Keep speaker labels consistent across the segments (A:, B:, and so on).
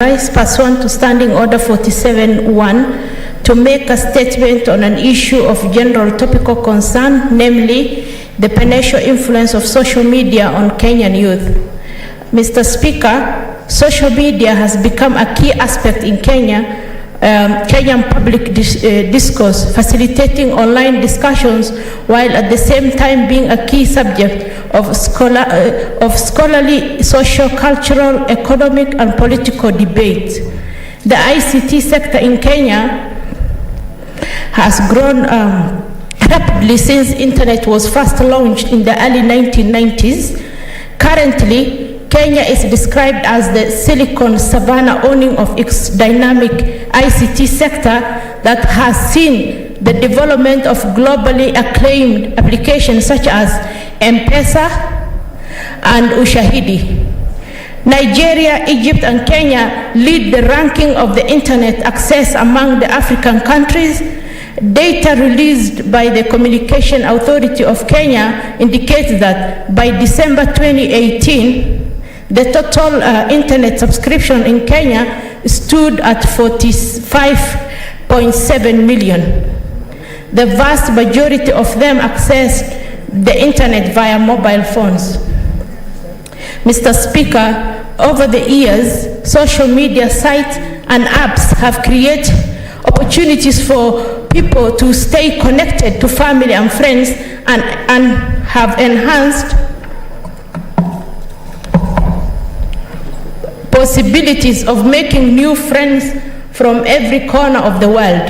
A: Pursuant to Standing Order 47-1 to make a statement on an issue of general topical concern, namely the potential influence of social media on Kenyan youth. Mr. Speaker, social media has become a key aspect in Kenyan public discourse, facilitating online discussions while at the same time being a key subject of scholarly, social, cultural, economic, and political debate. The ICT sector in Kenya has grown rapidly since internet was first launched in the early 1990s. Currently, Kenya is described as the Silicon Savannah, owning of its dynamic ICT sector that has seen the development of globally acclaimed applications such as M-Pesa and Ushahidi. Nigeria, Egypt, and Kenya lead the ranking of the internet access among the African countries. Data released by the Communication Authority of Kenya indicates that by December 2018, the total internet subscription in Kenya stood at 45.7 million. The vast majority of them access the internet via mobile phones. Mr. Speaker, over the years, social media sites and apps have created opportunities for people to stay connected to family and friends and have enhanced possibilities of making new friends from every corner of the world.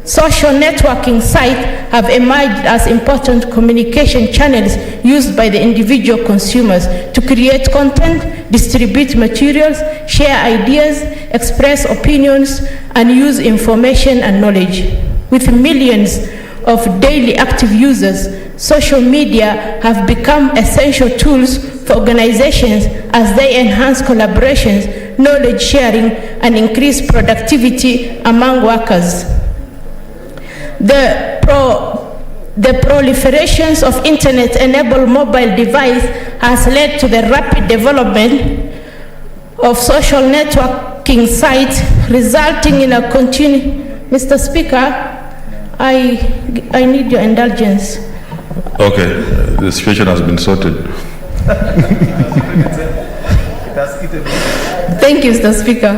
A: Social networking sites have emerged as important communication channels used by the individual consumers to create content, distribute materials, share ideas, express opinions, and use information and knowledge. With millions of daily active users, social media have become essential tools for organizations as they enhance collaborations, knowledge sharing, and increase productivity among workers. The proliferations of internet-enabled mobile devices has led to the rapid development of social networking sites, resulting in a Mr. Speaker, I need your indulgence.
B: Okay, the situation has been sorted.
A: Thank you, Mr. Speaker.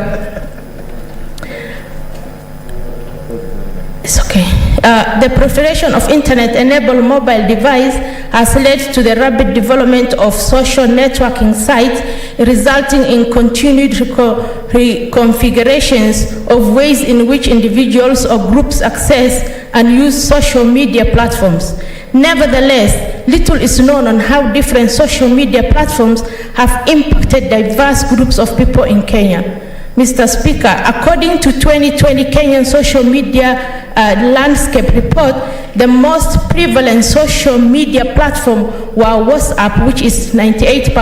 A: It's okay. The proliferation of internet-enabled mobile devices has led to the rapid development of social networking sites, resulting in continued reconfigurations of ways in which individuals or groups access and use social media platforms. Nevertheless, little is known on how different social media platforms have impacted diverse groups of people in Kenya. Mr. Speaker, according to 2020 Kenyan social media landscape report, the most prevalent social media platform were WhatsApp, which is 98%,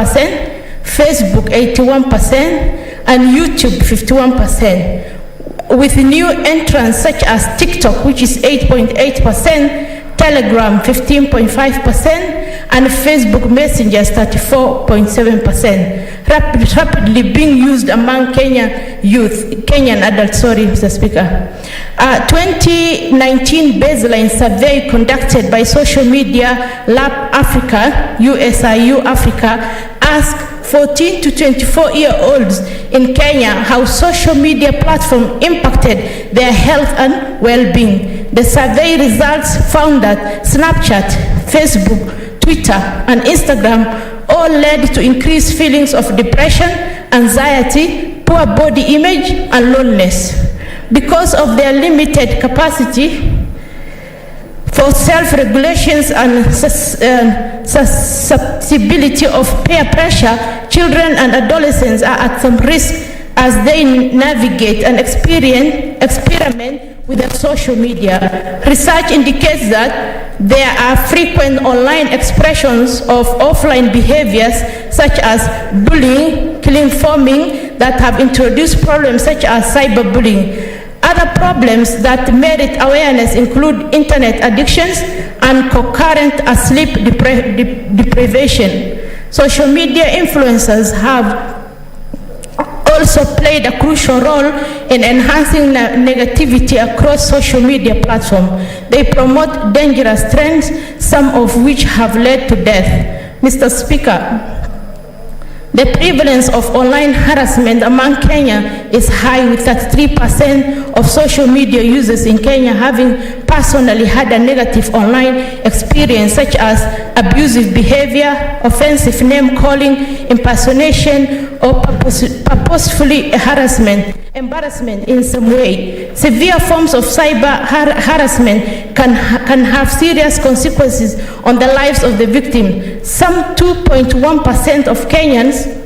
A: Facebook 81%, and YouTube 51%. With new entrants such as TikTok, which is 8.8%, Telegram 15.5%, and Facebook Messengers 34.7%, rapidly being used among Kenyan adults, Mr. Speaker. 2019 baseline survey conducted by Social Media Lab Africa, USIU Africa, asked 14 to 24-year-olds in Kenya how social media platforms impacted their health and well-being. The survey results found that Snapchat, Facebook, Twitter, and Instagram all led to increased feelings of depression, anxiety, poor body image, and loneliness. Because of their limited capacity for self-regulations and susceptibility of peer pressure, children and adolescents are at some risk as they navigate and experiment with the social media. Research indicates that there are frequent online expressions of offline behaviors such as bullying, killing-forming that have introduced problems such as cyberbullying. Other problems that merit awareness include internet addictions and concurrent sleep deprivation. Social media influencers have also played a crucial role in enhancing negativity across social media platforms. They promote dangerous trends, some of which have led to death. Mr. Speaker, the prevalence of online harassment among Kenya is high, with 33% of social media users in Kenya having personally had a negative online experience, such as abusive behavior, offensive name calling, impersonation, or purposefully embarrassment in some way. Severe forms of cyber harassment can have serious consequences on the lives of the victim. Some 2.1% of Kenyans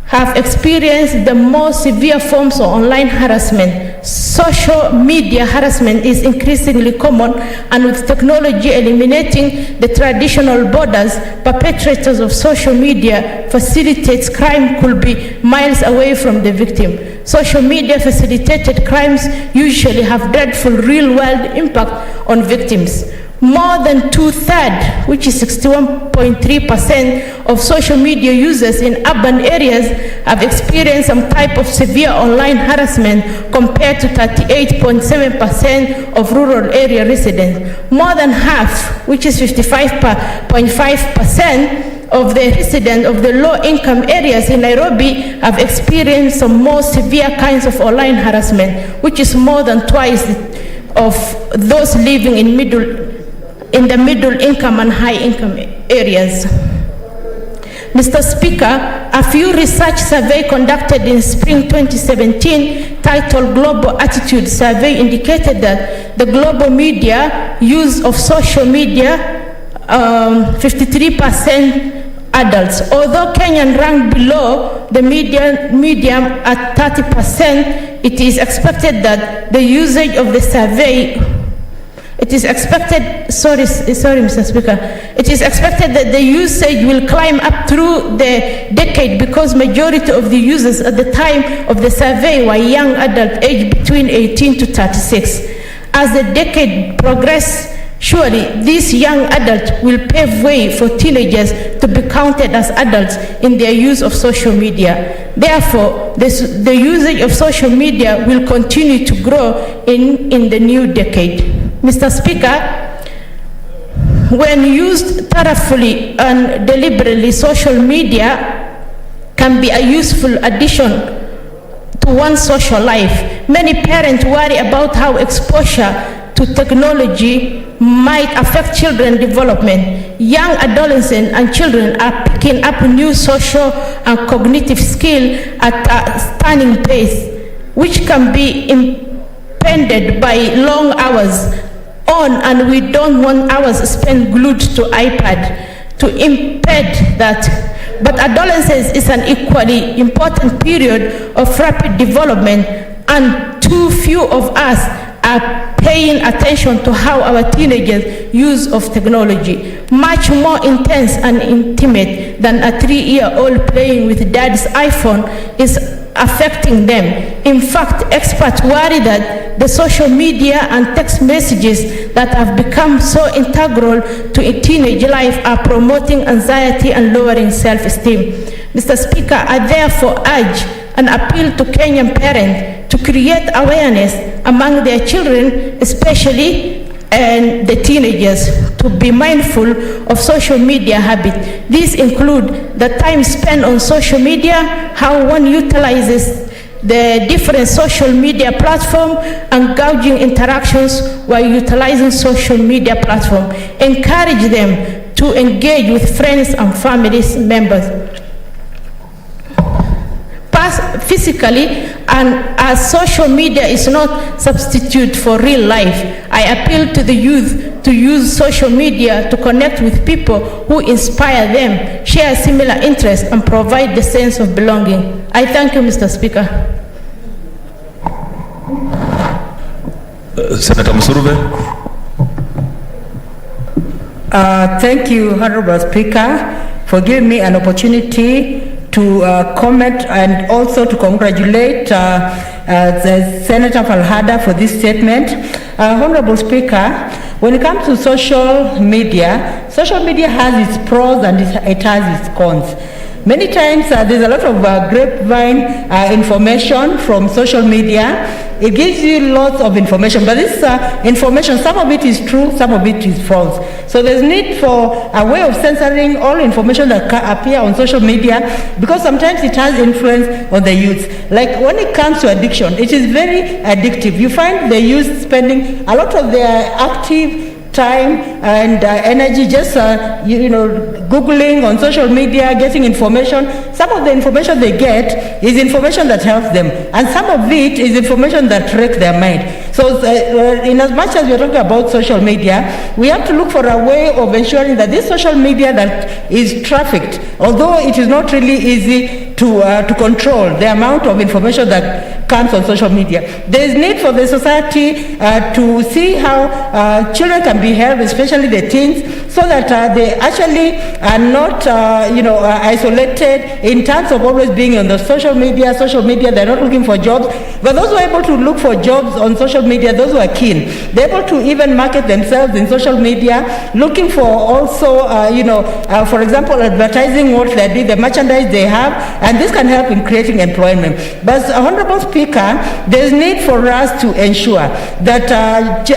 A: have experienced the most severe forms of online harassment. Social media harassment is increasingly common, and with technology eliminating the traditional borders, perpetrators of social media facilitates crime could be miles away from the victim. Social media facilitated crimes usually have dreadful real-world impact on victims. More than 2/3, which is 61.3% of social media users in urban areas have experienced some type of severe online harassment, compared to 38.7% of rural area residents. More than half, which is 55.5%, of the residents of the low-income areas in Nairobi have experienced some more severe kinds of online harassment, which is more than twice of those living in the middle income and high income areas. Mr. Speaker, a Pew Research survey conducted in spring 2017 titled Global Attitude Survey indicated that the global media use of social media, 53% adults. Although Kenyan ranked below the median at 30%, it is expected that the usage of the survey sorry, Mr. Speaker. It is expected that the usage will climb up through the decade, because majority of the users at the time of the survey were young adults aged between 18 to 36. As the decade progresses, surely these young adults will pave way for teenagers to be counted as adults in their use of social media. Therefore, the usage of social media will continue to grow in the new decade. Mr. Speaker, when used thoroughly and deliberately, social media can be a useful addition to one's social life. Many parents worry about how exposure to technology might affect children's development. Young adolescents and children are picking up new social and cognitive skills at a stunning pace, which can be impeded by long hours on, and we don't want hours spent glued to iPad to impede that. But adolescence is an equally important period of rapid development, and too few of us are paying attention to how our teenagers' use of technology, much more intense and intimate than a 3-year-old playing with dad's iPhone, is affecting them. In fact, experts worry that the social media and text messages that have become so integral to a teenage life are promoting anxiety and lowering self-esteem. Mr. Speaker, I therefore urge and appeal to Kenyan parents to create awareness among their children, especially and the teenagers, to be mindful of social media habits. These include the time spent on social media, how one utilizes the different social media platforms, and gauging interactions while utilizing social media platforms. Encourage them to engage with friends and family members physically, and as social media is not substitute for real life, I appeal to the youth to use social media to connect with people who inspire them, share similar interests, and provide the sense of belonging. I thank you, Mr. Speaker.
B: Senator Musuruve.
C: Thank you, Honorable Speaker, for giving me an opportunity to comment and also to congratulate the Senator Falhada for this statement. Honorable Speaker, when it comes to social media has its pros and it has its cons. Many times there's a lot of grapevine information from social media. It gives you lots of information, but this information, some of it is true, some of it is false. So there's need for a way of censoring all information that appear on social media, because sometimes it has influence on the youth. Like when it comes to addiction, it is very addictive. You find the youth spending a lot of their active time and energy just googling on social media, getting information. Some of the information they get is information that helps them, and some of it is information that wrecks their mind. So in as much as we're talking about social media, we have to look for a way of ensuring that this social media that is trafficked, although it is not really easy to control the amount of information that comes on social media. There is need for the society to see how children can be helped, especially the teens, so that they actually are not isolated in terms of always being on the social media. They're not looking for jobs, but those who are able to look for jobs on social media, those who are keen, they're able to even market themselves in social media, looking for also, for example, advertising what they do, the merchandise they have, and this can help in creating employment. But Honorable Speaker, there's need for us to ensure that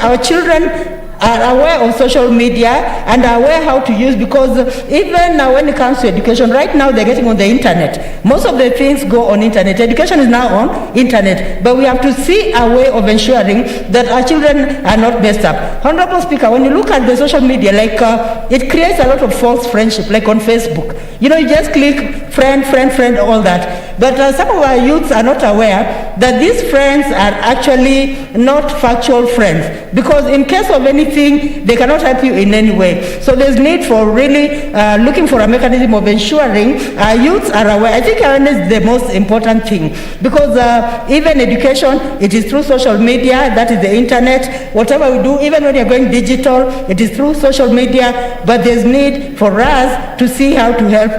C: our children are aware of social media and are aware how to use, because even when it comes to education, right now they're getting on the internet. Most of the things go on internet. Education is now on internet, but we have to see a way of ensuring that our children are not messed up. Honorable Speaker, when you look at the social media, like it creates a lot of false friendship, like on Facebook. You just click friend, all that. But some of our youths are not aware that these friends are actually not factual friends, because in case of anything, they cannot help you in any way. So there's need for really looking for a mechanism of ensuring youths are aware. I think awareness is the most important thing, because even education, it is through social media, that is the internet. Whatever we do, even when you're going digital, it is through social media. But there's need for us to see how to help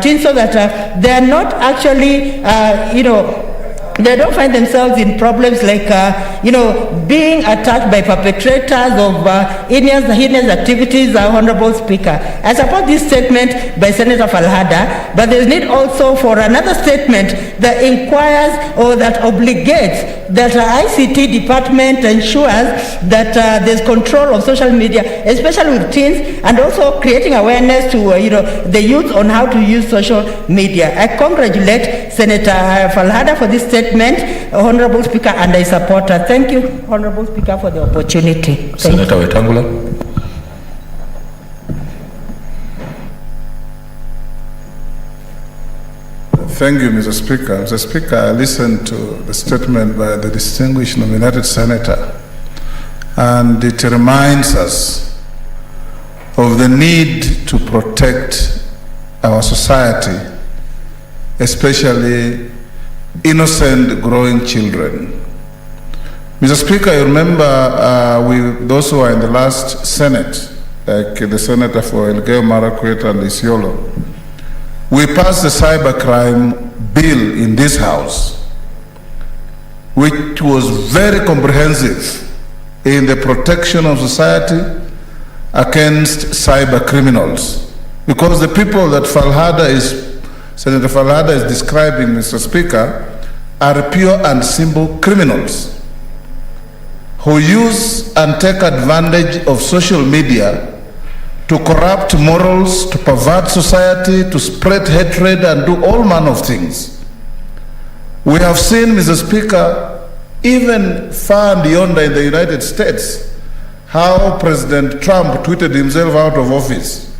C: teens so that they're not actually, they don't find themselves in problems like, being attacked by perpetrators of heinous activities. Honorable Speaker, I support this statement by Senator Falhada, but there's need also for another statement that inquires or that obligates that our ICT department ensures that there's control of social media, especially with teens, and also creating awareness to the youth on how to use social media. I congratulate Senator Falhada for this statement, Honorable Speaker, and I support her. Thank you, Honorable Speaker, for the opportunity.
B: Senator Wetangula.
D: Thank you, Mr. Speaker. Mr. Speaker, I listened to the statement by the distinguished nominated senator, and it reminds us of the need to protect our society, especially innocent growing children. Mr. Speaker, you remember those who are in the last Senate, like the senator for Elgeyo Marakwet and Isiolo, we passed the cybercrime bill in this house, which was very comprehensive in the protection of society against cyber criminals. Because the people that Senator Falhada is describing, Mr. Speaker, are pure and simple criminals who use and take advantage of social media to corrupt morals, to pervert society, to spread hatred, and do all manner of things. We have seen, Mr. Speaker, even far and beyond in the United States, how President Trump tweeted himself out of office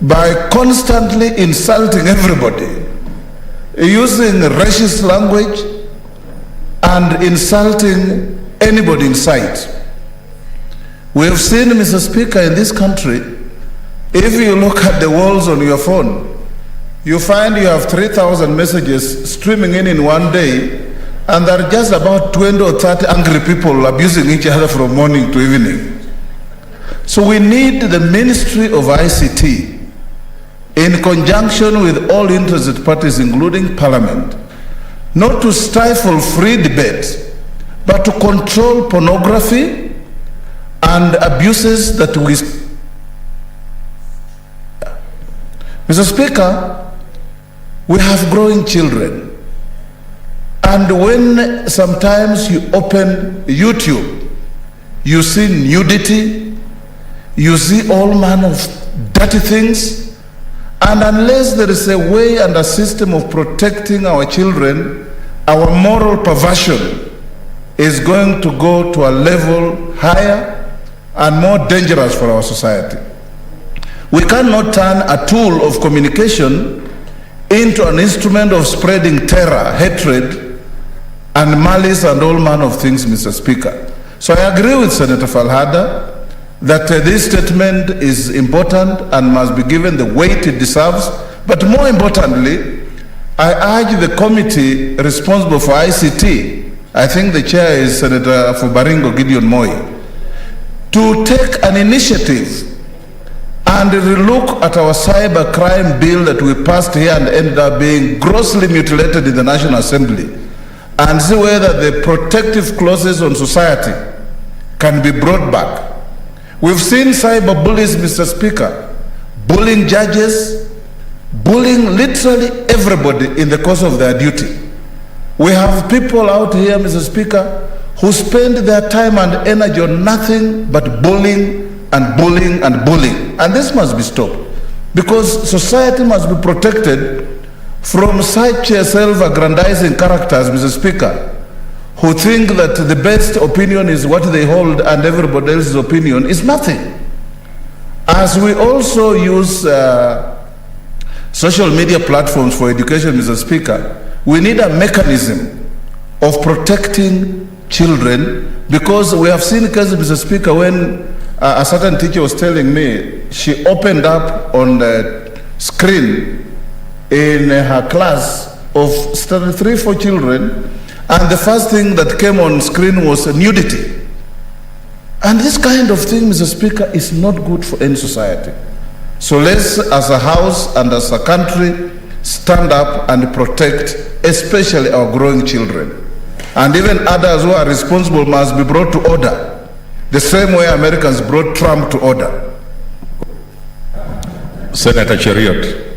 D: by constantly insulting everybody, using racist language and insulting anybody in sight. We have seen, Mr. Speaker, in this country, if you look at the walls on your phone, you find you have 3,000 messages streaming in one day, and there are just about 20 or 30 angry people abusing each other from morning to evening. So we need the Ministry of ICT, in conjunction with all interested parties, including Parliament, not to stifle free debate, but to control pornography and abuses that we... Mr. Speaker, we have growing children. And when sometimes you open YouTube, you see nudity, you see all manner of dirty things, and unless there is a way and a system of protecting our children, our moral perversion is going to go to a level higher and more dangerous for our society. We cannot turn a tool of communication into an instrument of spreading terror, hatred, and malice and all manner of things, Mr. Speaker. So I agree with Senator Falhada that this statement is important and must be given the weight it deserves. But more importantly, I urge the committee responsible for ICT, I think the chair is Senator Fubaringo Gideon Moi, to take an initiative and relook at our cyber crime bill that we passed here and ended up being grossly mutilated in the National Assembly, and see whether the protective clauses on society can be brought back. We've seen cyber bullies, Mr. Speaker, bullying judges, bullying literally everybody in the course of their duty. We have people out here, Mr. Speaker, who spend their time and energy on nothing but bullying and bullying and bullying. And this must be stopped, because society must be protected from such self-aggrandizing characters, Mr. Speaker, who think that the best opinion is what they hold and everybody else's opinion is nothing. As we also use social media platforms for education, Mr. Speaker, we need a mechanism of protecting children, because we have seen cases, Mr. Speaker, when a certain teacher was telling me she opened up on the screen in her class of 3-4 children, and the first thing that came on screen was nudity. And this kind of thing, Mr. Speaker, is not good for any society. So let's, as a house and as a country, stand up and protect, especially our growing children. And even others who are responsible must be brought to order, the same way Americans brought Trump to order.
B: Senator Cheriot.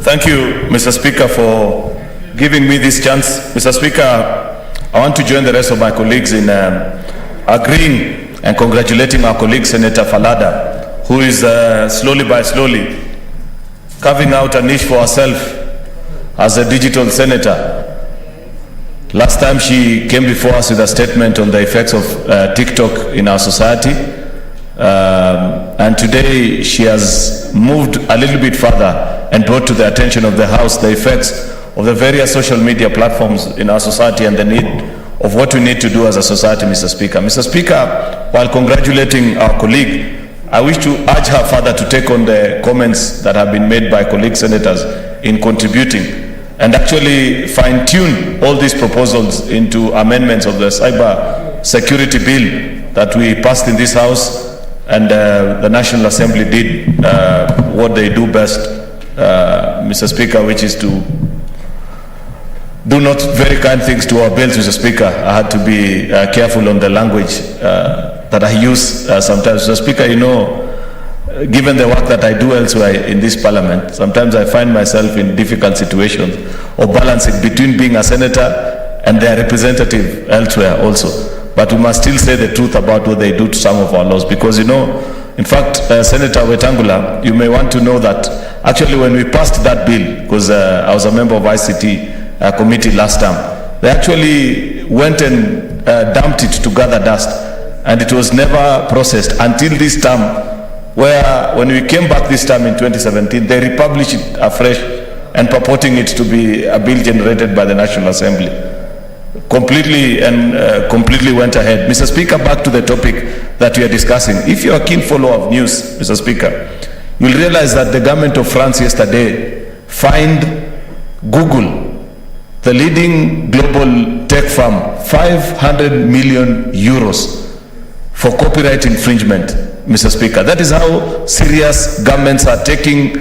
E: Thank you, Mr. Speaker, for giving me this chance. Mr. Speaker, I want to join the rest of my colleagues in agreeing and congratulating our colleague, Senator Falhada, who is slowly carving out a niche for herself as a digital senator. Last time she came before us with a statement on the effects of TikTok in our society. And today she has moved a little bit further and brought to the attention of the House the effects of the various social media platforms in our society and the need of what we need to do as a society, Mr. Speaker. Mr. Speaker, while congratulating our colleague, I wish to urge her further to take on the comments that have been made by colleague senators in contributing and actually fine-tune all these proposals into amendments of the cyber security bill that we passed in this House, and the National Assembly did what they do best, Mr. Speaker, which is to do not very kind things to our bills, Mr. Speaker. I had to be careful on the language that I use sometimes. Mr. Speaker, you know, given the work that I do elsewhere in this parliament, sometimes I find myself in difficult situations of balancing between being a senator and their representative elsewhere also. But we must still say the truth about what they do to some of our laws, because, you know, in fact, Senator Wetangula, you may want to know that actually when we passed that bill, because I was a member of ICT committee last time, they actually went and dumped it to gather dust, and it was never processed until this time, where when we came back this time in 2017, they republished it afresh and purporting it to be a bill generated by the National Assembly. Completely went ahead. Mr. Speaker, back to the topic that we are discussing. If you are a keen follower of news, Mr. Speaker, you'll realize that the government of France yesterday fined Google, the leading global tech firm, 500 million euros for copyright infringement, Mr. Speaker. That is how serious governments are taking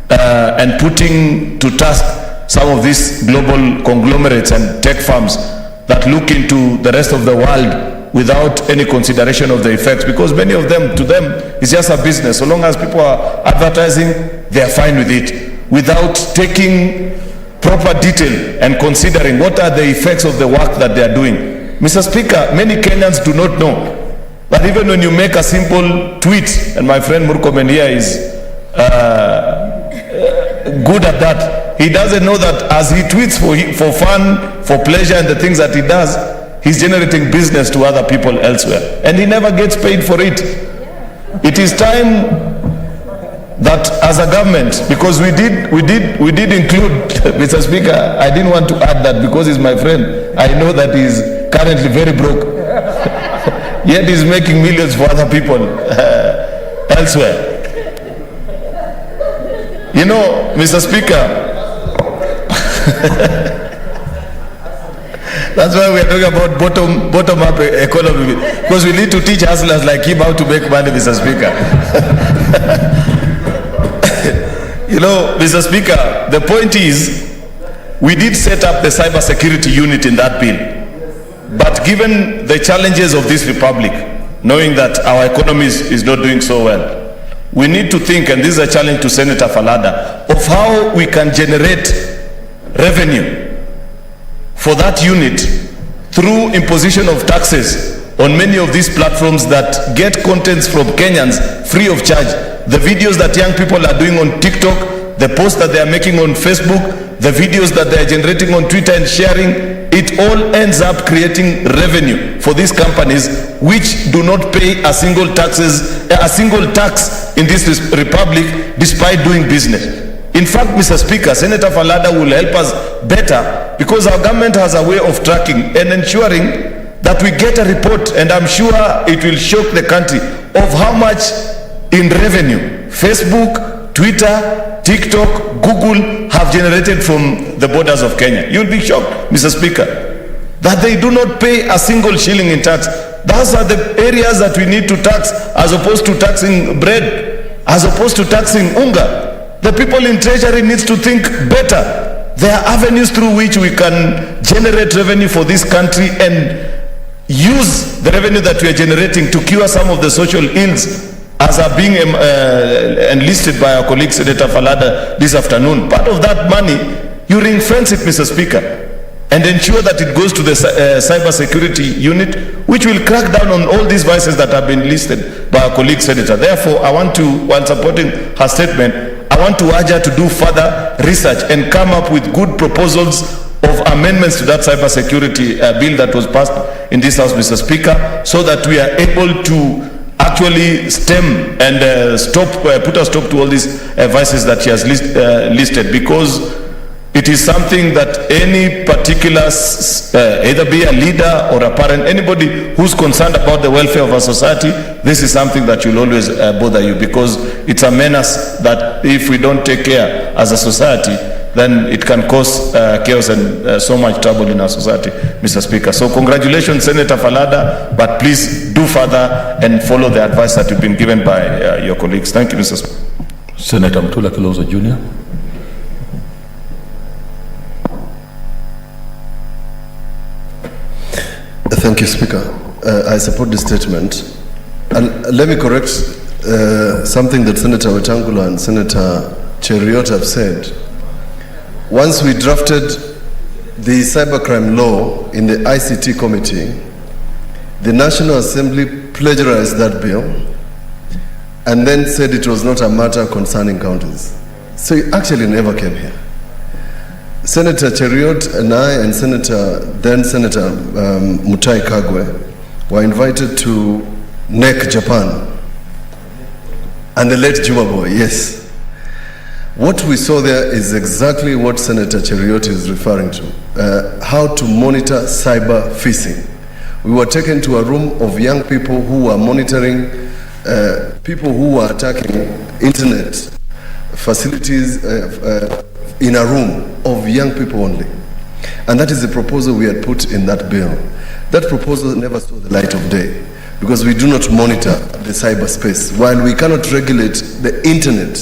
E: and putting to task some of these global conglomerates and tech firms that look into the rest of the world without any consideration of the effects, because many of them, to them, it's just a business. So long as people are advertising, they are fine with it, without taking proper detail and considering what are the effects of the work that they are doing. Mr. Speaker, many Kenyans do not know that even when you make a simple tweet, and my friend Murkomen here is good at that, he doesn't know that as he tweets for fun, for pleasure, and the things that he does, he's generating business to other people elsewhere, and he never gets paid for it. It is time that as a government, because we did include Mr. Speaker, I didn't want to add that because he's my friend. I know that he's currently very broke, yet he's making millions for other people elsewhere. You know, Mr. Speaker, that's why we are talking about bottom-up economy, because we need to teach hustlers like him how to make money, Mr. Speaker. You know, Mr. Speaker, the point is, we did set up the cyber security unit in that bill. But given the challenges of this republic, knowing that our economy is not doing so well, we need to think, and this is a challenge to Senator Falada, of how we can generate revenue for that unit through imposition of taxes on many of these platforms that get contents from Kenyans free of charge. The videos that young people are doing on TikTok, the posts that they are making on Facebook, the videos that they are generating on Twitter and sharing, it all ends up creating revenue for these companies which do not pay a single tax in this republic despite doing business. In fact, Mr. Speaker, Senator Falada will help us better because our government has a way of tracking and ensuring that we get a report, and I'm sure it will shock the country, of how much in revenue Facebook, Twitter, TikTok, Google have generated from the borders of Kenya. You'll be shocked, Mr. Speaker, that they do not pay a single shilling in tax. Those are the areas that we need to tax, as opposed to taxing bread, as opposed to taxing unga. The people in Treasury needs to think better. There are avenues through which we can generate revenue for this country and use the revenue that we are generating to cure some of the social ills as are being enlisted by our colleague Senator Falada this afternoon. Part of that money, you ring fence it, Mr. Speaker, and ensure that it goes to the cyber security unit, which will crack down on all these vices that have been listed by our colleague Senator. Therefore, I want to, while supporting her statement, I want to urge her to do further research and come up with good proposals of amendments to that cyber security bill that was passed in this House, Mr. Speaker, so that we are able to actually stem and put a stop to all these vices that she has listed, because it is something that any particular, either be a leader or a parent, anybody who's concerned about the welfare of our society, this is something that will always bother you, because it's a menace that if we don't take care as a society, then it can cause chaos and so much trouble in our society, Mr. Speaker. So congratulations, Senator Falada, but please do further and follow the advice that you've been given by your colleagues. Thank you, Mr. Speaker.
B: Senator Mtula Kilonzo Jr.
F: Thank you, Speaker. I support this statement. And let me correct something that Senator Wetangula and Senator Cheriot have said. Once we drafted the cybercrime law in the ICT committee, the National Assembly plagiarized that bill and then said it was not a matter concerning counties. So it actually never came here. Senator Cheriot and I and Senator Mutai Kagwe were invited to NEC Japan, and the late Juma Boy, yes. What we saw there is exactly what Senator Cheriot is referring to, how to monitor cyber phishing. We were taken to a room of young people who were monitoring people who were attacking internet facilities in a room of young people only. And that is the proposal we had put in that bill. That proposal never saw the light of day because we do not monitor the cyberspace. While we cannot regulate the internet,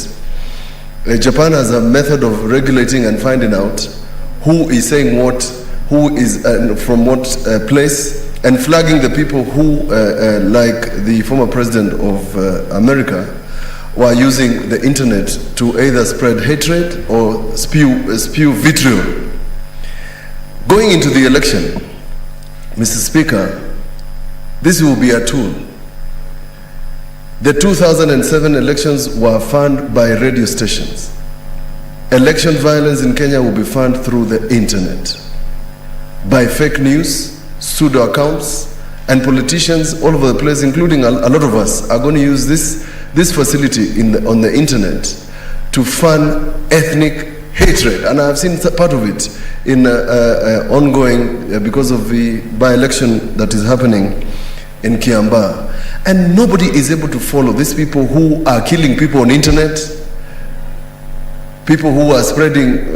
F: Japan has a method of regulating and finding out who is saying what, who is from what place, and flagging the people who, like the former president of America, who are using the internet to either spread hatred or spew vitriol. Going into the election, Mr. Speaker, this will be a tool. The 2007 elections were funded by radio stations. Election violence in Kenya will be funded through the internet, by fake news, pseudo accounts, and politicians all over the place, including a lot of us, are going to use this facility on the internet to fund ethnic hatred. And I've seen part of it in ongoing because of the by-election that is happening in Kiambaa. And nobody is able to follow these people who are killing people on internet, people who are spreading,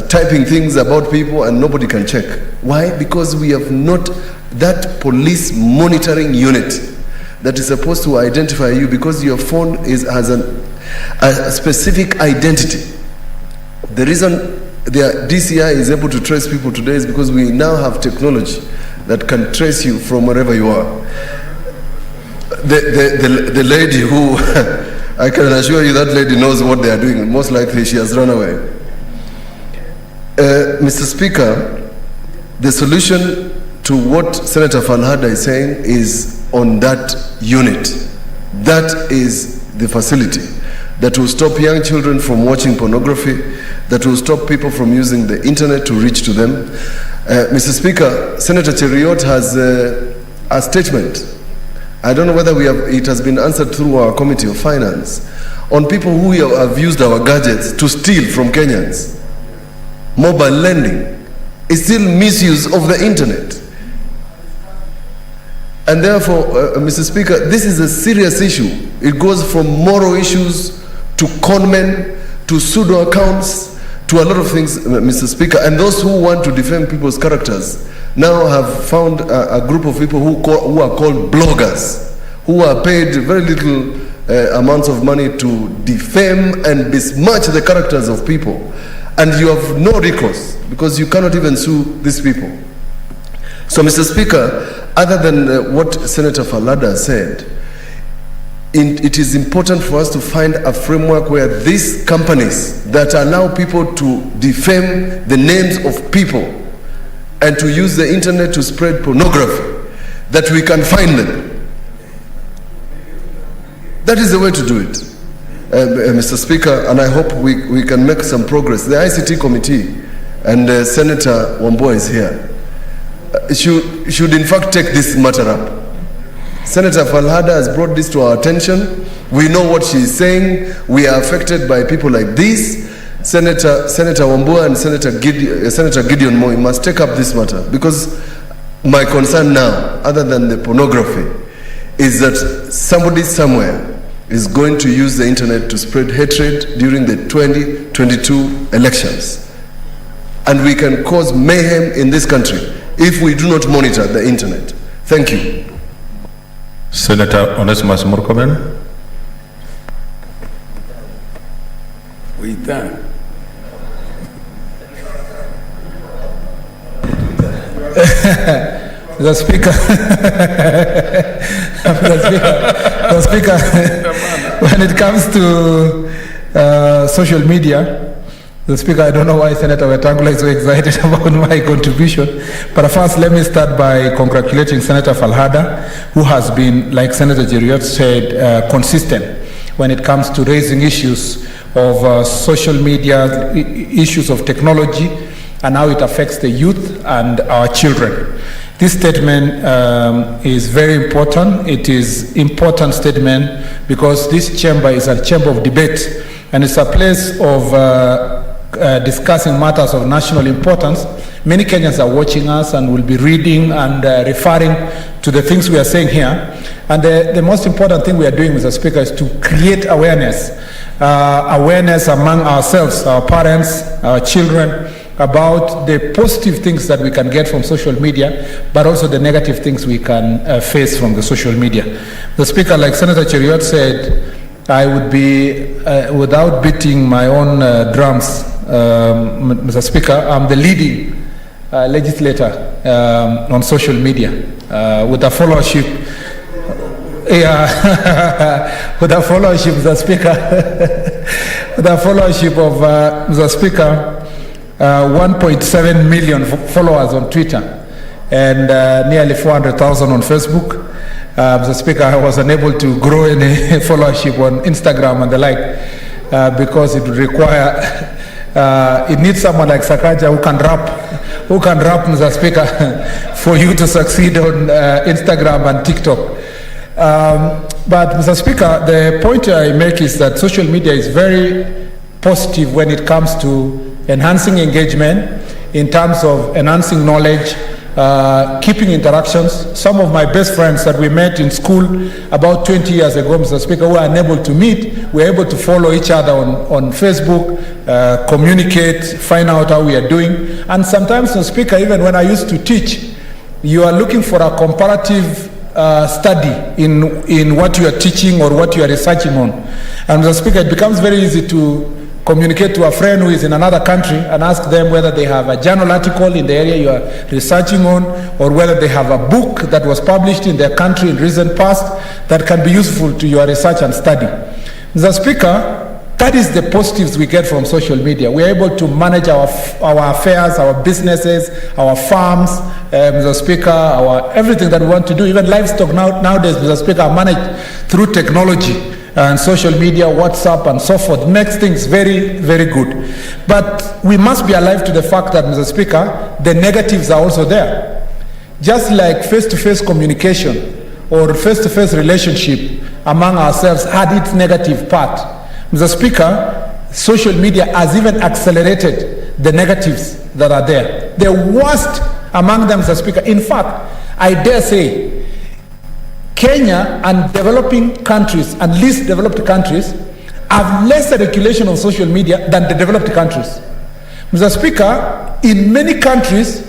F: typing things about people, and nobody can check. Why? Because we have not that police monitoring unit that is supposed to identify you, because your phone has a specific identity. The reason the DCI is able to trace people today is because we now have technology that can trace you from wherever you are. The lady who, I can assure you that lady knows what they are doing. Most likely she has run away. Mr. Speaker, the solution to what Senator Falhada is saying is on that unit. That is the facility that will stop young children from watching pornography, that will stop people from using the internet to reach to them. Mr. Speaker, Senator Cheriot has a statement. I don't know whether it has been answered through our Committee of Finance, on people who have used our gadgets to steal from Kenyans. Mobile lending is still misuse of the internet. And therefore, Mr. Speaker, this is a serious issue. It goes from moral issues to conmen, to pseudo accounts, to a lot of things, Mr. Speaker. And those who want to defame people's characters now have found a group of people who are called bloggers, who are paid very little amounts of money to defame and besmirch the characters of people. And you have no recourse, because you cannot even sue these people. So, Mr. Speaker, other than what Senator Falhada said, it is important for us to find a framework where these companies that allow people to defame the names of people and to use the internet to spread pornography, that we can find them. That is the way to do it, Mr. Speaker, and I hope we can make some progress. The ICT committee, and Senator Wambua is here, should in fact take this matter up. Senator Falhada has brought this to our attention. We know what she is saying. We are affected by people like this. Senator Wambua and Senator Gideon Moi must take up this matter, because my concern now, other than the pornography, is that somebody somewhere is going to use the internet to spread hatred during the 2022 elections. And we can cause mayhem in this country if we do not monitor the internet. Thank you.
B: Senator Onesimus Murkomen.
G: We thank.
H: The Speaker, the Speaker, when it comes to social media, the Speaker, I don't know why Senator Wetangula is so excited about my contribution, but first let me start by congratulating Senator Falhada, who has been, like Senator Cheriot said, consistent when it comes to raising issues of social media, issues of technology, and how it affects the youth and our children. This statement is very important. It is important statement because this chamber is a chamber of debate, and it's a place of discussing matters of national importance. Many Kenyans are watching us and will be reading and referring to the things we are saying here. And the most important thing we are doing, Mr. Speaker, is to create awareness among ourselves, our parents, our children, about the positive things that we can get from social media, but also the negative things we can face from the social media. The Speaker, like Senator Cheriot said, I would be, without beating my own drums, Mr. Speaker, I'm the leading legislator on social media with a followership. Yeah, with the followership, Mr. Speaker, with the followership of Mr. Speaker, 1.7 million followers on Twitter and nearly 400,000 on Facebook. Mr. Speaker, I was unable to grow any followership on Instagram and the like because it would require, it needs someone like Sakaja who can rap, Mr. Speaker, for you to succeed on Instagram and TikTok. But Mr. Speaker, the point I make is that social media is very positive when it comes to enhancing engagement, in terms of enhancing knowledge, keeping interactions. Some of my best friends that we met in school about 20 years ago, Mr. Speaker, who are unable to meet, we're able to follow each other on Facebook, communicate, find out how we are doing. And sometimes, Mr. Speaker, even when I used to teach, you are looking for a comparative study in what you are teaching or what you are researching on. And Mr. Speaker, it becomes very easy to communicate to a friend who is in another country and ask them whether they have a journal article in the area you are researching on, or whether they have a book that was published in their country in recent past that can be useful to your research and study. Mr. Speaker, that is the positives we get from social media. We are able to manage our affairs, our businesses, our farms, Mr. Speaker, our everything that we want to do. Even livestock nowadays, Mr. Speaker, are managed through technology and social media, WhatsApp, and so forth. Makes things very, very good. But we must be alive to the fact that, Mr. Speaker, the negatives are also there. Just like face-to-face communication or face-to-face relationship among ourselves had its negative part, Mr. Speaker, social media has even accelerated the negatives that are there. The worst among them, Mr. Speaker, in fact, I dare say, Kenya and developing countries and least developed countries have less regulation on social media than the developed countries. Mr. Speaker, in many countries,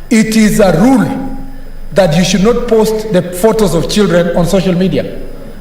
H: it is a rule that you should not post the photos of children on social media,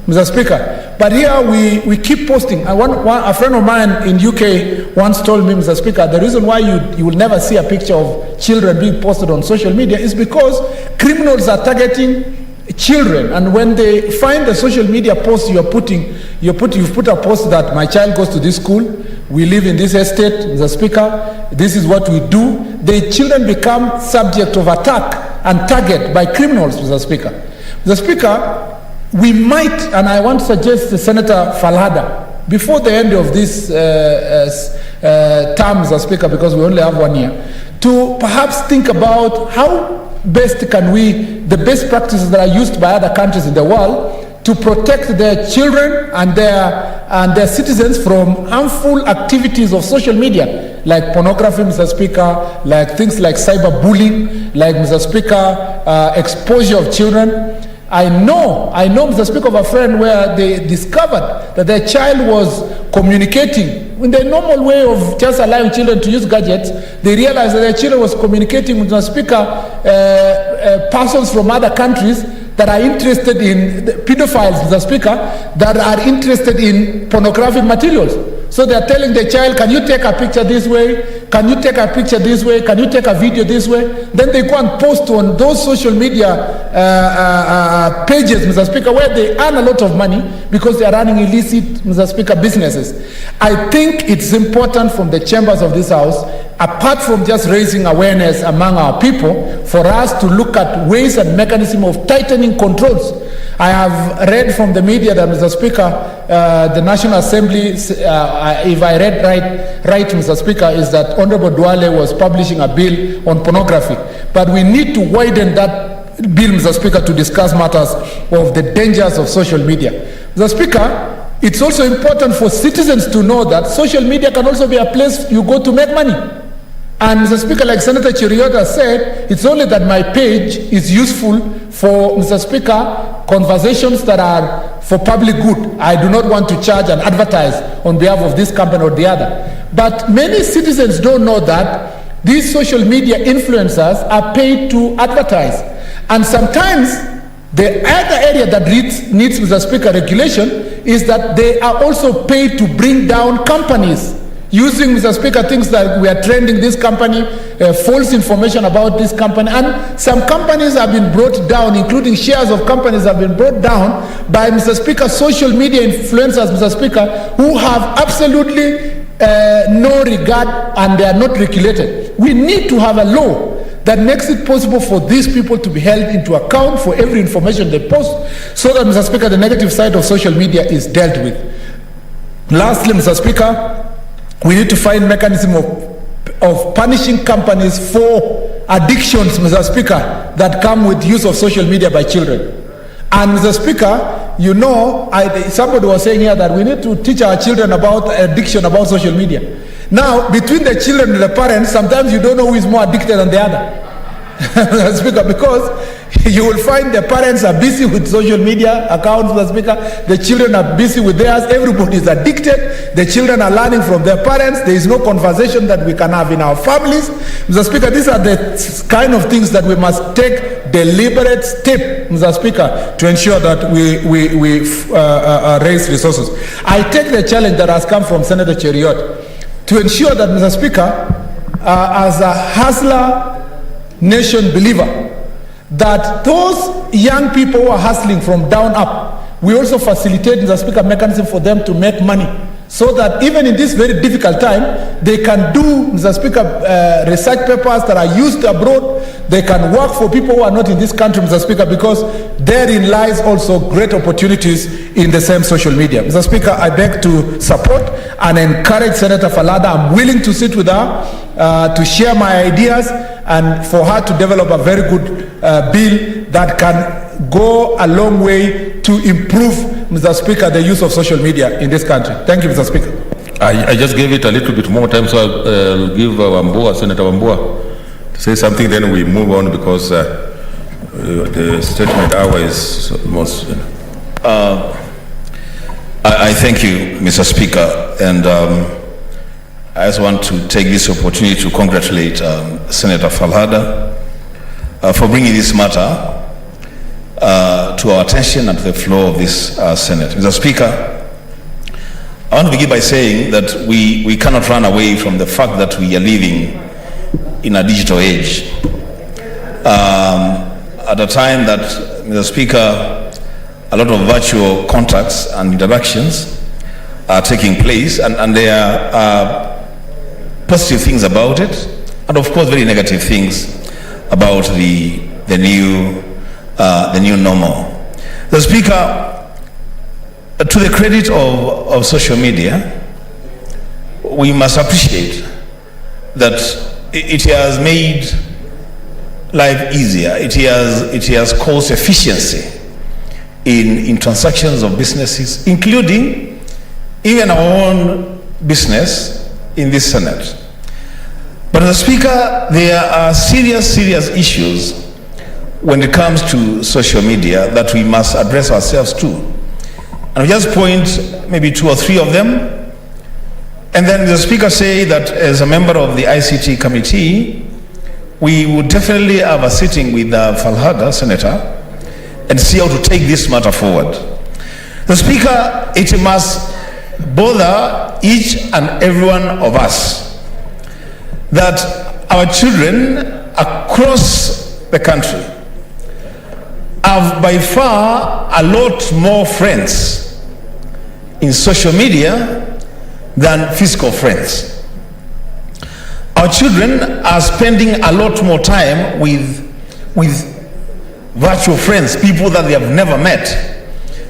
H: Mr. Speaker. But here we keep posting. A friend of mine in UK once told me, Mr. Speaker, the reason why you will never see a picture of children being posted on social media is because criminals are targeting children, and when they find the social media post you've put a post that my child goes to this school, we live in this estate, Mr. Speaker, this is what we do, the children become subject of attack and target by criminals, Mr. Speaker. Mr. Speaker, we might, and I want to suggest to Senator Falhada, before the end of this term, Mr. Speaker, because we only have 1 year, to perhaps think about how best can the best practices that are used by other countries in the world to protect their children and their citizens from harmful activities of social media, like pornography, Mr. Speaker, like things like cyberbullying, like, Mr. Speaker, exposure of children. I know, Mr. Speaker, of a friend where they discovered that their child was communicating in the normal way of just allowing children to use gadgets. They realized that their children was communicating with, Mr. Speaker, persons from other countries that are interested in pedophiles, Mr. Speaker, that are interested in pornographic materials. So they are telling the child, can you take a picture this way? Can you take a picture this way? Can you take a video this way? Then they go and post on those social media pages, Mr. Speaker, where they earn a lot of money because they are running illicit, Mr. Speaker, businesses. I think it's important from the chambers of this House, apart from just raising awareness among our people, for us to look at ways and mechanisms of tightening controls. I have read from the media that, Mr. Speaker, the National Assembly, if I read right, Mr. Speaker, is that Honorable Duale was publishing a bill on pornography. But we need to widen that bill, Mr. Speaker, to discuss matters of the dangers of social media. Mr. Speaker, it's also important for citizens to know that social media can also be a place you go to make money. And Mr. Speaker, like Senator Cheriota said, it's only that my page is useful for, Mr. Speaker, conversations that are for public good. I do not want to charge and advertise on behalf of this company or the other. But many citizens don't know that these social media influencers are paid to advertise. And sometimes the other area that needs, Mr. Speaker, regulation is that they are also paid to bring down companies using, Mr. Speaker, things like we are trending this company, false information about this company, and some companies have been brought down, including shares of companies have been brought down by, Mr. Speaker, social media influencers, Mr. Speaker, who have absolutely no regard and they are not regulated. We need to have a law that makes it possible for these people to be held into account for every information they post, so that, Mr. Speaker, the negative side of social media is dealt with. Lastly, Mr. Speaker, we need to find mechanism of punishing companies for addictions, Mr. Speaker, that come with use of social media by children. And, Mr. Speaker, you know, somebody was saying here that we need to teach our children about addiction, about social media. Now, between the children and the parents, sometimes you don't know who is more addicted than the other. Mr. Speaker, because you will find the parents are busy with social media accounts, Mr. Speaker. The children are busy with theirs. Everybody is addicted. The children are learning from their parents. There is no conversation that we can have in our families. Mr. Speaker, these are the kind of things that we must take deliberate step, Mr. Speaker, to ensure that we raise resources. I take the challenge that has come from Senator Cheriot to ensure that, Mr. Speaker, as a hustler nation believer, that those young people who are hustling from down up, we also facilitate, Mr. Speaker, mechanism for them to make money, so that even in this very difficult time, they can do, Mr. Speaker, research papers that are used abroad. They can work for people who are not in this country, Mr. Speaker, because therein lies also great opportunities in the same social media. Mr. Speaker, I beg to support and encourage Senator Falhada. I'm willing to sit with her to share my ideas and for her to develop a very good bill that can go a long way to improve, Mr. Speaker, the use of social media in this country. Thank you, Mr. Speaker.
B: I just gave it a little bit more time, so I'll give Senator Wambua to say something, then we move on, because the statement hour is almost...
E: I thank you, Mr. Speaker, and I just want to take this opportunity to congratulate Senator Falhada for bringing this matter to our attention and to the floor of this Senate. Mr. Speaker, I want to begin by saying that we cannot run away from the fact that we are living in a digital age. At a time that, Mr. Speaker, a lot of virtual contacts and interactions are taking place, and there are positive things about it, and of course very negative things about the new normal. The Speaker, to the credit of social media, we must appreciate that it has made life easier. It has caused efficiency in transactions of businesses, including even our own business in this Senate. But, Mr. Speaker, there are serious issues when it comes to social media that we must address ourselves to. And I'll just point maybe 2 or 3 of them, and then the Speaker say that as a member of the ICT committee, we would definitely have a sitting with Falhada, Senator, and see how to take this matter forward. The Speaker, it must bother each and every one of us that our children across the country have by far a lot more friends in social media than physical friends. Our children are spending a lot more time with virtual friends, people that they have never met,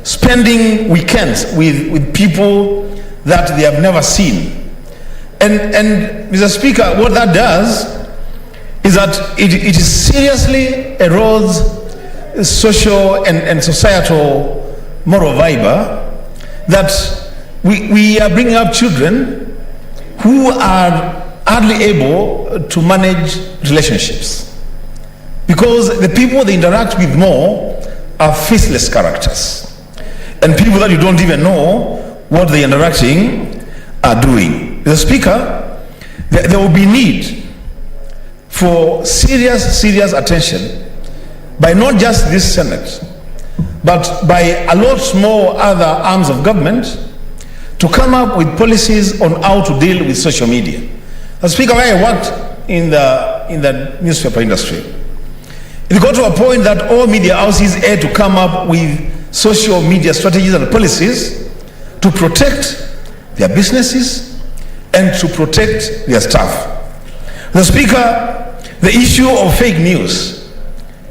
E: spending weekends with people that they have never seen. And Mr. Speaker, what that does is that it seriously erodes social and societal moral fiber, that we are bringing up children who are hardly able to manage relationships, because the people they interact with more are faceless characters and people that you don't even know what they're interacting are doing. The Speaker, there will be need for serious attention by not just this Senate, but by a lot more other arms of government,
I: to come up with policies on how to deal with social media. As Speaker, when I worked in the newspaper industry, it got to a point that all media houses had to come up with social media strategies and policies to protect their businesses and to protect their staff. The Speaker, the issue of fake news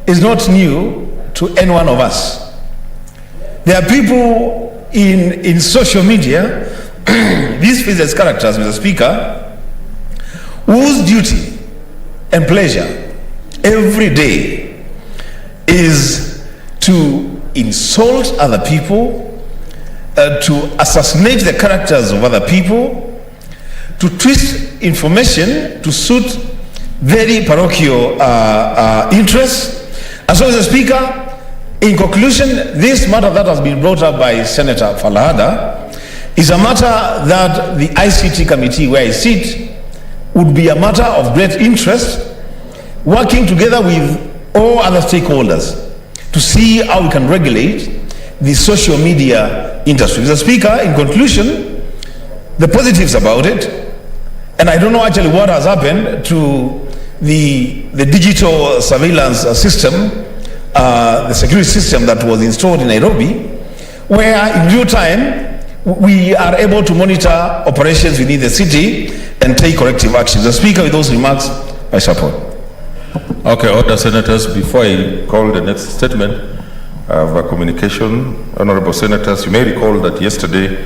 I: is not new to any one of us. There are people in social media, these business characters, Mr. Speaker, whose duty and pleasure every day is to insult other people, to assassinate the characters of other people, to twist information to suit very parochial interests. And so, Mr. Speaker, in conclusion, this matter that has been brought up by Senator Falhada is a matter that the ICT committee where I sit would be a matter of great interest, working together with all other stakeholders to see how we can regulate the social media industry. Mr. Speaker, in conclusion, the positives about it, and I don't know actually what has happened to the digital surveillance system, the security system that was installed in Nairobi, where in real time we are able to monitor operations within the city and take corrective actions. The Speaker, with those remarks, I support.
B: Okay, order, senators. Before I call the next statement, I have a communication. Honorable senators, you may recall that yesterday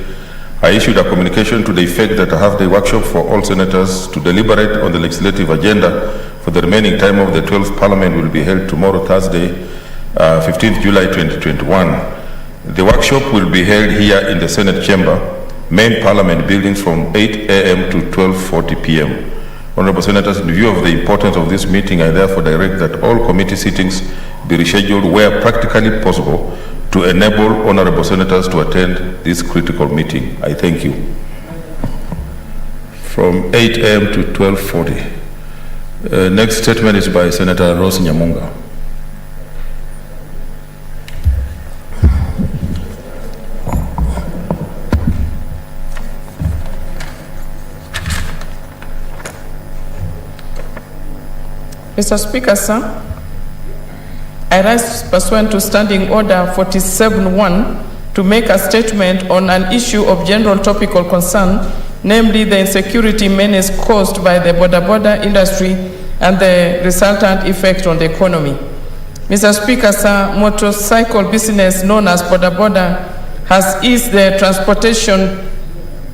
B: I issued a communication to the effect that a half-day workshop for all senators to deliberate on the legislative agenda for the remaining time of the 12th Parliament will be held tomorrow, Thursday, 15th July 2021. The workshop will be held here in the Senate chamber, main Parliament buildings from 8 a.m. to 12:40 p.m. Honorable senators, in view of the importance of this meeting, I therefore direct that all committee sittings be rescheduled where practically possible to enable honorable senators to attend this critical meeting. I thank you. From 8 a.m. to 12:40. Next statement is by Senator Rose Nyamunga.
J: Mr. Speaker, sir, I rise pursuant to Standing Order 47-1 to make a statement on an issue of general topical concern, namely the insecurity menace caused by the Boda industry and the resultant effect on the economy. Mr. Speaker, sir, motorcycle business known as Boda has eased the transportation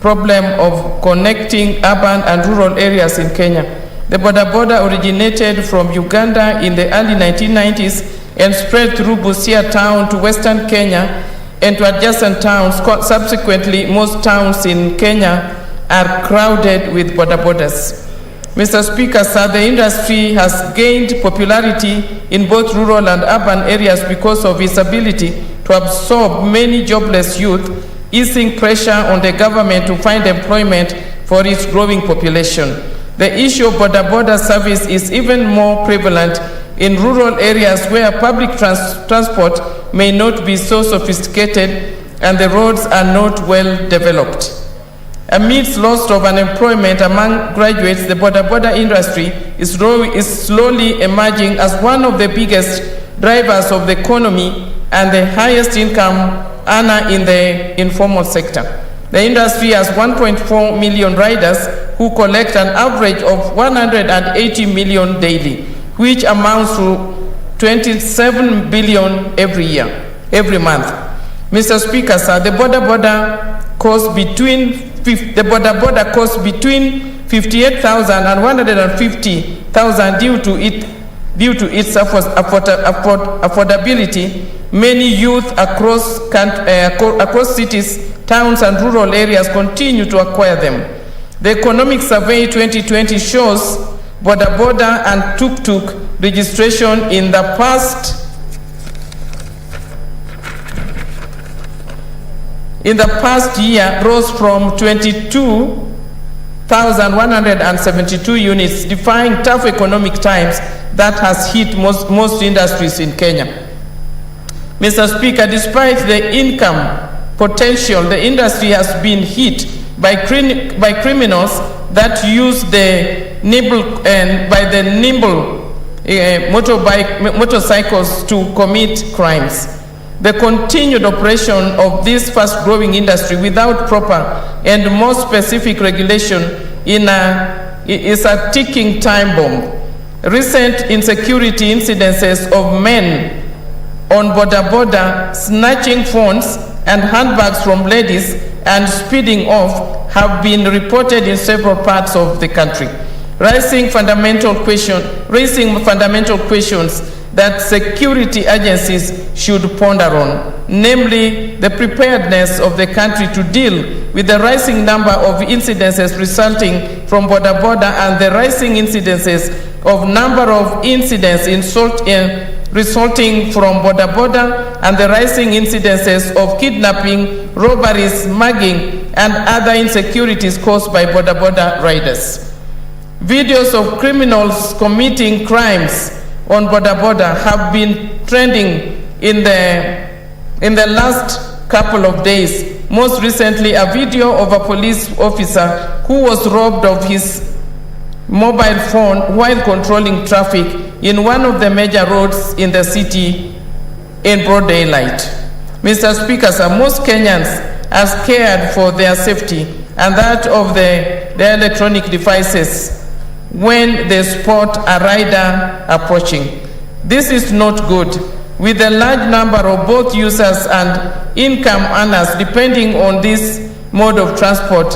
J: problem of connecting urban and rural areas in Kenya. The Boda originated from Uganda in the early 1990s and spread through Busia town to western Kenya and to adjacent towns. Subsequently, most towns in Kenya are crowded with bodas. Mr. Speaker, sir, the industry has gained popularity in both rural and urban areas because of its ability to absorb many jobless youth, easing pressure on the government to find employment for its growing population. The issue of Boda service is even more prevalent in rural areas where public transport may not be so sophisticated and the roads are not well developed. Amidst loss of unemployment among graduates, the Boda industry is slowly emerging as one of the biggest drivers of the economy and the highest income earner in the informal sector. The industry has 1.4 million riders who collect an average of 180 million daily, which amounts to 27 billion every month. Mr. Speaker, sir, the Boda costs between 58,000 and 150,000 due to its affordability. Many youth across cities, towns and rural areas continue to acquire them. The Economic Survey 2020 shows Boda and tuk-tuk registration in the past year rose from 22,172 units, defying tough economic times that has hit most industries in Kenya. Mr. Speaker, despite the income potential, the industry has been hit by criminals that use the nimble motorcycles to commit crimes. The continued operation of this fast-growing industry without proper and more specific regulation is a ticking time bomb. Recent insecurity incidences of men on Boda snatching phones and handbags from ladies and speeding off have been reported in several parts of the country, raising fundamental questions that security agencies should ponder on, namely the preparedness of the country to deal with the rising number of incidences resulting from Boda and the rising incidences of number of incidents resulting from Boda and the rising incidences of kidnapping, robberies, mugging, and other insecurities caused by Boda riders. Videos of criminals committing crimes on Boda have been trending in the last couple of days. Most recently, a video of a police officer who was robbed of his mobile phone while controlling traffic in one of the major roads in the city in broad daylight. Mr. Speaker, sir, most Kenyans are scared for their safety and that of their electronic devices when they spot a rider approaching. This is not good. With a large number of both users and income earners depending on this mode of transport,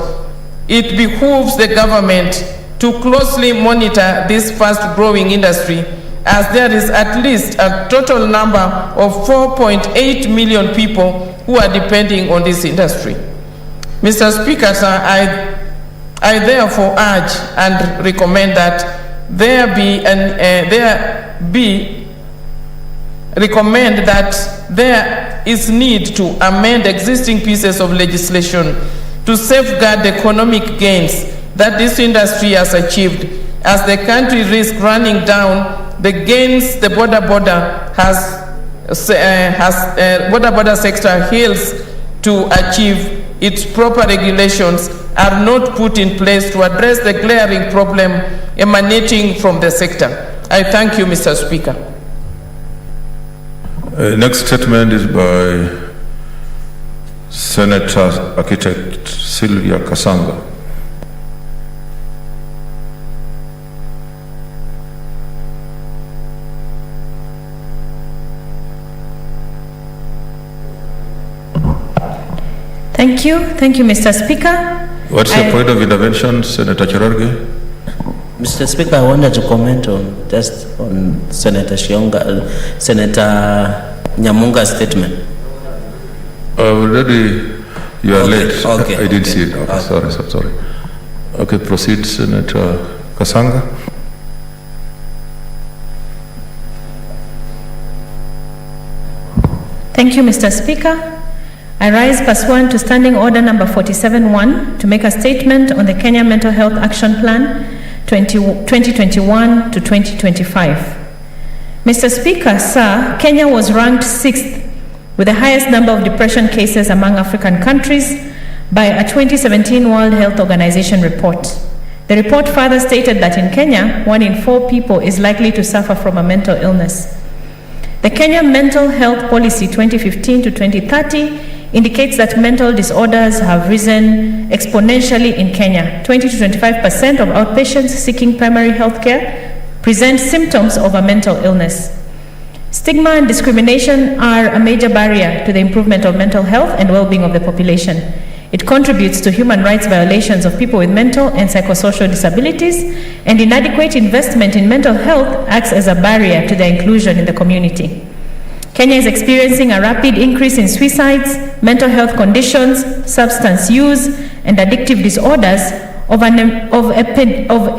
J: it behooves the government to closely monitor this fast-growing industry, as there is at least a total number of 4.8 million people who are depending on this industry. Mr. Speaker, sir, I therefore urge and recommend that there is need to amend existing pieces of legislation to safeguard the economic gains that this industry has achieved, as the country risks running down the gains the Boda sector hails to achieve. Its proper regulations are not put in place to address the glaring problem emanating from the sector. I thank you, Mr. Speaker.
B: Next statement is by Senator Architect Sylvia Kasanga.
A: Thank you, Mr. Speaker.
B: What's your point of intervention, Senator Cherargei?
K: Mr. Speaker, I wanted to comment on Senator Nyamunga's statement.
B: Already, you are late.
K: Okay,
B: I didn't see it. Okay. Sorry. Okay, proceed, Senator Kasanga.
A: Thank you, Mr. Speaker. I rise pursuant to Standing Order number 47-1 to make a statement on the Kenya Mental Health Action Plan 2021 to 2025. Mr. Speaker, sir, Kenya was ranked 6th with the highest number of depression cases among African countries by a 2017 World Health Organization report. The report further stated that in Kenya, 1 in 4 people is likely to suffer from a mental illness. The Kenya Mental Health Policy 2015 to 2030 indicates that mental disorders have risen exponentially in Kenya. 20 to 25% of outpatients seeking primary health care present symptoms of a mental illness. Stigma and discrimination are a major barrier to the improvement of mental health and well-being of the population. It contributes to human rights violations of people with mental and psychosocial disabilities, and inadequate investment in mental health acts as a barrier to their inclusion in the community. Kenya is experiencing a rapid increase in suicides, mental health conditions, substance use, and addictive disorders of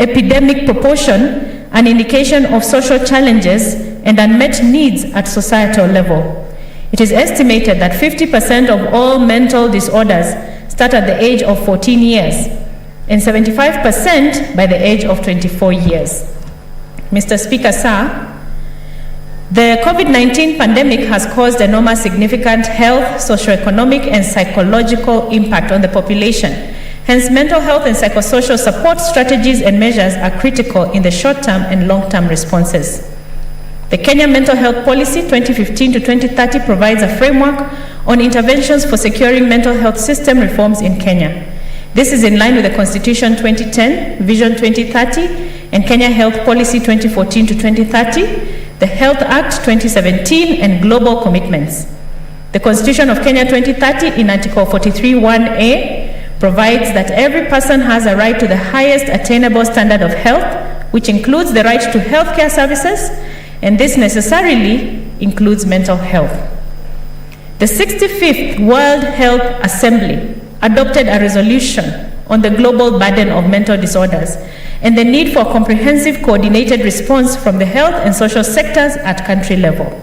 A: epidemic proportion, an indication of social challenges and unmet needs at societal level. It is estimated that 50% of all mental disorders start at the age of 14 years and 75% by the age of 24 years. Mr. Speaker, sir,
L: The COVID-19 pandemic has caused enormous significant health, socioeconomic, and psychological impact on the population. Hence, mental health and psychosocial support strategies and measures are critical in the short-term and long-term responses. The Kenya Mental Health Policy 2015 to 2030 provides a framework on interventions for securing mental health system reforms in Kenya. This is in line with the Constitution 2010, Vision 2030, and Kenya Health Policy 2014 to 2030, the Health Act 2017, and global commitments. The Constitution of Kenya 2030 in Article 43(1)(a) provides that every person has a right to the highest attainable standard of health, which includes the right to healthcare services, and this necessarily includes mental health. The 65th World Health Assembly adopted a resolution on the global burden of mental disorders and the need for a comprehensive coordinated response from the health and social sectors at country level.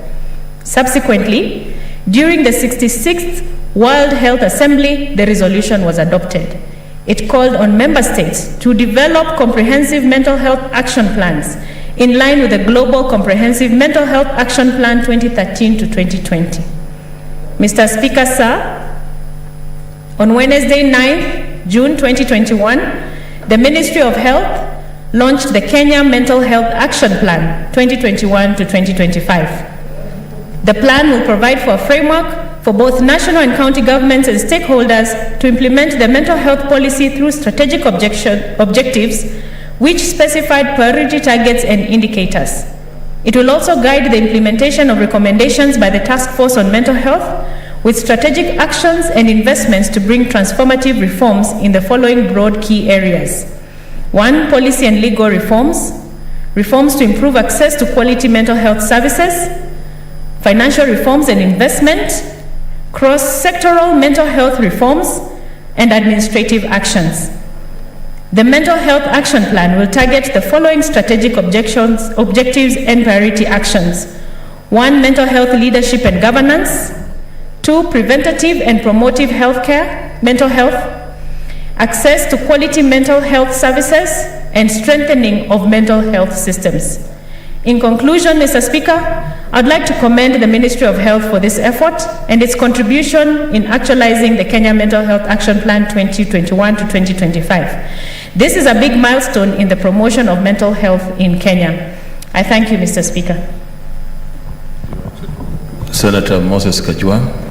L: Subsequently, during the 66th World Health Assembly, the resolution was adopted. It called on member states to develop comprehensive mental health action plans in line with the Global Comprehensive Mental Health Action Plan 2013 to 2020. Mr. Speaker, sir, on Wednesday, 9th June 2021, the Ministry of Health launched the Kenya Mental Health Action Plan 2021 to 2025. The plan will provide for a framework for both national and county governments and stakeholders to implement the mental health policy through strategic objectives which specified priority targets and indicators. It will also guide the implementation of recommendations by the Task Force on Mental Health with strategic actions and investments to bring transformative reforms in the following broad key areas. 1, policy and legal reforms, reforms to improve access to quality mental health services, financial reforms and investment, cross-sectoral mental health reforms, and administrative actions. The Mental Health Action Plan will target the following strategic objectives and priority actions. 1, mental health leadership and governance. 2, preventative and promotive healthcare, mental health, access to quality mental health services, and strengthening of mental health systems. In conclusion, Mr. Speaker, I'd like to commend the Ministry of Health for this effort and its contribution in actualizing the Kenya Mental Health Action Plan 2021 to 2025. This is a big milestone in the promotion of mental health in Kenya. I thank you, Mr. Speaker.
B: Senator Moses Kajwang.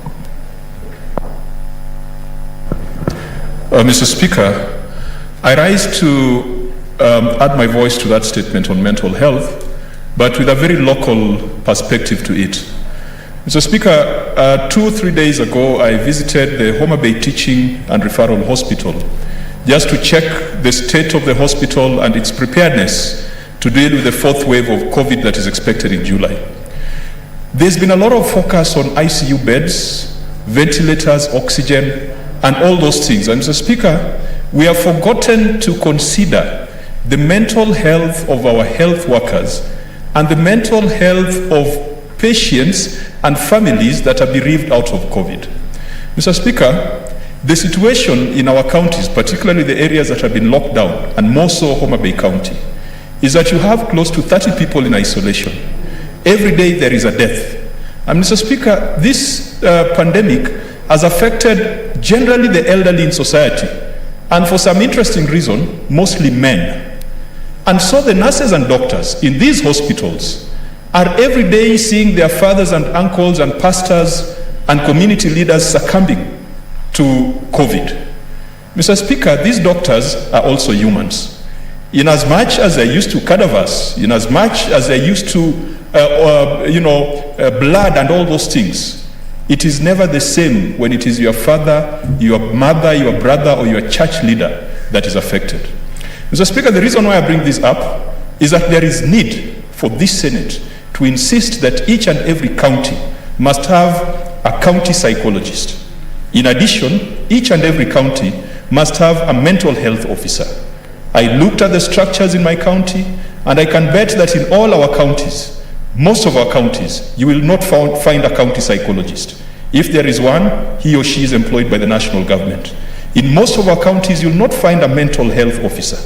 B: Mr. Speaker, I rise to add my voice to that statement on mental health, but with a very local perspective to it. Mr. Speaker, 2-3 days ago, I visited the Homa Bay Teaching and Referral Hospital just to check the state of the hospital and its preparedness to deal with the 4th wave of COVID that is expected in July. There's been a lot of focus on ICU beds, ventilators, oxygen, and all those things. And Mr. Speaker, we have forgotten to consider the mental health of our health workers and the mental health of patients and families that are bereaved out of COVID. Mr. Speaker, the situation in our counties, particularly the areas that have been locked down, and more so Homa Bay County, is that you have close to 30 people in isolation. Every day there is a death. And Mr. Speaker, this pandemic has affected generally the elderly in society, and for some interesting reason, mostly men. And so the nurses and doctors in these hospitals are every day seeing their fathers and uncles and pastors and community leaders succumbing to COVID. Mr. Speaker, these doctors are also humans. In as much as they're used to cadavers, in as much as they're used to blood and all those things, it is never the same when it is your father, your mother, your brother, or your church leader that is affected. Mr. Speaker, the reason why I bring this up is that there is need for this Senate to insist that each and every county must have a county psychologist. In addition, each and every county must have a mental health officer. I looked at the structures in my county, and I can bet that in all our counties, most of our counties, you will not find a county psychologist. If there is one, he or she is employed by the national government. In most of our counties, you will not find a mental health officer.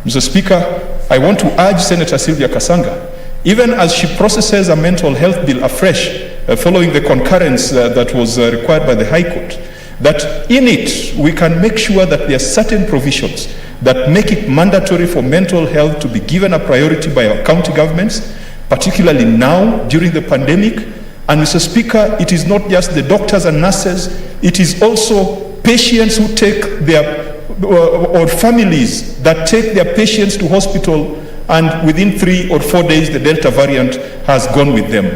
B: Mr. Speaker, I want to urge Senator Sylvia Kasanga,
M: even as she processes a mental health bill afresh, following the concurrence that was required by the High Court, that in it we can make sure that there are certain provisions that make it mandatory for mental health to be given a priority by our county governments, particularly now during the pandemic. And Mr. Speaker, it is not just the doctors and nurses, it is also patients who take their, or families that take their patients to hospital and within 3 or 4 days the Delta variant has gone with them.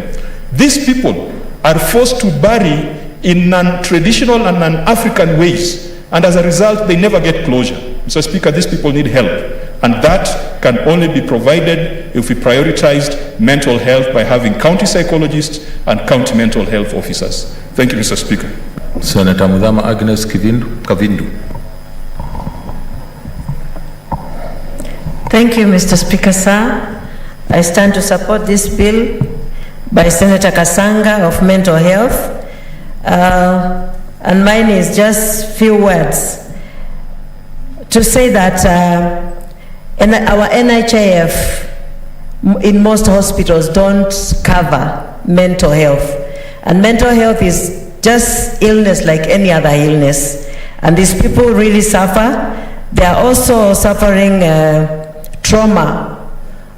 M: These people are forced to bury in non-traditional and non-African ways, and as a result they never get closure. Mr. Speaker, these people need help, and that can only be provided if we prioritized mental health by having county psychologists and county mental health officers. Thank you, Mr. Speaker.
B: Senator Mudhama Agnes Kavindu.
N: Thank you, Mr. Speaker, sir. I stand to support this bill by Senator Kasanga of mental health. And mine is just few words to say that our NHIF in most hospitals don't cover mental health. And mental health is just illness like any other illness. And these people really suffer. They are also suffering trauma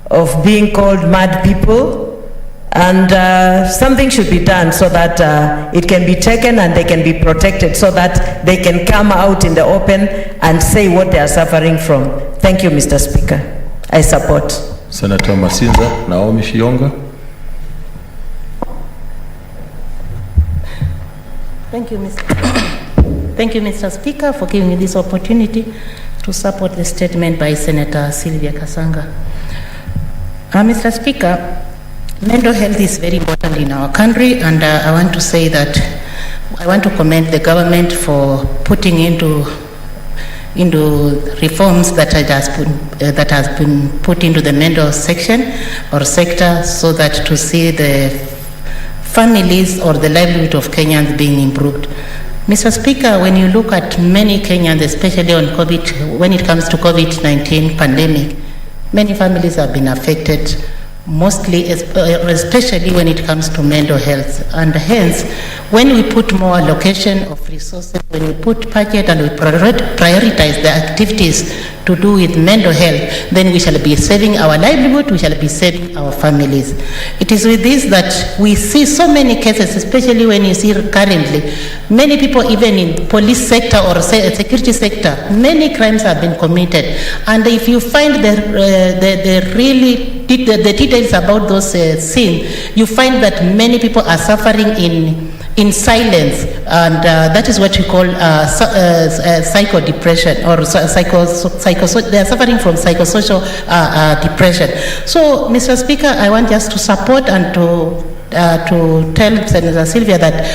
N: of being called mad people. And something should be done so that it can be taken and they can be protected so that they can come out in the open and say what they are suffering from. Thank you, Mr. Speaker. I support.
B: Senator Masinza Naomi Shionga.
O: Thank you, Mr. Speaker, for giving me this opportunity to support the statement by Senator Sylvia Kasanga. Mr. Speaker, mental health is very important in our country, and I want to say that I want to commend the government for putting into reforms that has been put into the mental section or sector, so that to see the families or the livelihood of Kenyans being improved. Mr. Speaker, when you look at many Kenyans, especially on COVID, when it comes to COVID-19 pandemic, many families have been affected, mostly, especially when it comes to mental health. And hence, when we put more allocation of resources, when we put budget and we prioritize the activities to do with mental health, then we shall be saving our livelihood, we shall be saving our families. It is with this that we see so many cases, especially when you see currently, many people even in police sector or security sector, many crimes have been committed. And if you find the details about those scenes, you find that many people are suffering in silence, and that is what we call psychodepression, or they are suffering from psychosocial depression. So, Mr. Speaker, I want just to support and to tell Senator Sylvia that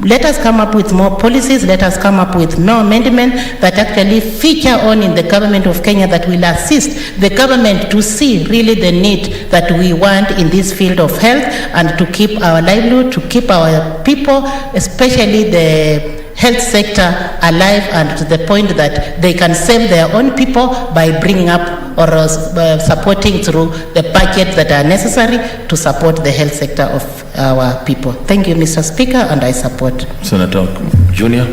O: let us come up with more policies, let us come up with more amendment that actually feature on in the government of Kenya, that will assist the government to see really the need that we want in this field of health, and to keep our livelihood, to keep our people, especially the health sector, alive, and to the point that they can save their own people by bringing up or supporting through the budget that are necessary to support the health sector of our people. Thank you, Mr. Speaker, and I support.
B: Senator Junior.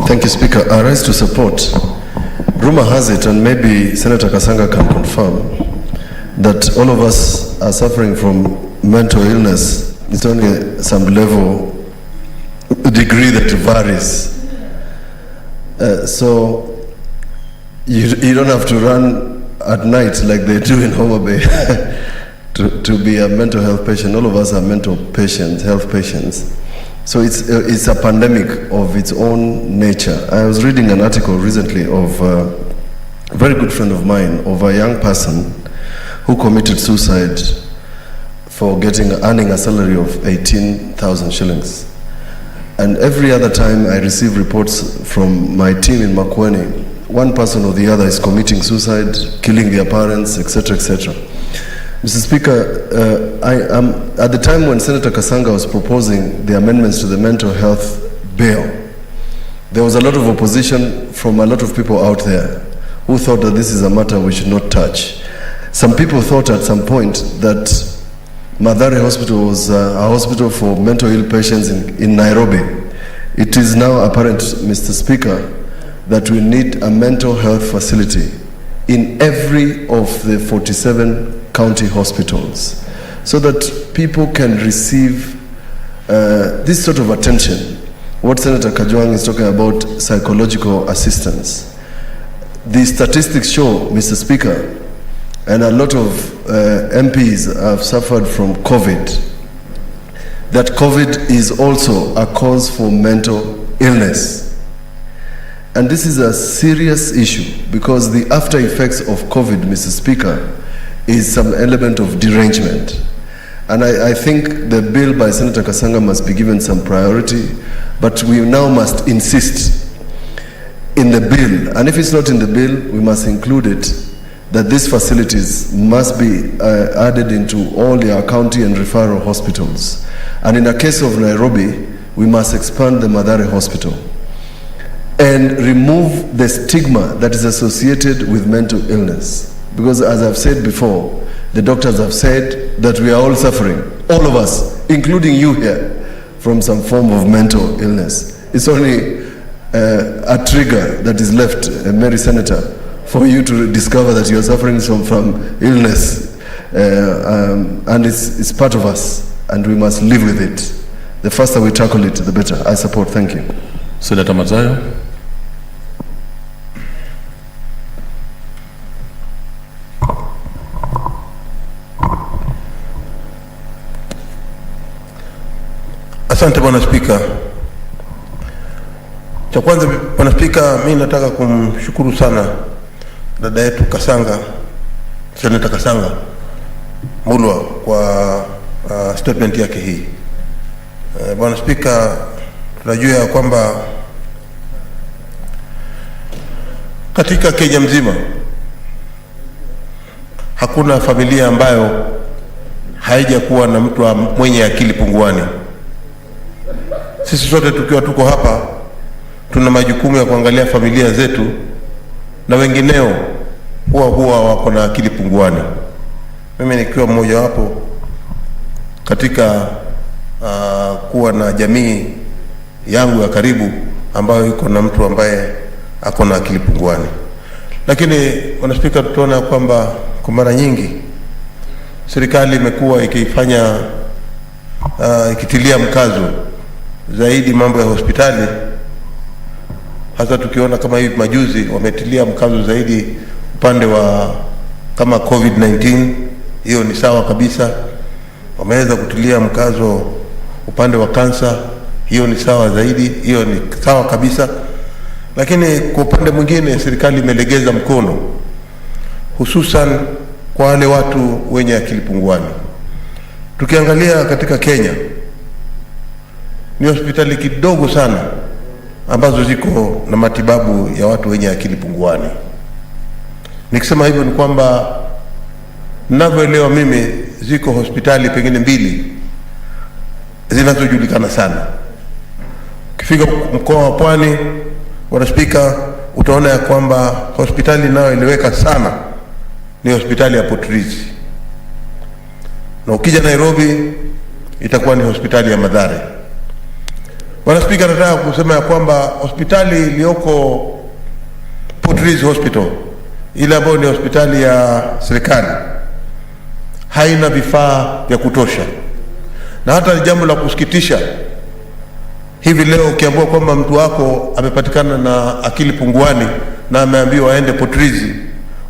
F: Thank you, Speaker. I rise to support. Rumor has it, and maybe Senator Kasanga can confirm, that all of us are suffering from mental illness. It's only some level, degree that varies. So you don't have to run at night like they do in Homa Bay to be a mental health patient. All of us are mental patients, health patients. So it's a pandemic of its own nature. I was reading an article recently of a very good friend of mine, of a young person who committed suicide for earning a salary of 18,000 shillings. And every other time I receive reports from my team in Makueni, one person or the other is committing suicide, killing their parents, etc., etc. Mr. Speaker, at the time when Senator Kasanga was proposing the amendments to the mental health bill, there was a lot of opposition from a lot of people out there. who thought that this is a matter we should not touch. Some people thought at some point that Mathare Hospital was a hospital for mental ill patients in Nairobi. It is now apparent, Mr. Speaker, that we need a mental health facility in every of the 47 county hospitals so that people can receive this sort of attention. What Senator Kajwang is talking about, psychological assistance. The statistics show, Mr. Speaker, and a lot of MPs have suffered from COVID, that COVID is also a cause for mental illness. And this is a serious issue because the after effects of COVID, Mr. Speaker, is some element of derangement. And I think the bill by Senator Kasanga must be given some priority, but we now must insist in the bill, and if it's not in the bill, we must include it, that these facilities must be added into all our county and referral hospitals. And in the case of Nairobi, we must expand the Mathare Hospital and remove the stigma that is associated with mental illness. Because as I've said before, the doctors have said that we are all suffering, all of us, including you here, from some form of mental illness. It's only a trigger that is left, Mary Senator, for you to discover that you're suffering from illness. And it's part of us, and we must live with it. The faster we tackle it, the better. I support. Thank you.
B: Senator Mazayo.
P: Asante Bwana Spika. Cha kwanza Bwana Spika, mimi nataka kumshukuru sana dada yetu Kasanga, Senator Kasanga Mulwa kwa statement yake hii. Bwana Spika, tunajua ya kwamba katika Kenya mzima hakuna familia ambayo haijakuwa na mtu mwenye akili punguani. Sisi sote tukiwa tuko hapa tuna majukumu ya kuangalia familia zetu, na wengineo huwa wako na akili punguani. Mimi nikiwa mmoja wapo katika kuwa na jamii yangu ya karibu ambayo iko na mtu ambaye ako na akili punguani. Lakini Bwana Spika, tutaona kwamba kwa mara nyingi serikali imekuwa ikifanya ikitilia mkazo zaidi mambo ya hospitali, hasa tukiona kama hivi majuzi wametilia mkazo zaidi upande wa kama COVID-19. Hiyo ni sawa kabisa. Wameweza kutilia mkazo upande wa kansa, hiyo ni sawa zaidi, hiyo ni sawa kabisa. Lakini kwa upande mwingine serikali imelegeza mkono, hususan kwa wale watu wenye akili punguani. Tukiangalia katika Kenya, ni hospitali kidogo sana ambazo ziko na matibabu ya watu wenye akili punguani. Nikisema hivyo ni kwamba ninavyoelewa mimi, ziko hospitali pengine 2 zinazojulikana sana. Ukifika mkoa wa Pwani, Bwana Spika, utaona ya kwamba hospitali inayoeleweka sana ni hospitali ya Potrizi, na ukija Nairobi itakuwa ni hospitali ya Mathare. Bwana Spika, nataka kusema ya kwamba hospitali iliyoko Potrizi Hospital, ile ambayo ni hospitali ya serikali, haina vifaa vya kutosha. Na hata jambo la kusikitisha, hivi leo ukiambiwa kwamba mtu wako amepatikana na akili punguani na ameambiwa aende Potrizi,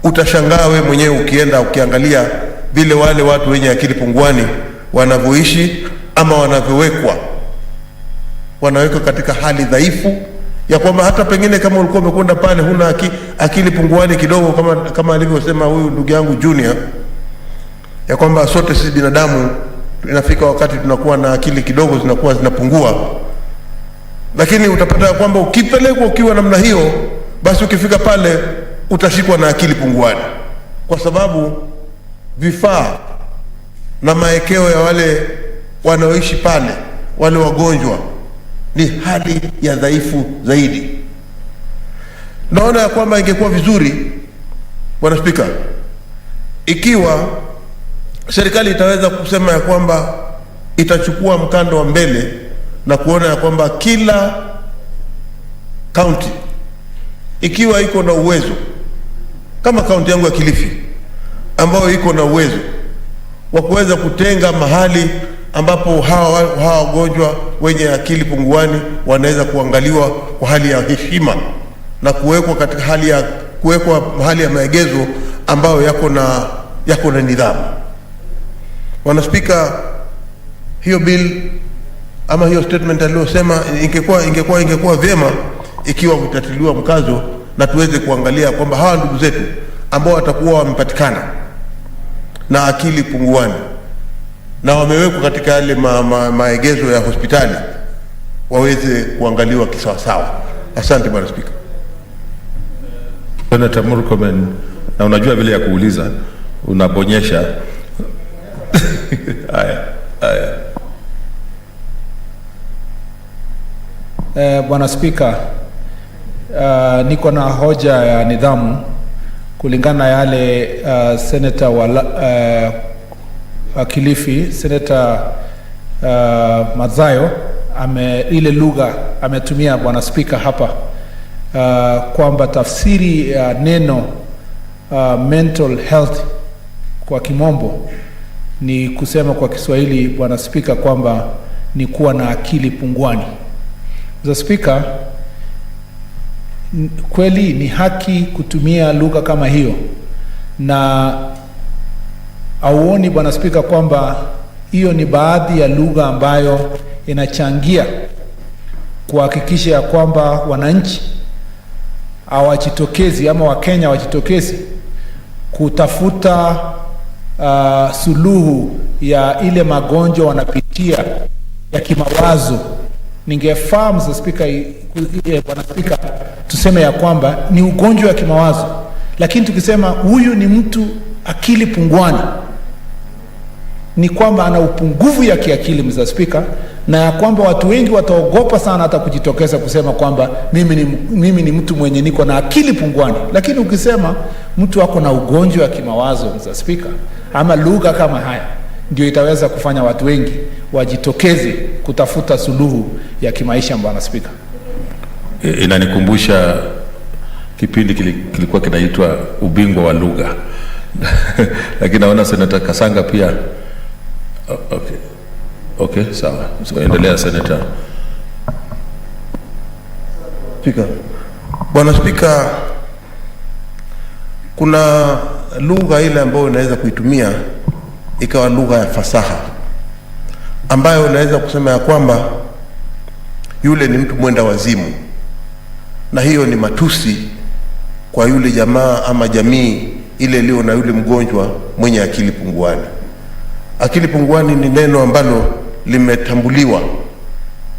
P: utashangaa wewe mwenyewe ukienda ukiangalia vile wale watu wenye akili punguani wanavyoishi ama wanawekwa katika hali dhaifu, ya kwamba hata pengine kama ulikuwa umekwenda pale huna akili punguani kidogo, kama alivyosema huyu ndugu yangu Junior, ya kwamba sote sisi binadamu inafika wakati tunakuwa na akili kidogo zinakuwa zinapungua. Lakini utapata kwamba ukipelekwa ukiwa namna hiyo, basi ukifika pale utashikwa na akili punguani, kwa sababu vifaa na maekeo ya wale wanaoishi pale, wale wagonjwa, ni hali ya dhaifu zaidi. Naona ya kwamba ingekuwa vizuri Bwana Spika, ikiwa serikali itaweza kusema ya kwamba itachukua mkando wa mbele na kuona ya kwamba kila county ikiwa iko na uwezo, kama kaunti yangu ya Kilifi ambayo iko na uwezo wa kuweza kutenga mahali ambapo hawa wagonjwa wenye akili punguani wanaweza kuangaliwa kwa hali ya heshima na kuwekwa katika hali ya mahali ya maegezo ambayo yako na nidhamu. Bwana Spika, hiyo bill ama hiyo statement aliyosema ingekuwa vyema ikiwa utatiliwa mkazo na tuweze kuangalia kwamba hawa ndugu zetu ambao watakuwa wamepatikana na akili punguani na wamewekwa katika yale maegezo ya hospitali waweze kuangaliwa kisawasawa. Asante Bwana Spika.
B: Senator Murkomen, na unajua vile ya kuuliza unabonyesha. Haya.
H: Bwana Spika, niko na hoja ya nidhamu kulingana na yale Senator wa Kilifi, Senator Mazayo ile lugha ametumia Bwana Spika hapa, kwamba tafsiri ya neno mental health kwa kimombo ni kusema kwa Kiswahili, Bwana Spika, kwamba ni kuwa na akili punguani. Mr. Speaker, kweli ni haki kutumia lugha kama hiyo, na auoni Bwana Spika kwamba hiyo ni baadhi ya lugha ambayo inachangia kuhakikisha ya kwamba wananchi hawajitokezi ama Wakenya hawajitokezi kutafuta suluhu ya ile magonjwa wanapitia ya kimawazo? Ningefahamu Mr. Speaker, Bwana Spika, tuseme ya kwamba ni ugonjwa wa kimawazo, lakini tukisema huyu ni mtu akili punguani, ni kwamba ana upungufu ya kiakili Mr. Speaker, na ya kwamba watu wengi wataogopa sana hata kujitokeza kusema kwamba mimi ni mtu mwenye niko na akili punguani. Lakini ukisema mtu ako na ugonjwa wa kimawazo Mr. Speaker, ama lugha kama haya, ndio itaweza kufanya watu wengi wajitokeze kutafuta suluhu ya kimaisha. Bwana Spika,
B: inanikumbusha kipindi kilikuwa kinaitwa ubingwa wa lugha. Lakini naona Senator Kasanga pia. Okay, sawa. So endelea Senator.
P: Spika. Bwana Spika, kuna lugha ile ambayo unaweza kuitumia ikawa lugha ya fasaha, ambayo unaweza kusema ya kwamba yule ni mtu mwenda wazimu, na hiyo ni matusi kwa yule jamaa ama jamii ile iliyo na yule mgonjwa mwenye akili punguani. Akili punguani ni neno ambalo limetambuliwa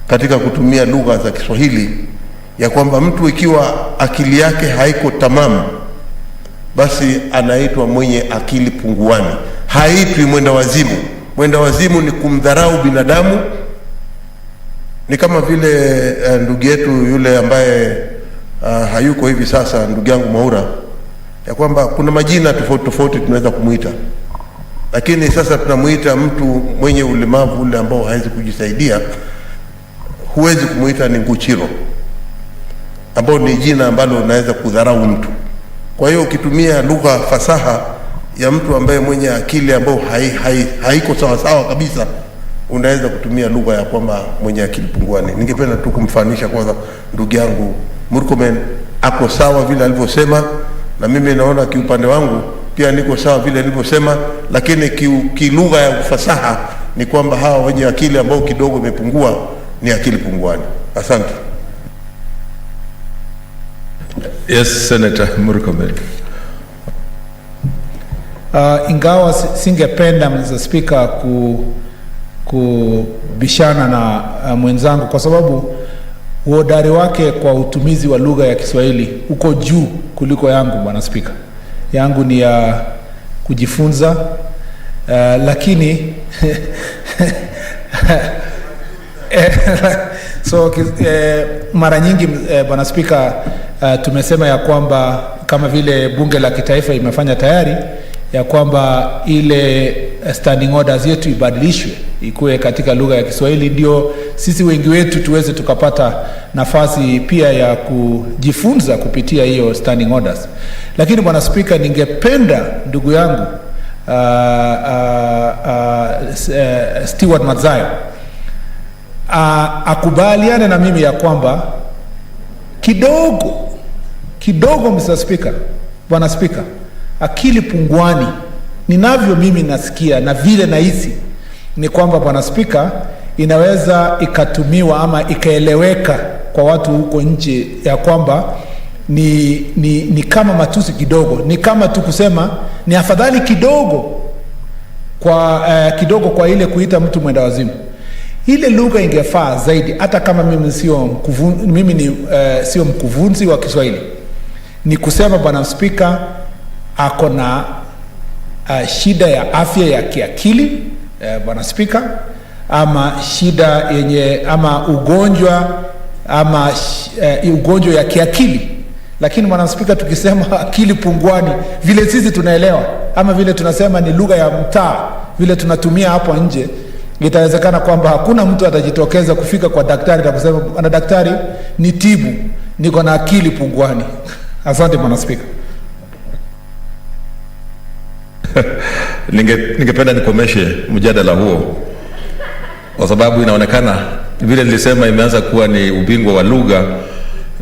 P: katika kutumia lugha za Kiswahili ya kwamba mtu ikiwa akili yake haiko tamamu, basi anaitwa mwenye akili punguani, haitwi mwenda wazimu. Mwenda wazimu ni kumdharau binadamu. Ni kama vile ndugu yetu yule ambaye hayuko hivi sasa, ndugu yangu Maura, ya kwamba kuna majina tofauti tofauti tunaweza kumuita, lakini sasa tunamuita mtu mwenye ulemavu ule ambao hawezi kujisaidia, huwezi kumuita ni nguchiro, ambao ni jina ambalo unaweza kudharau mtu. Kwa hiyo ukitumia lugha fasaha ya mtu ambaye mwenye akili ambao haiko sawa sawa kabisa, unaweza kutumia lugha ya kwamba mwenye akili punguani. Ningependa tu kumfanisha kwanza ndugu yangu Murkomen ako sawa vile alivyosema, na mimi naona kiupande wangu pia niko sawa vile nilivyosema, lakini kilugha ya ufasaha ni kwamba hawa wenye akili ambao kidogo imepungua ni akili punguani. Asante.
B: Yes, Senator Murkomen.
H: Ingawa singependa Mr. Speaker kubishana na mwenzangu, kwa sababu uhodari wake kwa utumizi wa lugha ya Kiswahili uko juu kuliko yangu. Bwana Speaker, yangu ni ya kujifunza, lakini so mara nyingi Bwana Speaker, tumesema ya kwamba kama vile bunge la kitaifa imefanya tayari, ya kwamba ile standing orders yetu ibadilishwe ikuwe katika lugha ya Kiswahili, ndio sisi wengi wetu tuweze tukapata nafasi pia ya kujifunza kupitia hiyo standing orders. Lakini Bwana Spika, ningependa ndugu yangu Stewart Madzayo akubaliane na mimi ya kwamba kidogo Mr. Speaker, Bwana Speaker, akili punguani ninavyo mimi nasikia na vile nahisi ni kwamba Bwana Speaker, inaweza ikatumiwa ama ikaeleweka kwa watu huko nje ya kwamba ni kama matusi kidogo, ni kama tu kusema ni afadhali kidogo kwa ile kuita mtu mwenda wazimu. Ile lugha ingefaa zaidi, hata kama mimi sio mkuvunzi wa Kiswahili, ni kusema Bwana Speaker ako na shida ya afya ya kiakili, Bwana Speaker, ama shida yenye ama ugonjwa ugonjwa ya kiakili. Lakini Bwana Speaker, tukisema akili punguani vile sisi tunaelewa, ama vile tunasema ni lugha ya mtaa vile tunatumia hapo nje, itawezekana kwamba hakuna mtu atajitokeza kufika kwa daktari na kusema ana daktari nitibu, niko na akili punguani. Asante Bwana Speaker.
B: Ningependa nikomeshe mjadala huo, kwa sababu inaonekana vile nilisema imeanza kuwa ni ubingwa wa lugha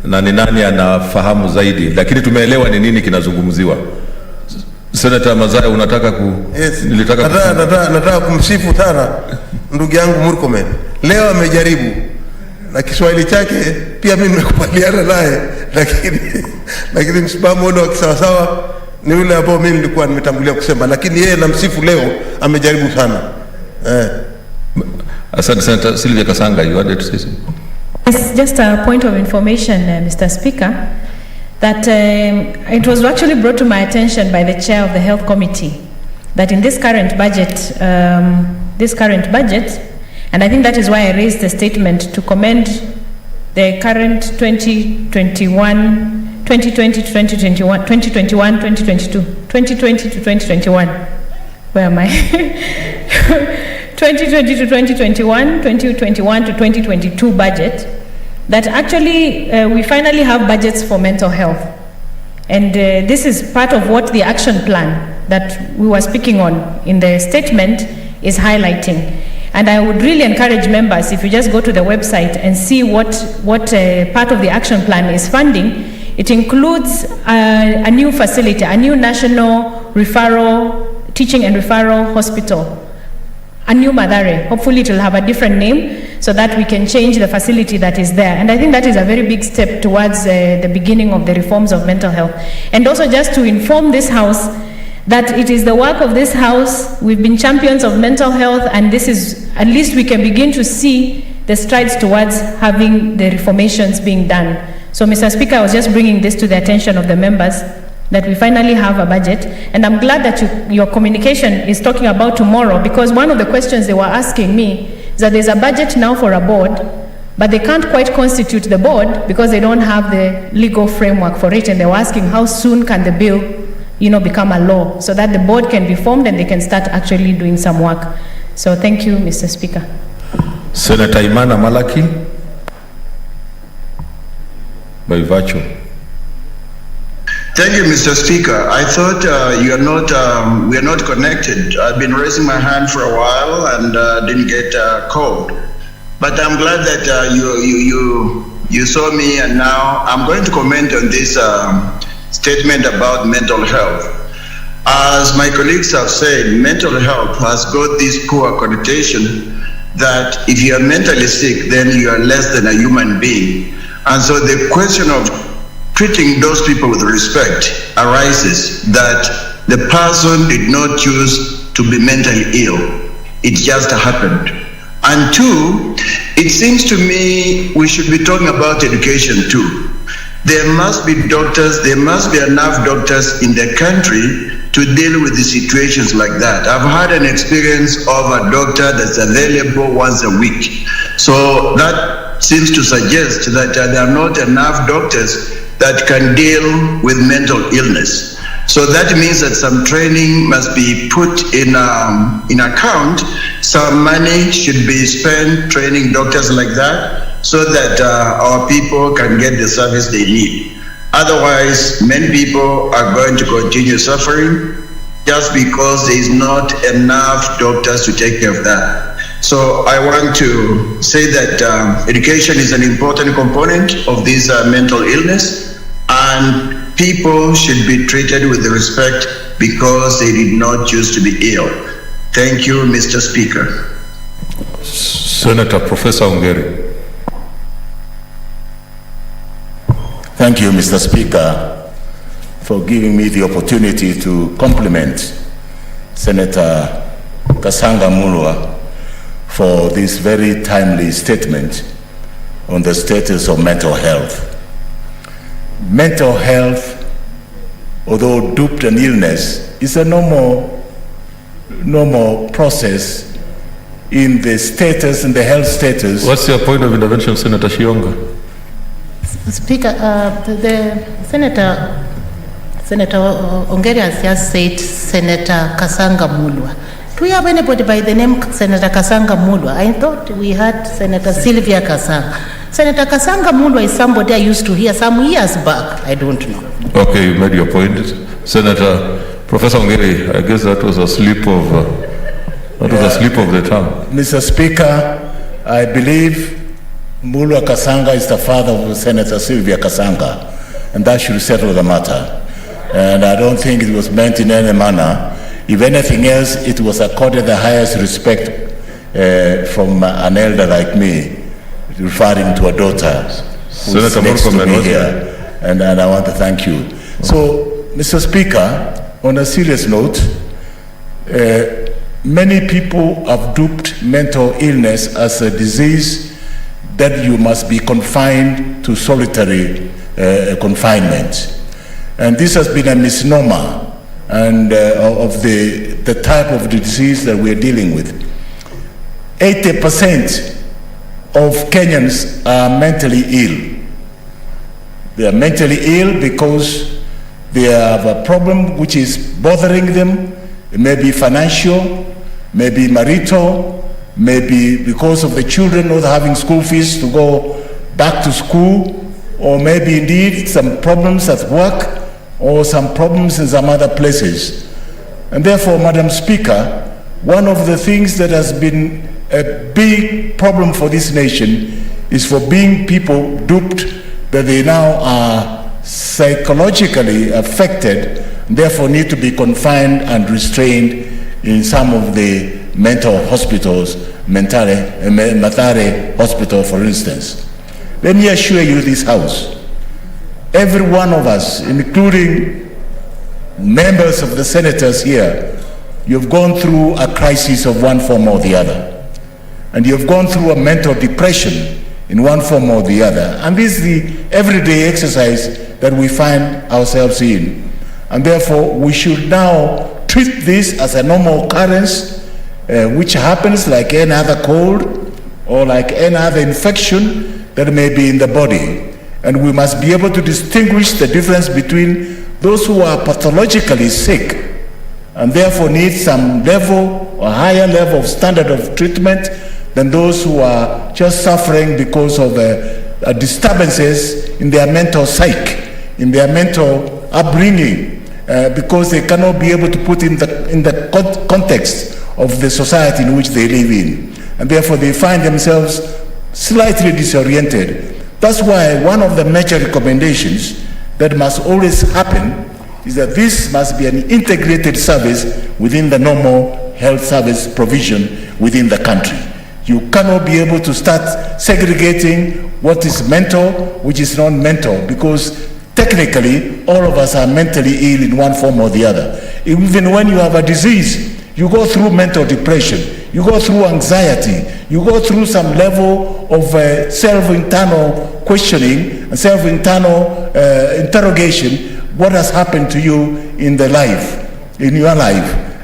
B: na ni nani anafahamu zaidi, lakini tumeelewa ni nini kinazungumziwa. Senator Madzayo, unataka
P: Yes. Nataka kumsifu sana ndugu yangu Murkomen. Leo amejaribu na Kiswahili chake pia mimi nimekubaliana naye, lakini msimamo ule wa kisawasawa ni ule ambao mimi nilikuwa nimetangulia kusema, lakini yeye namsifu leo amejaribu sana.
B: Asante Senator Sylvia Kasanga, you wanted to say something?
L: It's just a point of information, Mr. Speaker, that it was actually brought to my attention by the chair of the Health Committee that in this current budget, and I think that is why I raised the statement to commend the current 2020 to 2021, where am I? 2020 to 2021, 2021 to 2022 budget, that actually we finally have budgets for mental health. And this is part of what the action plan that we were speaking on in the statement is highlighting. And I would really encourage members, if you just go to the website and see what part of the action plan is funding, it includes a new facility, a new national teaching and referral hospital, a new Madare. Hopefully it will have a different name so that we can change the facility that is there. And I think that is a very big step towards the beginning of the reforms of mental health. And also just to inform this House that it is the work of this House. We've been champions of mental health, and this is, at least we can begin to see the strides towards having the reformations being done. So Mr. Speaker, I was just bringing this to the attention of the members, that we finally have a budget. And I'm glad that your communication is talking about tomorrow, because one of the questions they were asking me is that there's a budget now for a board, but they can't quite constitute the board because they don't have the legal framework for it. And they were asking how soon can the bill become a law so that the board can be formed and they can start actually doing some work. So thank you, Mr. Speaker.
B: Senator Imana Malaki, by virtue.
Q: Thank you, Mr. Speaker. I thought we are not connected. I've been raising my hand for a while and didn't get called. But I'm glad that you saw me, and now I'm going to comment on this statement about mental health. As my colleagues have said, mental health has got this poor connotation that if you are mentally sick, then you are less than a human being. And so the question of treating those people with respect arises that the person did not choose to be mentally ill. It just happened. And two, it seems to me we should be talking about education too. There must be doctors, there must be enough doctors in the country to deal with the situations like that. I've had an experience of a doctor that's available once a week. So that seems to suggest that there are not enough doctors that can deal with mental illness. So that means that some training must be put in account. Some money should be spent training doctors like that so that our people can get the service they need. Otherwise, many people are going to continue suffering just because there is not enough doctors to take care of that. So I want to say that education is an important component of this mental illness, and people should be treated with respect because they did not choose to be ill. Thank you, Mr. Speaker.
B: Senator Professor Ongeri.
R: Thank you, Mr. Speaker, for giving me the opportunity to compliment Senator Kasanga Mulwa for this very timely statement on the status of mental health. Mental health, although duped an illness, is a normal process in the status, in the health status.
B: What's your point of intervention, Senator Shionga?
O: Speaker, the Senator Ongeri has just said Senator Kasanga Mulwa. Do we have anybody by the name Senator Kasanga Mulwa? I thought we had Senator Sylvia Kasanga. Senator Kasanga Mulwa is somebody I used to hear some years back. I don't know.
B: Okay, you made your point. Senator Professor Ongeri, I guess that was a slip of the tongue.
R: Mr. Speaker, I believe Mulwa Kasanga is the father of Senator Sylvia Kasanga, and that should settle the matter. And I don't think it was meant in any manner. If anything else, it was accorded the highest respect from an elder like me, referring to a daughter who's next to me here, and I want to thank you. So, Mr. Speaker, on a serious note, many people have duped mental illness as a disease that you must be confined to solitary confinement. And this has been a misnomer and of the type of disease that we're dealing with. 80% of Kenyans are mentally ill. They are mentally ill because they have a problem which is bothering them. It may be financial, maybe marital, maybe because of the children not having school fees to go back to school, or maybe indeed some problems at work or some problems in some other places. And therefore, Madam Speaker, one of the things that has been a big problem for this nation is for being people duped that they now are psychologically affected, and therefore need to be confined and restrained in some of the mental hospitals, Mathare Hospital, for instance. Let me assure you this House, every one of us, including members of the senators here, you've gone through a crisis of one form or the other. And you've gone through a mental depression in one form or the other. And this is the everyday exercise that we find ourselves in. And therefore, we should now treat this as a normal occurrence, which happens like any other cold or like any other infection that may be in the body. And we must be able to distinguish the difference between those who are pathologically sick and therefore need some level or higher level of standard of treatment than those who are just suffering because of disturbances in their mental psyche, in their mental upbringing, because they cannot be able to put in the context of the society in which they live in. And therefore they find themselves slightly disoriented. That's why one of the major recommendations that must always happen is that this must be an integrated service within the normal health service provision within the country. You cannot be able to start segregating what is mental, which is not mental, because technically all of us are mentally ill in one form or the other. Even when you have a disease, you go through mental depression, you go through anxiety, you go through some level of self-internal questioning and self-internal interrogation, what has happened to you in your life.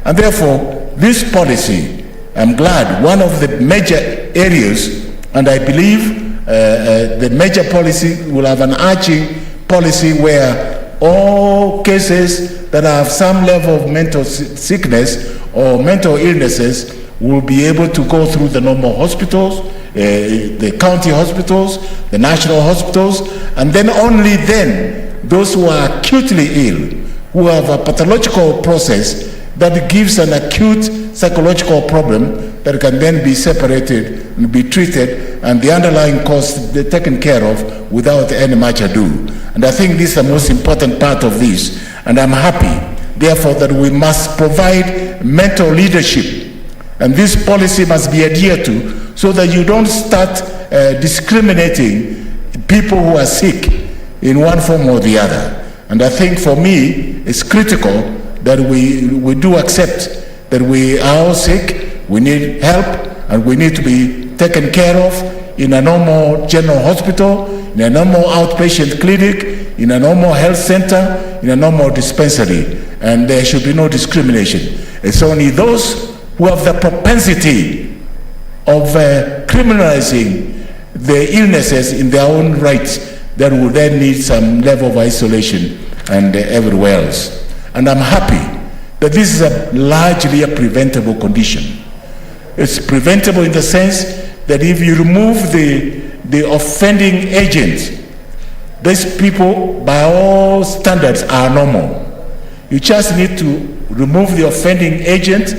R: And therefore, this policy, I'm glad, one of the major areas, and I believe the major policy will have an arching policy where all cases that have some level of mental sickness or mental illnesses will be able to go through the normal hospitals, the county hospitals, the national hospitals, and then only then those who are acutely ill, who have a pathological process that gives an acute psychological problem that can then be separated and be treated, and the underlying cause taken care of without any much ado. And I think this is the most important part of this, and I'm happy, therefore, that we must provide mental leadership, and this policy must be adhered to so that you don't start discriminating people who are sick in one form or the other. And I think for me, it's critical that we do accept that we are all sick, we need help, and we need to be taken care of in a normal general hospital, in a normal outpatient clinic, in a normal health center, in a normal dispensary. And there should be no discrimination. It's only those who have the propensity of criminalizing the illnesses in their own rights that will then need some level of isolation and everywhere else. And I'm happy that this is largely a preventable condition. It's preventable in the sense that if you remove the offending agent, these people, by all standards, are normal. You just need to remove the offending agent.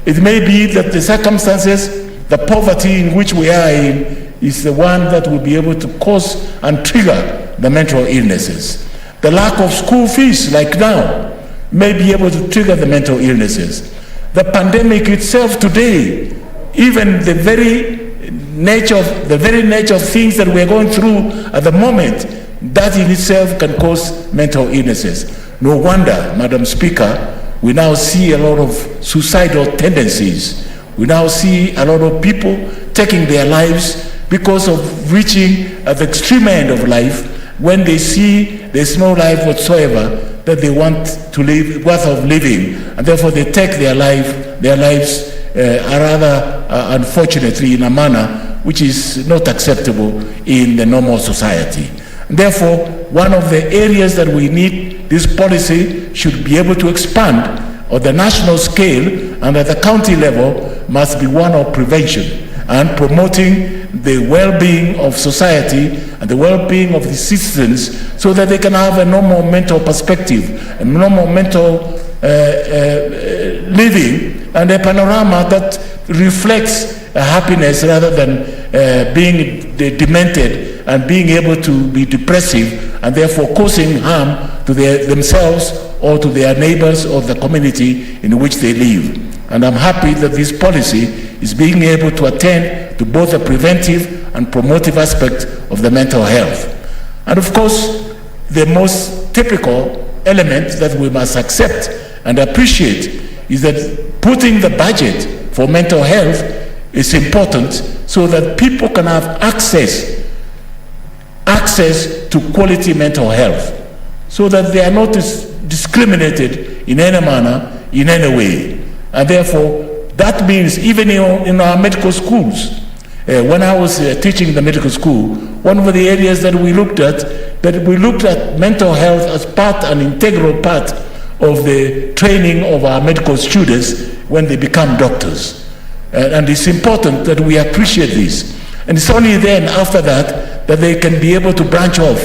R: It may be that the circumstances, the poverty in which we are in, is the one that will be able to cause and trigger the mental illnesses. The lack of school fees, like now, may be able to trigger the mental illnesses. The pandemic itself today, even the very nature of things that we're going through at the moment, that in itself can cause mental illnesses. No wonder, Madam Speaker, we now see a lot of suicidal tendencies. We now see a lot of people taking their lives because of reaching at the extreme end of life when they see there's no life whatsoever that they want to live, worth of living, and therefore they take their lives rather unfortunately in a manner which is not acceptable in the normal society. And therefore, one of the areas that we need this policy should be able to expand on the national scale and at the county level must be one of prevention and promoting the well-being of society and the well-being of the citizens so that they can have a normal mental perspective, a normal mental living, and a panorama that reflects happiness rather than being demented and being able to be depressive and therefore causing harm to themselves or to their neighbors or the community in which they live. And I'm happy that this policy is being able to attend to both the preventive and promotive aspect of the mental health. And of course, the most typical element that we must accept and appreciate is that putting the budget for mental health is important so that people can have access to quality mental health, so that they are not discriminated in any manner, in any way. And therefore, that means even in our medical schools, when I was teaching in the medical school, one of the areas that we looked at mental health as an integral part of the training of our medical students when they become doctors. And it's important that we appreciate this. And it's only then, after that they can be able to branch off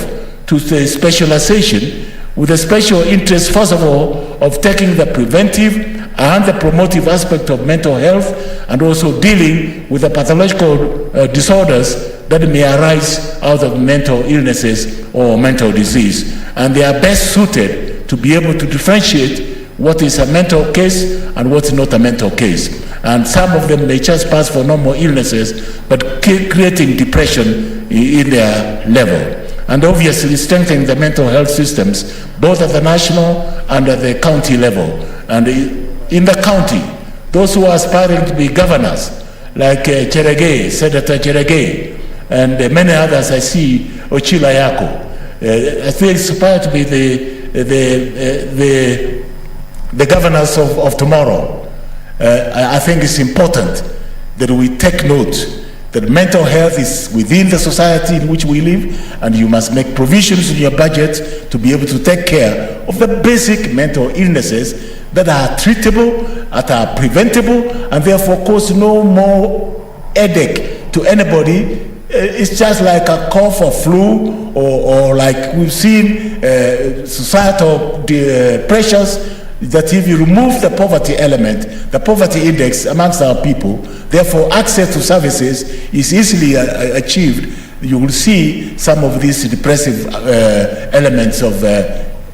R: to the specialization with a special interest, first of all, of taking the preventive and the promotive aspect of mental health, and also dealing with the pathological disorders that may arise out of mental illnesses or mental disease. And they are best suited to be able to differentiate what is a mental case and what's not a mental case. And some of them may just pass for normal illnesses, but creating depression in their level. And obviously strengthening the mental health systems, both at the national and at the county level. And in the county, those who are aspiring to be governors, like Senator Cherege, and many others I see, Ochila Yako, I think aspire to be the governors of tomorrow. I think it's important that we take note that mental health is within the society in which we live, and you must make provisions in your budget to be able to take care of the basic mental illnesses that are treatable, that are preventable, and therefore cause no more headache to anybody. It's just like a cough or flu, or like we've seen societal pressures, that if you remove the poverty element, the poverty index amongst our people, therefore access to services is easily achieved, you will see some of these depressive elements of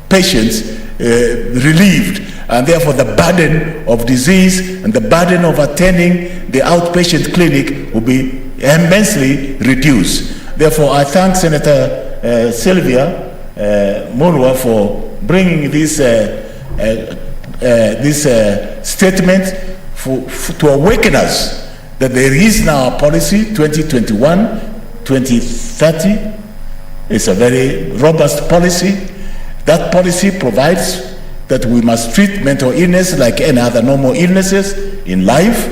R: patients relieved, and therefore the burden of disease and the burden of attending the outpatient clinic will be immensely reduced. Therefore, I thank Senator Sylvia Murwa for bringing this statement to awaken us that there is now a policy 2021-2030. It's a very robust policy. That policy provides that we must treat mental illness like any other normal illnesses in life.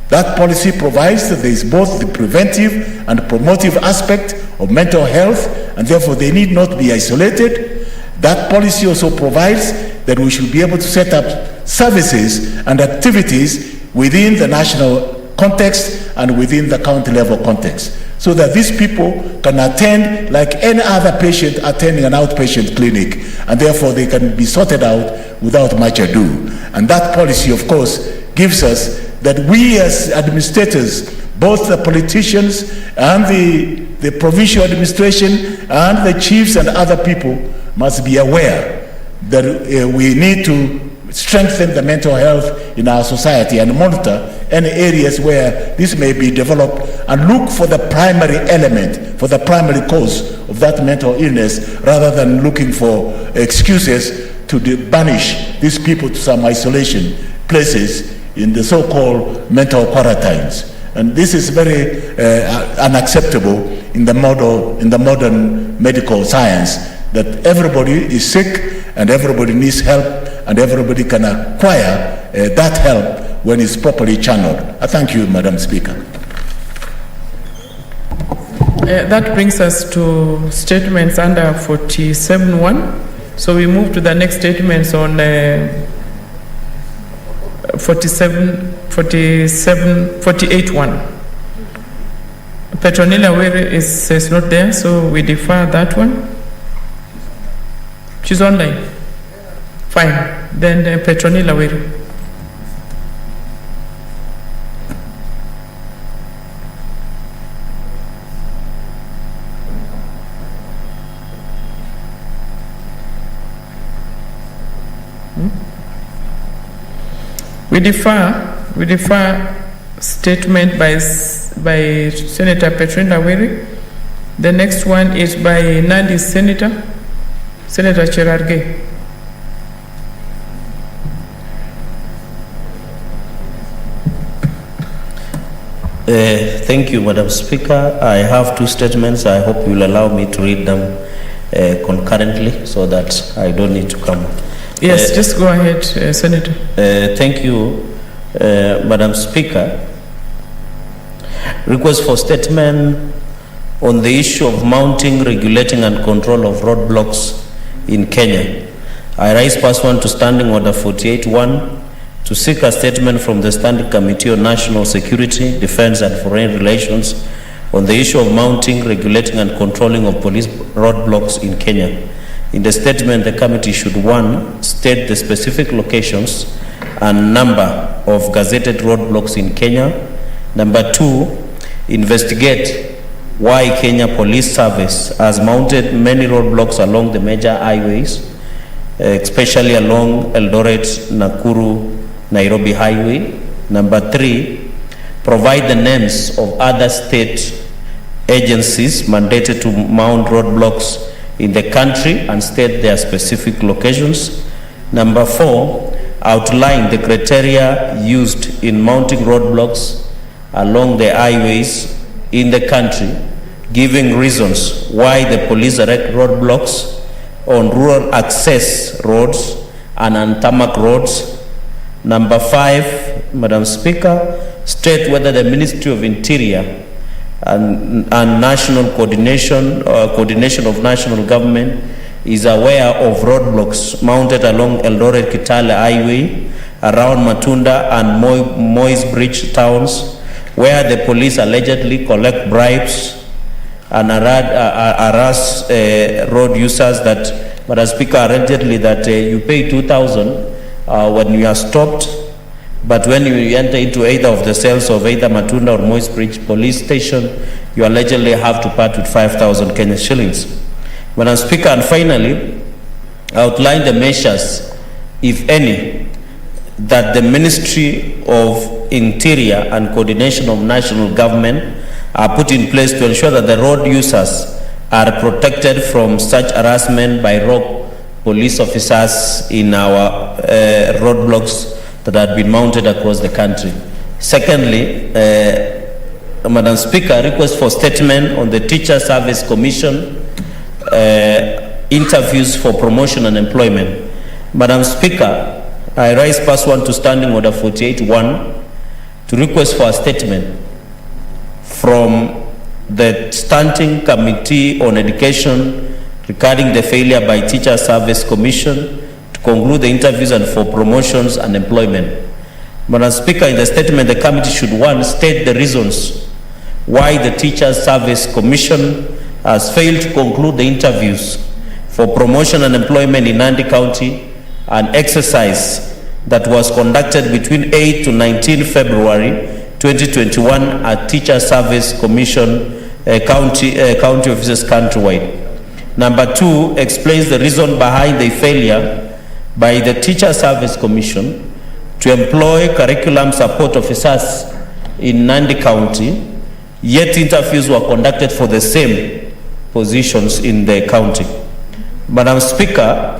R: That policy provides that there is both the preventive and promotive aspect of mental health, and therefore they need not be isolated. That policy also provides that we should be able to set up services and activities within the national context and within the county level context, so that these people can attend like any other patient attending an outpatient clinic, and therefore they can be sorted out without much ado. And that policy, of course, gives us that we as administrators, both the politicians and the provincial administration and the chiefs and other people, must be aware that we need to strengthen the mental health in our society and monitor any areas where this may be developed, and look for the primary element, for the primary cause of that mental illness, rather than looking for excuses to banish these people to some isolation places in the so-called mental quarantines. And this is very unacceptable in the modern medical science, that everybody is sick and everybody needs help, and everybody can acquire that help when it's properly channeled. I thank you, Madam Speaker.
J: That brings us to statements under 47.1. So we move to the next statements on 48.1. Petronilla Were is not there, so we defer that one. She's online. Fine. Then Petronilla Were. We defer statement by Senator Petronilla Were. The next one is by Nandi Senator Cherargei.
K: Thank you, Madam Speaker. I have two statements. I hope you'll allow me to read them concurrently so that I don't need to come.
J: Yes, just go ahead, Senator.
K: Thank you, Madam Speaker. Request for statement on the issue of mounting, regulating and control of roadblocks in Kenya. I rise pursuant to Standing Order 48.1 to seek a statement from the Standing Committee on National Security, Defense and Foreign Relations on the issue of mounting, regulating and controlling of police roadblocks in Kenya. In the statement, the committee should, 1, state the specific locations and number of gazetted roadblocks in Kenya. Number 2, investigate why Kenya Police Service has mounted many roadblocks along the major highways, especially along Eldoret, Nakuru, Nairobi Highway. Number 3, provide the names of other state agencies mandated to mount roadblocks in the country and state their specific locations. Number 4, outline the criteria used in mounting roadblocks along the highways in the country, giving reasons why the police erect roadblocks on rural access roads and on tarmac roads. Number 5, Madam Speaker, state whether the Ministry of Interior and national coordination of national government is aware of roadblocks mounted along Eldoret Kitale Highway, around Matunda and Moy's Bridge towns, where the police allegedly collect bribes and harass road users that, Madam Speaker, allegedly that you pay 2,000 when you are stopped, but when you enter into either of the cells of either Matunda or Moy's Bridge police station, you allegedly have to part with 5,000 Kenya shillings. Madam Speaker, and finally, outline the measures, if any, that the Ministry of Interior and Coordination of National Government are put in place to ensure that the road users are protected from such harassment by rogue police officers in our roadblocks that have been mounted across the country. Secondly, Madam Speaker, request for statement on the Teacher Service Commission interviews for promotion and employment. Madam Speaker, I rise pursuant to Standing Order 48.1 to request for a statement from the Standing Committee on Education regarding the failure by Teacher Service Commission to conclude the interviews and for promotions and employment. Madam Speaker, in the statement, the committee should, one, state the reasons why the Teacher Service Commission has failed to conclude the interviews for promotion and employment in Nandi County, an exercise that was conducted between 8 to 19 February 2021 at Teacher Service Commission county offices countrywide. Number two, explains the reason behind the failure by the Teacher Service Commission to employ curriculum support officers in Nandi County, yet interviews were conducted for the same positions in the county. Madam Speaker,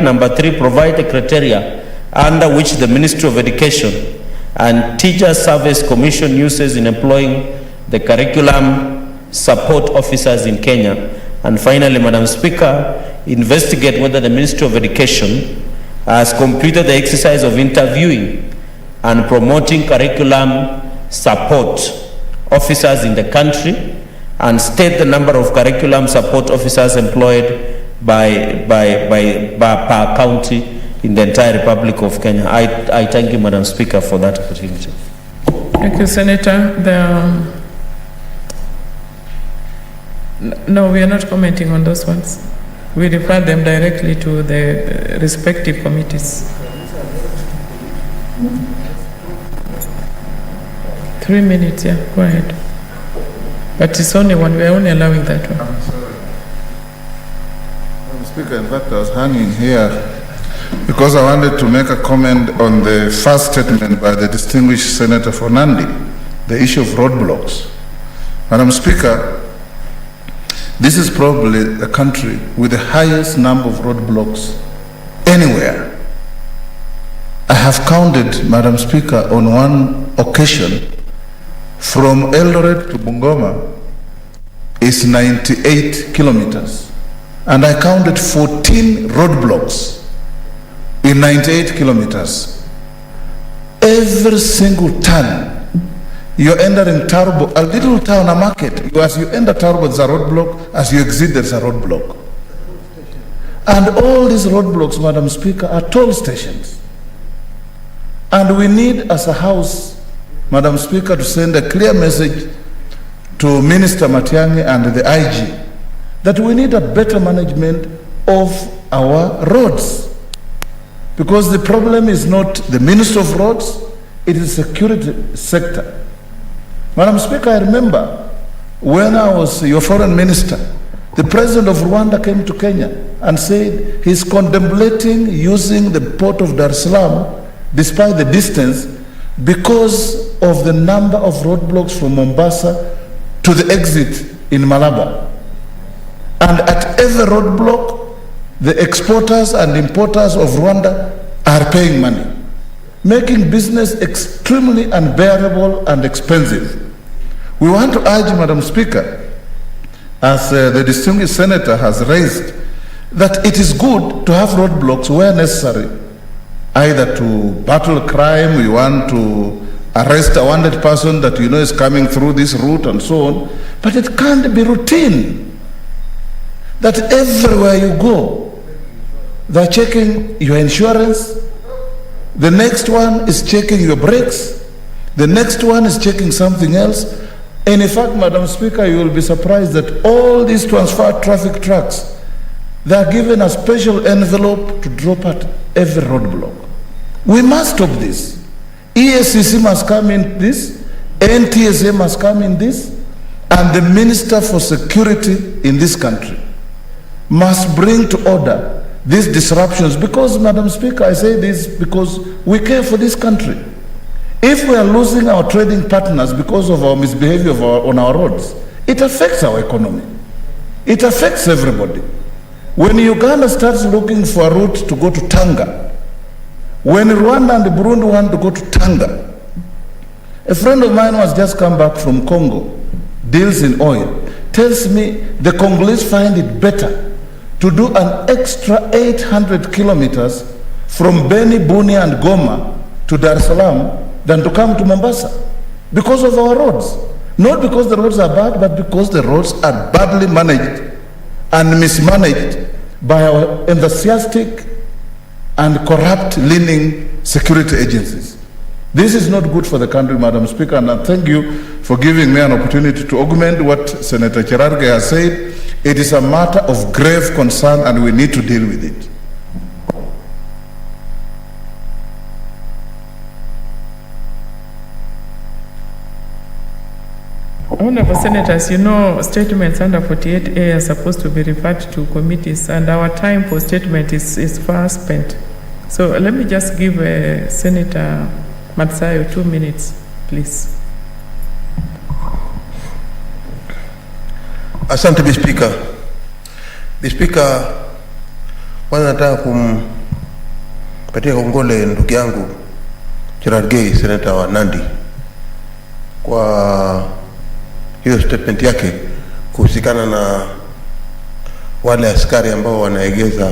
K: number three, provide the criteria under which the Ministry of Education and Teacher Service Commission uses in employing the curriculum support officers in Kenya. And finally, Madam Speaker, investigate whether the Ministry of Education has completed the exercise of interviewing and promoting curriculum support officers in the country, and state the number of curriculum support officers employed by per county in the entire Republic of Kenya. I thank you, Madam Speaker, for that opportunity.
J: Thank you, Senator. No, we are not commenting on those ones. We refer them directly to the respective committees. 3 minutes, yeah, go ahead. But it's only one, we are only allowing that one.
D: I'm sorry. Madam Speaker, in fact, I was hanging here because I wanted to make a comment on the first statement by the distinguished Senator for Nandi, the issue of roadblocks. Madam Speaker, this is probably the country with the highest number of roadblocks anywhere. I have counted, Madam Speaker, on one occasion, from Eldoret to Bungoma is 98 kilometers. And I counted 14 roadblocks in 98 kilometers. Every single turn, you're entering Turbo, a little town, a market. As you enter Turbo, there's a roadblock. As you exit, there's a roadblock. And all these roadblocks, Madam Speaker, are toll stations. And we need, as a House, Madam Speaker, to send a clear message to Minister Matiang'i and the IG that we need a better management of our roads. Because the problem is not the Minister of Roads, it is the security sector. Madam Speaker, I remember when I was your foreign minister, the president of Rwanda came to Kenya and said he's contemplating using the port of Dar es Salaam, despite the distance, because of the number of roadblocks from Mombasa to the exit in Malaba. And at every roadblock, the exporters and importers of Rwanda are paying money, making business extremely unbearable and expensive. We want to urge, Madam Speaker, as the distinguished senator has raised, that it is good to have roadblocks where necessary, either to battle crime, we want to arrest a wanted person that you know is coming through this route and so on. But it can't be routine that everywhere you go, they're checking your insurance. The next one is checking your brakes. The next one is checking something else. And in fact, Madam Speaker, you will be surprised that all these transfer traffic trucks, they are given a special envelope to drop at every roadblock. We must stop this. ESCC must come in this, NTSA must come in this, and the Minister for Security in this country must bring to order these disruptions. Because, Madam Speaker, I say this because we care for this country. If we are losing our trading partners because of our misbehavior on our roads, it affects our economy. It affects everybody. When Uganda starts looking for a route to go to Tanga, when Rwanda and Burundi want to go to Tanga, a friend of mine was just come back from Congo, deals in oil, tells me the Congolese find it better to do an extra 800 kilometers from Beni, Bunia and Goma to Dar es Salaam than to come to Mombasa because of our roads. Not because the roads are bad, but because the roads are badly managed and mismanaged by our enthusiastic and corrupt-leaning security agencies. This is not good for the country, Madam Speaker, and I thank you for giving me an opportunity to augment what Senator Cherargei has said. It is a matter of grave concern and we need to deal with it.
J: Honorable Senators, you know statements under 48A are supposed to be referred to committees, and our time for statement is far spent. So let me just give Senator Matsayo 2 minutes, please.
P: Asante Speaker. Speaker, kwanza nataka kumpatia kongole ndugu yangu Cherargei, Senator wa Nandi, kwa hiyo statement yake kuhusikana na wale askari ambao wanaegeza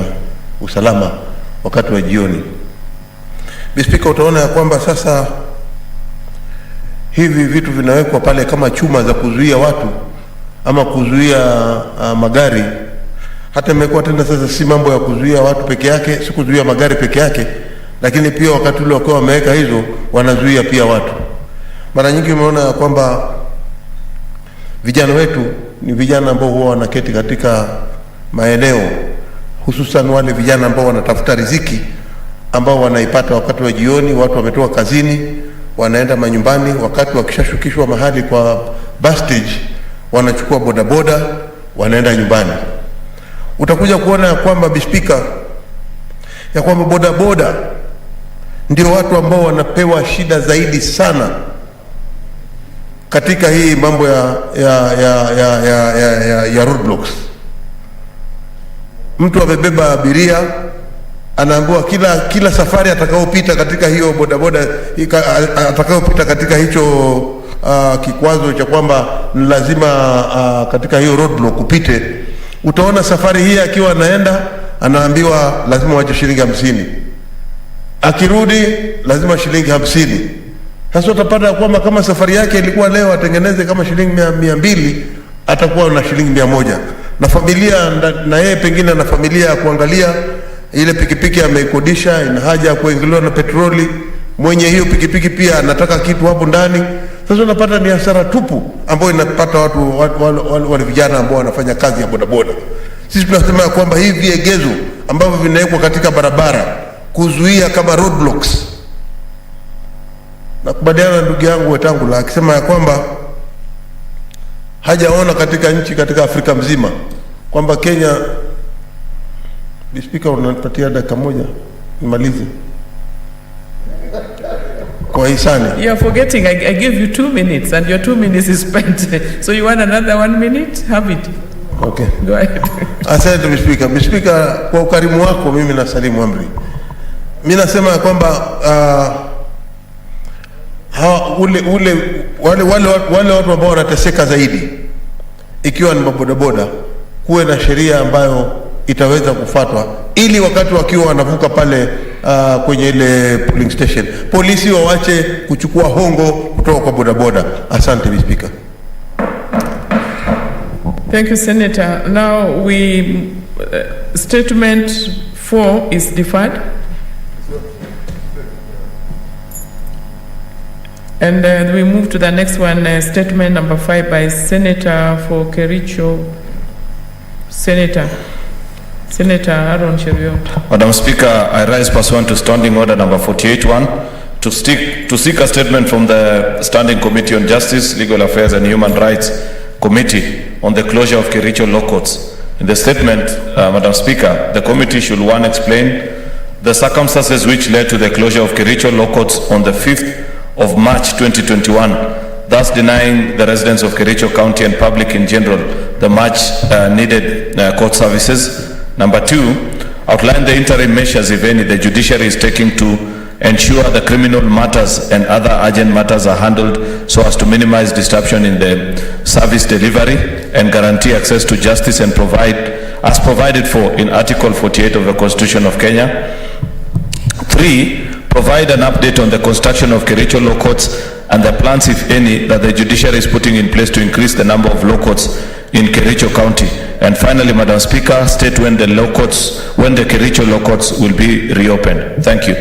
P: usalama wakati wa jioni. Speaker, utaona ya kwamba sasa hivi vitu vinawekwa pale kama chuma za kuzuia watu ama kuzuia magari. Hata imekuwa tena sasa si mambo ya kuzuia watu peke yake, si kuzuia magari peke yake, lakini pia wakati ule wakiwa wameweka hizo wanazuia pia watu. Mara nyingi umeona ya kwamba vijana wetu ni vijana ambao huwa wanaketi katika maeneo, hususan wale vijana ambao wanatafuta riziki ambao wanaipata wakati wa jioni. Watu wametoka kazini, wanaenda manyumbani, wakati wakishashukishwa mahali kwa bus stage, wanachukua bodaboda, wanaenda nyumbani. Utakuja kuona ya kwamba Speaker, ya kwamba bodaboda ndio watu ambao wanapewa shida zaidi sana katika hii mambo ya roadblocks. Mtu amebeba abiria, anaambiwa kila safari atakayopita katika hiyo bodaboda, atakayopita katika hicho kikwazo cha kwamba ni lazima katika hiyo roadblock upite. Utaona safari hii akiwa anaenda anaambiwa lazima wache shilingi 50. Akirudi lazima shilingi 50. Sasa utapata kwamba kama safari yake ilikuwa leo atengeneze kama shilingi 200, atakuwa na shilingi 100. Na familia na yeye pengine na familia ya kuangalia ile pikipiki ameikodisha, ina haja ya kuingiliwa na petroli. Mwenye hiyo pikipiki pia anataka kitu hapo ndani. Sasa unapata ni hasara tupu ambayo inapata wale vijana ambao wanafanya kazi ya bodaboda. Sisi tunasema kwamba hivi viegezo ambavyo vinawekwa katika barabara kuzuia kama roadblocks. Nakubaliana na ndugu yangu Wetangula akisema ya kwamba hajaona katika nchi katika Afrika mzima kwamba Kenya. Speaker, unanipatia dakika moja nimalize kwa hisani.
J: You are forgetting I gave you 2 minutes and your 2 minutes is spent. So you want another 1 minute? Have it.
P: Okay.
J: Go ahead.
P: Asante Speaker. Speaker, kwa ukarimu wako mimi nasalimu amri. Mimi nasema kwamba wale watu ambao wanateseka zaidi ikiwa ni mabodaboda, kuwe na sheria ambayo itaweza kufuatwa, ili wakati wakiwa wanavuka pale kwenye ile polling station, polisi wawache kuchukua hongo kutoka kwa bodaboda. Asante, Mr. Speaker.
J: Thank you, Senator. Now statement 4 is deferred. And we move to the next one, statement number 5 by Senator for Kericho. Senator Aaron Cheriot.
E: Madam Speaker, I rise pursuant to Standing Order number 48-1 to seek a statement from the Standing Committee on Justice, Legal Affairs and Human Rights Committee on the closure of Kericho law courts. In the statement, Madam Speaker, the committee should one explain the circumstances which led to the closure of Kericho law courts on the 5th of March 2021, thus denying the residents of Kericho County and public in general the much needed court services. Number 2, outline the interim measures, if any, the judiciary is taking to ensure the criminal matters and other urgent matters are handled so as to minimize disruption in the service delivery and guarantee access to justice and as provided for in Article 48 of the Constitution of Kenya. 3, provide an update on the construction of Kericho law courts and the plans, if any, that the judiciary is putting in place to increase the number of law courts in Kericho County. And finally, Madam Speaker, state when the Kericho law courts will be reopened. Thank you.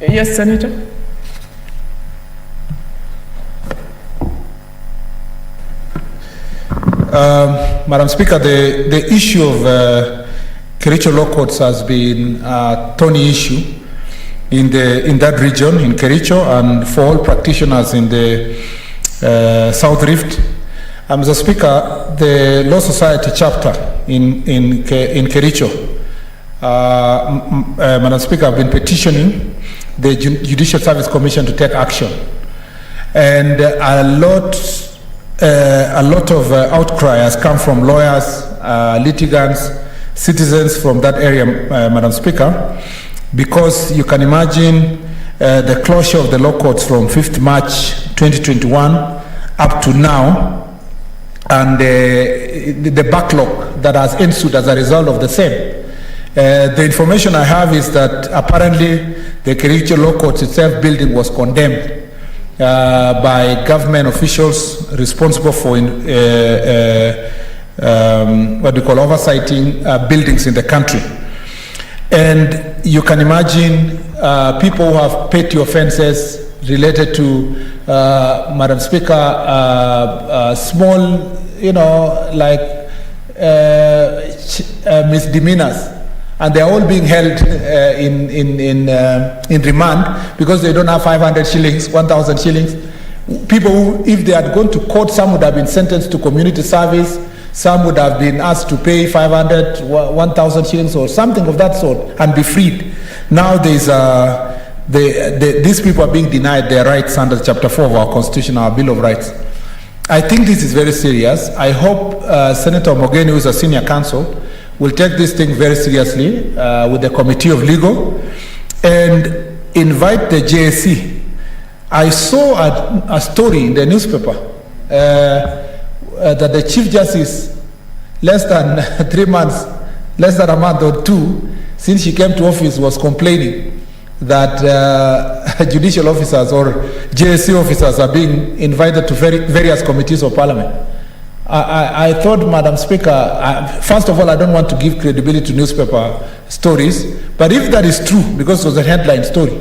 J: Yes, Senator.
H: Madam Speaker, the issue of Kericho law courts has been a thorny issue in that region, in Kericho, and for all practitioners in the South Rift. Mr. Speaker, the Law Society chapter in Kericho, Madam Speaker, have been petitioning the Judicial Service Commission to take action, and a lot of outcry has come from lawyers, litigants, citizens from that area, Madam Speaker, because you can imagine the closure of the law courts from 5th March 2021 up to now, and the backlog that has ensued as a result of the same. The information I have is that apparently the Kericho law court itself building was condemned by government officials responsible for oversighting buildings in the country. And you can imagine people who have petty offenses related to, Madam Speaker, small, misdemeanors. And they are all being held in remand because they don't have 500 shillings, 1,000 shillings. People who, if they had gone to court, some would have been sentenced to community service, some would have been asked to pay 500, 1,000 shillings or something of that sort and be freed. Now these people are being denied their rights under Chapter 4 of our Constitution, our Bill of Rights. I think this is very serious. I hope Senator Mogeni, who is a senior counsel, will take this thing very seriously with the Committee of Legal and invite the JSC. I saw a story in the newspaper that the Chief Justice, less than 3 months, less than a month or two, since she came to office, was complaining that judicial officers or JSC officers are being invited to various committees of parliament. I thought, Madam Speaker, first of all, I don't want to give credibility to newspaper stories, but if that is true, because it was a headline story,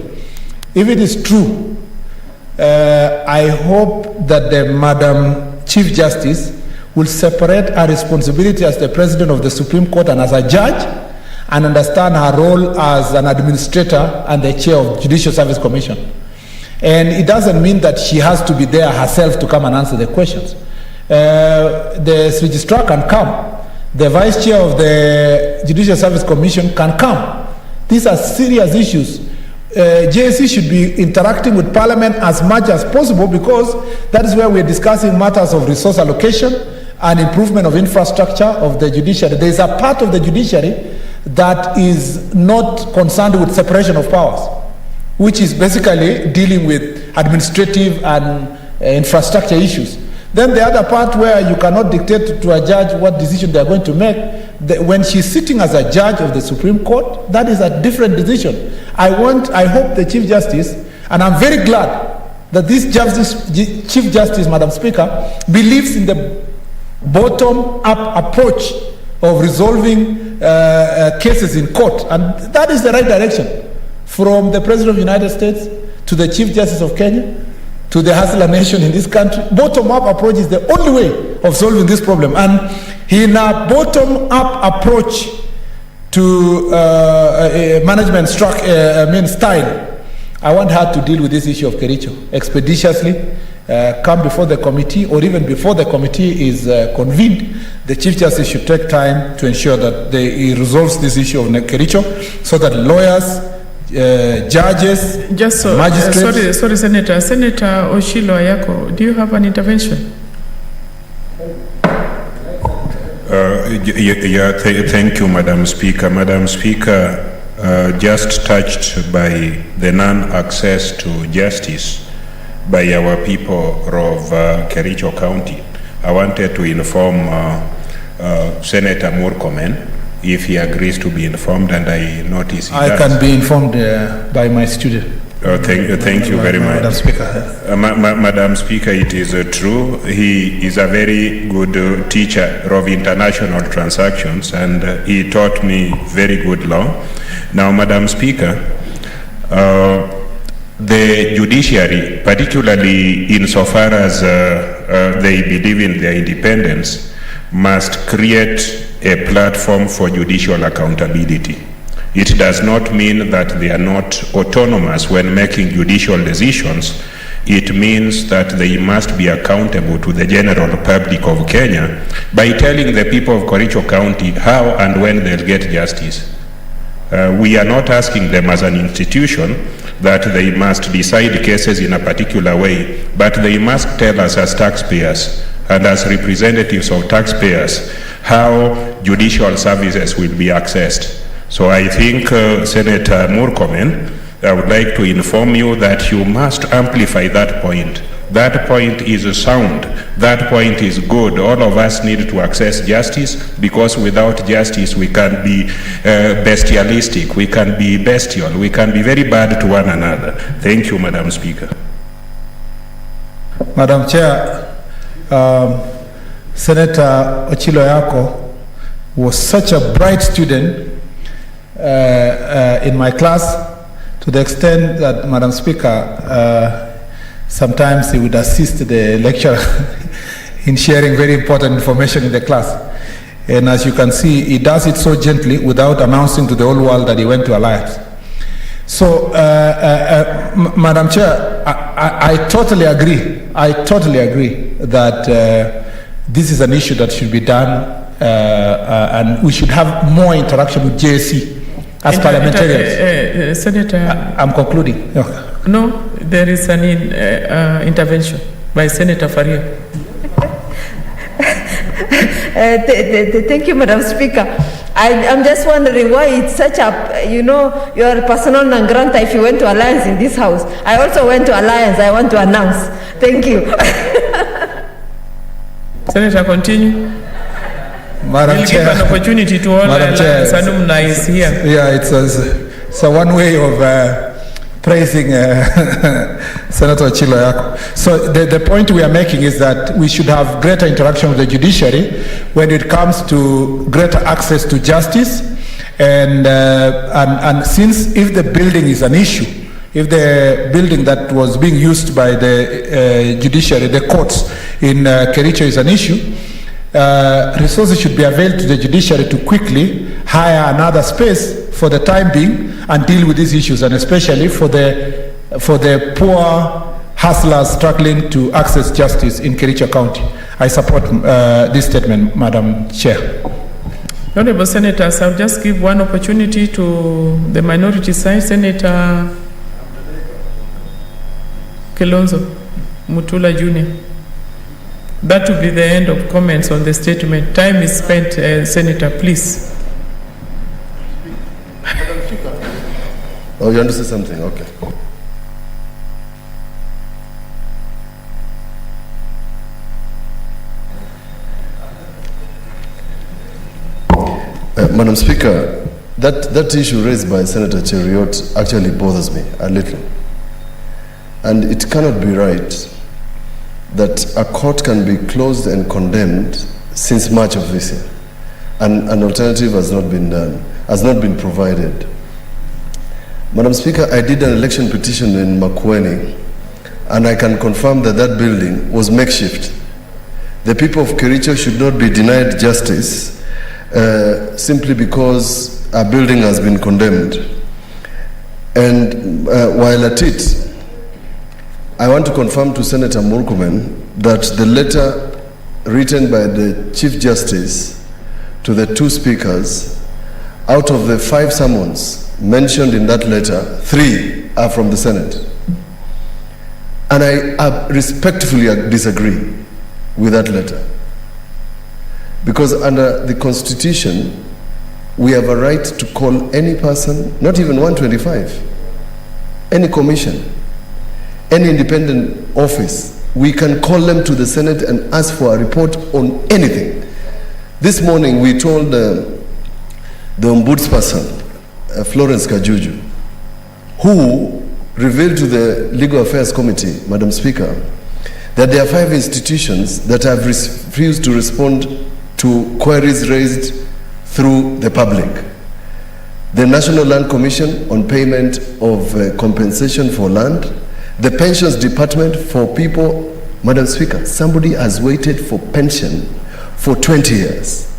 H: if it is true, I hope that the Madam Chief Justice will separate her responsibility as the President of the Supreme Court and as a judge, and understand her role as an administrator and the chair of Judicial Service Commission. And it doesn't mean that she has to be there herself to come and answer the questions. The registrar can come. The vice chair of the Judicial Service Commission can come. These are serious issues. JSC should be interacting with Parliament as much as possible, because that is where we're discussing matters of resource allocation and improvement of infrastructure of the judiciary. There is a part of the judiciary that is not concerned with separation of powers, which is basically dealing with administrative and infrastructure issues. Then the other part where you cannot dictate to a judge what decision they are going to make, when she's sitting as a judge of the Supreme Court, that is a different decision. I hope the Chief Justice, and I'm very glad that this Chief Justice, Madam Speaker, believes in the bottom-up approach of resolving cases in court, and that is the right direction. From the President of the United States to the Chief Justice of Kenya to the hustler nation in this country, bottom-up approach is the only way of solving this problem. And in a bottom-up approach to management style, I want her to deal with this issue of Kericho expeditiously, come before the committee, or even before the committee is convened. The Chief Justice should take time to ensure that he resolves this issue of Kericho, so that lawyers, judges, magistrates...
J: sorry, Senator Oshilo Ayako, do you have an intervention?
S: Thank you, Madam Speaker. Madam Speaker, just touched by the non-access to justice by our people of Kericho County. I wanted to inform Senator Murkomen if he agrees to be informed, and I notice he does.
H: I can be informed by my student.
S: Thank you very much.
H: Madam Speaker.
S: Madam Speaker, it is true. He is a very good teacher of international transactions, and he taught me very good law. Now, Madam Speaker, the judiciary, particularly insofar as they believe in their independence, must create a platform for judicial accountability. It does not mean that they are not autonomous when making judicial decisions. It means that they must be accountable to the general public of Kenya by telling the people of Kericho County how and when they'll get justice. We are not asking them as an institution that they must decide cases in a particular way, but they must tell us as taxpayers and as representatives of taxpayers how judicial services will be accessed. So I think, Senator Murkomen, I would like to inform you that you must amplify that point. That point is sound. That point is good. All of us need to access justice, because without justice we can be bestialistic, we can be bestial, we can be very bad to one another. Thank you, Madam Speaker.
H: Madam Chair, Senator Ochilo Yako was such a bright student in my class, to the extent that, Madam Speaker, sometimes he would assist the lecturer in sharing very important information in the class. And as you can see, he does it so gently without announcing to the whole world that he went to Alliance. So, Madam Chair, I totally agree. I totally agree that this is an issue that should be done, and we should have more interaction with JSC as parliamentarians.
J: Senator...
H: I'm concluding. Okay.
J: No, there is an intervention by Senator Faria.
N: Thank you, Madam Speaker. I'm just wondering why it's such a, you're persona non grata if you went to Alliance in this house. I also went to Alliance. I want to announce. Thank you.
J: Senator, continue.
H: Madam
J: We'll
H: Chair,
J: give an opportunity to all Alliance alumni is here.
H: Yeah, it's a one way of praising Senator Ochilo Yako. So the point we are making is that we should have greater interaction with the judiciary when it comes to greater access to justice, and since if the building is an issue, if the building that was being used by the judiciary, the courts in Kericho is an issue, resources should be availed to the judiciary to quickly hire another space for the time being and deal with these issues, and especially for the poor hustlers struggling to access justice in Kericho County. I support this statement, Madam Chair.
J: Honorable Senators, I'll just give one opportunity to the minority side. Senator Kilonzo Mutula Jr. That will be the end of comments on the statement. Time is spent, Senator, please.
F: Oh, you understand something? Okay. Madam Speaker, that issue raised by Senator Cheriot actually bothers me a little. And it cannot be right that a court can be closed and condemned since March of this year, and an alternative has not been done, has not been provided. Madam Speaker, I did an election petition in Makueni, and I can confirm that that building was makeshift. The people of Kericho should not be denied justice simply because a building has been condemned. And while at it, I want to confirm to Senator Murkomen that the letter written by the Chief Justice to the two speakers, out of the 5 summons mentioned in that letter, 3 are from the Senate. And I respectfully disagree with that letter. Because under the Constitution, we have a right to call any person, not even 125, any commission, any independent office. We can call them to the Senate and ask for a report on anything. This morning we told the ombudsperson, Florence Kajuju, who revealed to the Legal Affairs Committee, Madam Speaker, that there are 5 institutions that have refused to respond to queries raised through the public. The National Land Commission on payment of compensation for land, the Pensions Department for people, Madam Speaker, somebody has waited for pension for 20 years.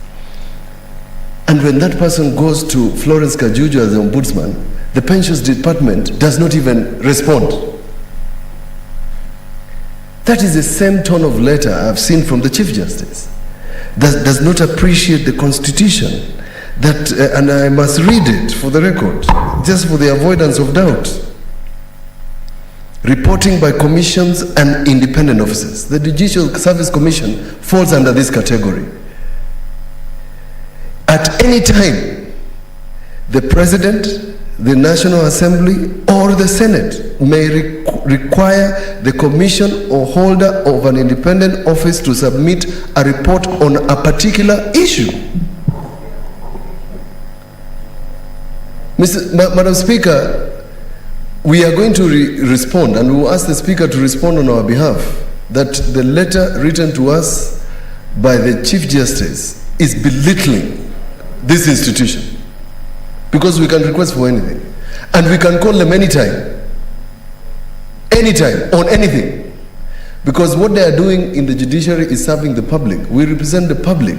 F: And when that person goes to Florence Kajuju as the ombudsman, the Pensions Department does not even respond. That is the same tone of letter I've seen from the Chief Justice. Does not appreciate the Constitution. That, and I must read it for the record, just for the avoidance of doubt. Reporting by commissions and independent officers. The Judicial Service Commission falls under this category. At any time, the President, the National Assembly, or the Senate may require the commission or holder of an independent office to submit a report on a particular issue. Madam Speaker, we are going to respond, and we will ask the Speaker to respond on our behalf, that the letter written to us by the Chief Justice is belittling this institution, because we can request for anything, and we can call them anytime, on anything, because what they are doing in the judiciary is serving the public. We represent the public,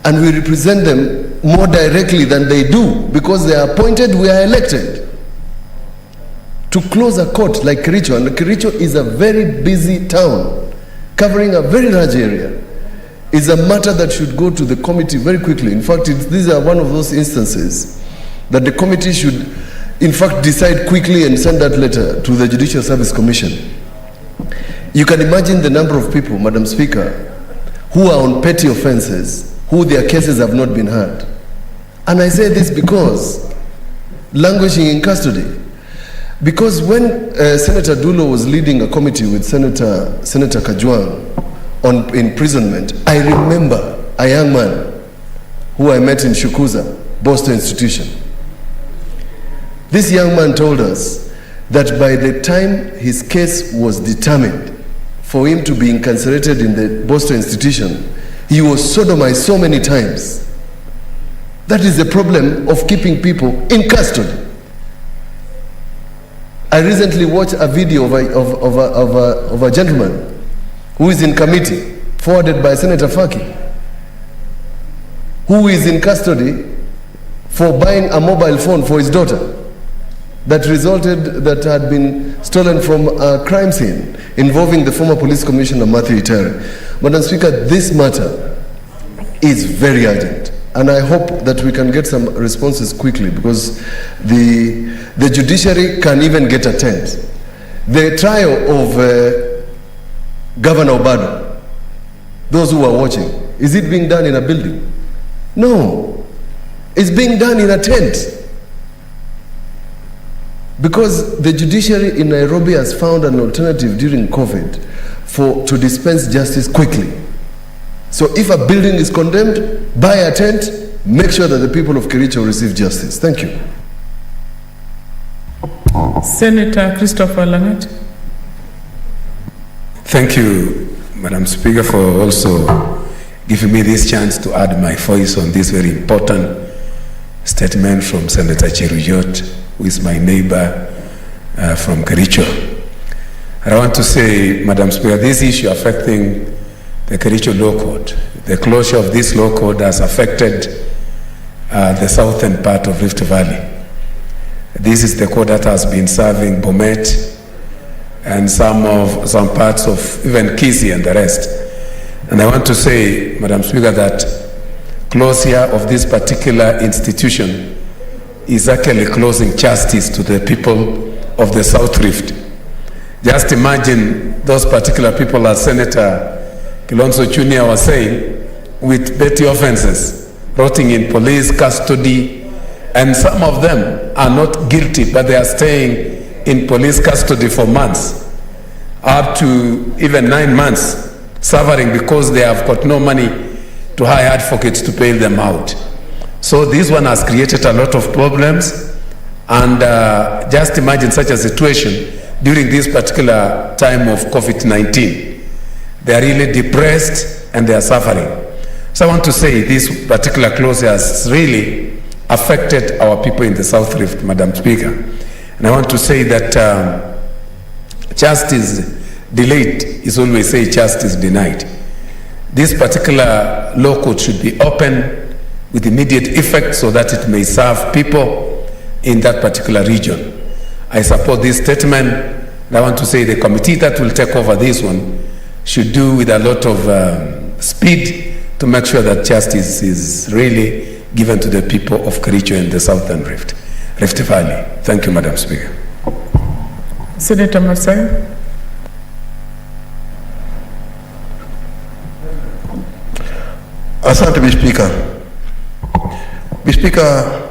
F: and we represent them more directly than they do, because they are appointed, we are elected. To close a court like Kericho, and Kericho is a very busy town, covering a very large area, is a matter that should go to the committee very quickly. In fact, these are one of those instances that the committee should, in fact, decide quickly and send that letter to the Judicial Service Commission. You can imagine the number of people, Madam Speaker, who are on petty offenses, who their cases have not been heard. And I say this because languishing in custody. Because when Senator Dulo was leading a committee with Senator Kajwang on imprisonment, I remember a young man who I met in Shukuza, Boda institution. This young man told us that by the time his case was determined for him to be incarcerated in the Boda institution, he was sodomized so many times. That is the problem of keeping people in custody. I recently watched a video of a gentleman who is in committee, forwarded by Senator Faki, who is in custody for buying a mobile phone for his daughter that had been stolen from a crime scene involving the former police commissioner Matthew Itere. Madam Speaker, this matter is very urgent, and I hope that we can get some responses quickly, because the judiciary can even get a tent. The trial of Governor Boda, those who are watching, is it being done in a building? No, it's being done in a tent. Because the judiciary in Nairobi has found an alternative during COVID to dispense justice quickly. So if a building is condemned, buy a tent, make sure that the people of Kericho receive justice. Thank you.
J: Senator Christopher Langat.
G: Thank you, Madam Speaker, for also giving me this chance to add my voice on this very important statement from Senator Cheruyot, who is my neighbor from Kericho. I want to say, Madam Speaker, this issue affecting the Kericho Law Court, the closure of this law court has affected the southern part of Rift Valley. This is the court that has been serving Bomet and some parts of even Kisii and the rest. And I want to say, Madam Speaker, that closure of this particular institution is actually closing justice to the people of the South Rift. Just imagine those particular people, as Senator Kilonzo Jr. was saying, with petty offenses, rotting in police custody, and some of them are not guilty, but they are staying in police custody for months, up to even 9 months, suffering because they have got no money to hire advocates to bail them out. So this one has created a lot of problems, and just imagine such a situation during this particular time of COVID-19. They are really depressed and they are suffering. So I want to say this particular closure has really affected our people in the South Rift, Madam Speaker. And I want to say that justice delayed is always say justice denied. This particular law court should be open with immediate effect so that it may serve people in that particular region. I support this statement, and I want to say the committee that will take over this one should do with a lot of speed to make sure that justice is really given to the people of Kericho and the Southern Rift Valley. Thank you, Madam Speaker.
J: Senator Masai.
P: Asante, Mr. Speaker. Mr. Speaker,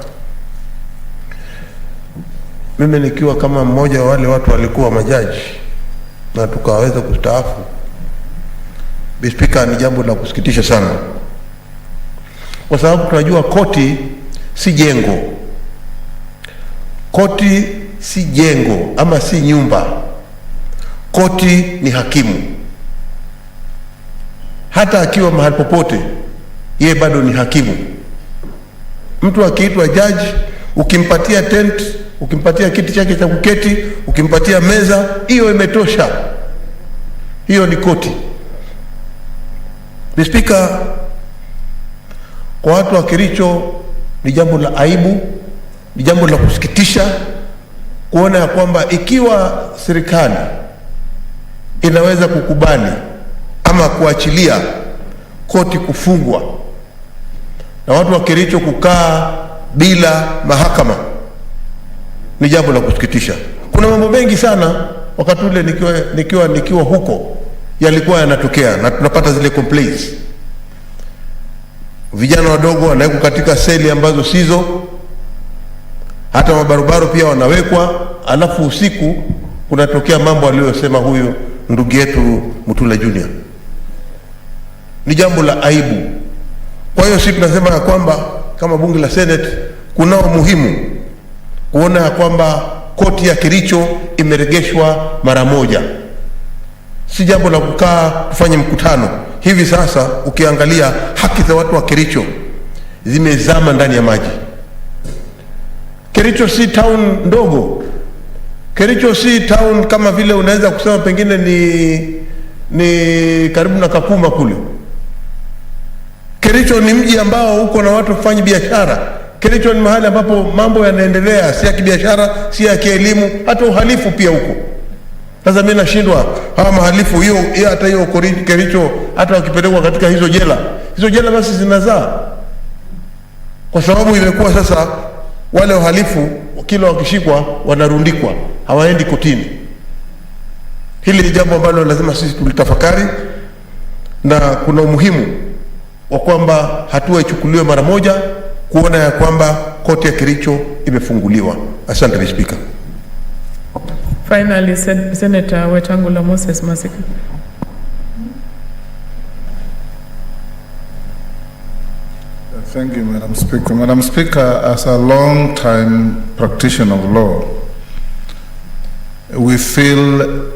P: mimi nikiwa kama mmoja wa wale watu walikuwa majaji na tukaweza kustaafu, Mr. Speaker, ni jambo la kusikitisha sana, kwa sababu tunajua koti si jengo. Koti si jengo ama si nyumba. Koti ni hakimu. Hata akiwa mahali popote, yeye bado ni hakimu. Mtu akiitwa jaji, ukimpatia tent, ukimpatia kiti chake cha kuketi, ukimpatia meza, hiyo imetosha. Hiyo ni koti. Mr. Speaker, kwa watu wa Kericho ni jambo la aibu, ni jambo la kusikitisha kuona ya kwamba ikiwa serikali inaweza kukubali ama kuachilia koti kufungwa na watu wa Kericho kukaa bila mahakama, ni jambo la kusikitisha. Kuna mambo mengi sana wakati ule nikiwa huko yalikuwa yanatokea na tunapata zile complaints. Vijana wadogo wanawekwa katika seli ambazo sizo, hata mabarobaro pia wanawekwa, alafu usiku kunatokea mambo aliyosema huyo ndugu yetu Mutula Junior. Ni jambo la aibu. Kwa hiyo sisi tunasema ya kwamba kama bunge la Senate kunao muhimu kuona ya kwamba koti ya Kericho imeregeshwa mara moja. Si jambo la kukaa kufanya mkutano. Hivi sasa ukiangalia haki za watu wa Kericho zimezama ndani ya maji. Kericho si town ndogo. Kericho si town kama vile unaweza kusema pengine ni karibu na Kakuma kule. Kericho ni mji ambao uko na watu kufanya biashara. Kericho ni mahali ambapo mambo yanaendelea, si ya kibiashara, si ya kielimu, hata uhalifu pia huko. Sasa mimi nashindwa hawa mahalifu hata hiyo Kericho hata wakipelekwa katika hizo jela basi zinazaa. Kwa sababu imekuwa sasa wale wahalifu kila wakishikwa wanarundikwa, hawaendi kotini. Hili ni jambo ambalo lazima sisi tulitafakari, na kuna umuhimu wa kwamba hatua ichukuliwe mara moja kuona ya kwamba koti ya Kericho imefunguliwa. Asante, Mr. Speaker.
J: Finally, Senator Wetangula Moses Masika.
D: Thank you, Madam Speaker. Madam Speaker, as a long-time practitioner of law, we feel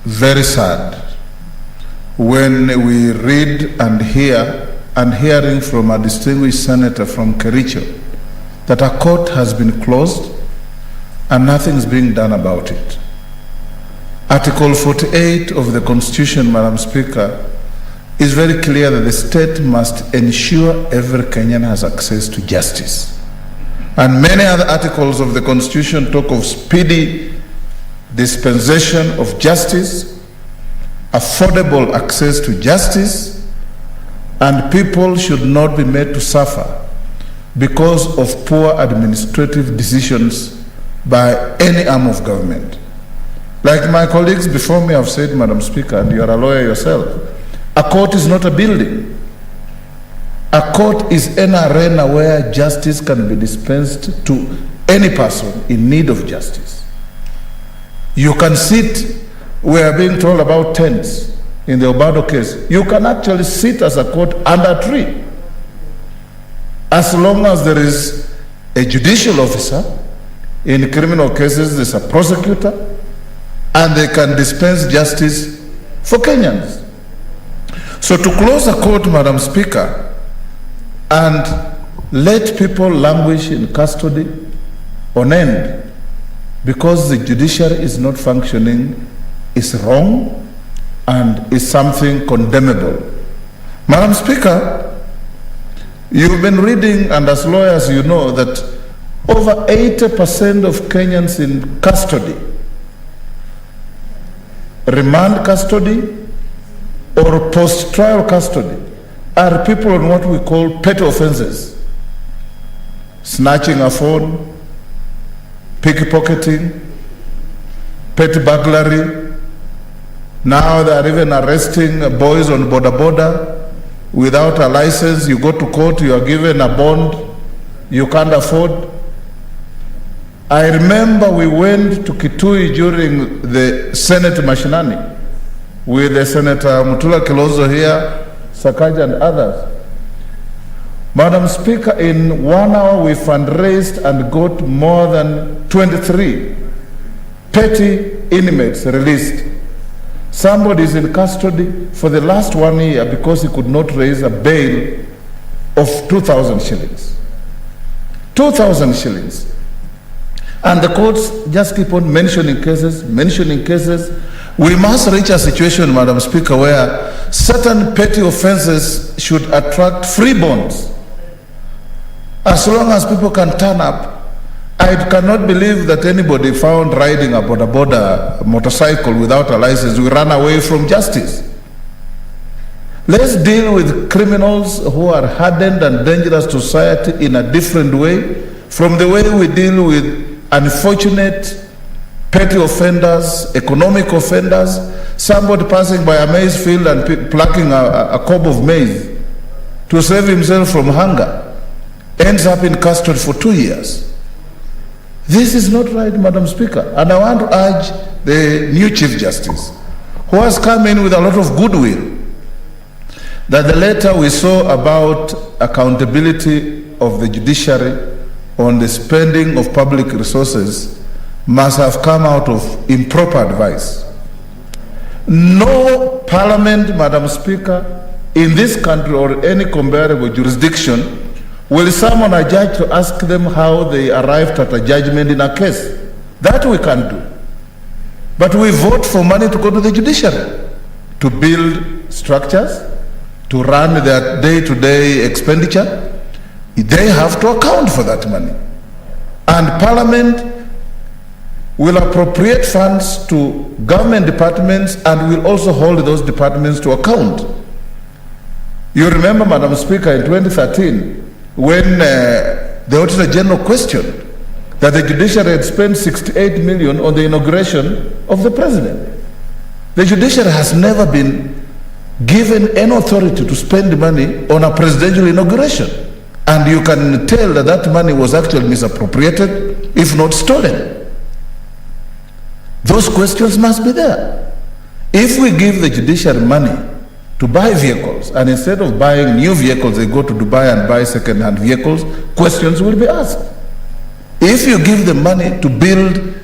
D: very sad when we read and hearing from a distinguished senator from Kericho that a court has been closed and nothing is being done about it. Article 48 of the Constitution, Madam Speaker, is very clear that the state must ensure every Kenyan has access to justice. And many other articles of the Constitution talk of speedy dispensation of justice, affordable access to justice, and people should not be made to suffer because of poor administrative decisions by any arm of government. Like my colleagues before me have said, Madam Speaker, and you are a lawyer yourself, a court is not a building. A court is an arena where justice can be dispensed to any person in need of justice. You can sit, we are being told about tents in the Boda case. You can actually sit as a court under a tree. As long as there is a judicial officer, in criminal cases there's a prosecutor, and they can dispense justice for Kenyans. So to close a court, Madam Speaker, and let people languish in custody on end because the judiciary is not functioning is wrong and is something condemnable. Madam Speaker, you've been reading, and as lawyers you know, that over 80% of Kenyans in custody, remand custody, or post-trial custody are people on what we call petty offenses. Snatching a phone, pickpocketing, petty burglary. Now they are even arresting boys on Boda without a license. You go to court, you are given a bond you can't afford. I remember we went to Kitui during the Senate Mashinani with the Senator Mutula Kilonzo here, Sakaja and others. Madam Speaker, in 1 hour we fundraised and got more than 23 petty inmates released. Somebody is in custody for the last 1 year because he could not raise a bail of 2,000 shillings. 2,000 shillings. And the courts just keep on mentioning cases. We must reach a situation, Madam Speaker, where certain petty offenses should attract free bonds. As long as people can turn up, I cannot believe that anybody found riding a Boda motorcycle without a license will run away from justice. Let's deal with criminals who are hardened and dangerous to society in a different way from the way we deal with unfortunate petty offenders, economic offenders, somebody passing by a maize field and plucking a cob of maize to save himself from hunger, ends up in custody for 2 years. This is not right, Madam Speaker. And I want to urge the new Chief Justice, who has come in with a lot of goodwill, that the letter we saw about accountability of the judiciary on the spending of public resources must have come out of improper advice. No parliament, Madam Speaker, in this country or any comparable jurisdiction will summon a judge to ask them how they arrived at a judgment in a case. That we can do. But we vote for money to go to the judiciary, to build structures, to run their day-to-day expenditure. They have to account for that money. And Parliament will appropriate funds to government departments and will also hold those departments to account. You remember, Madam Speaker, in 2013, when the Auditor General questioned that the judiciary had spent 68 million on the inauguration of the president. The judiciary has never been given any authority to spend money on a presidential inauguration. And you can tell that that money was actually misappropriated, if not stolen. Those questions must be there. If we give the judiciary money to buy vehicles, and instead of buying new vehicles, they go to Dubai and buy second-hand vehicles, questions will be asked. If you give them money to build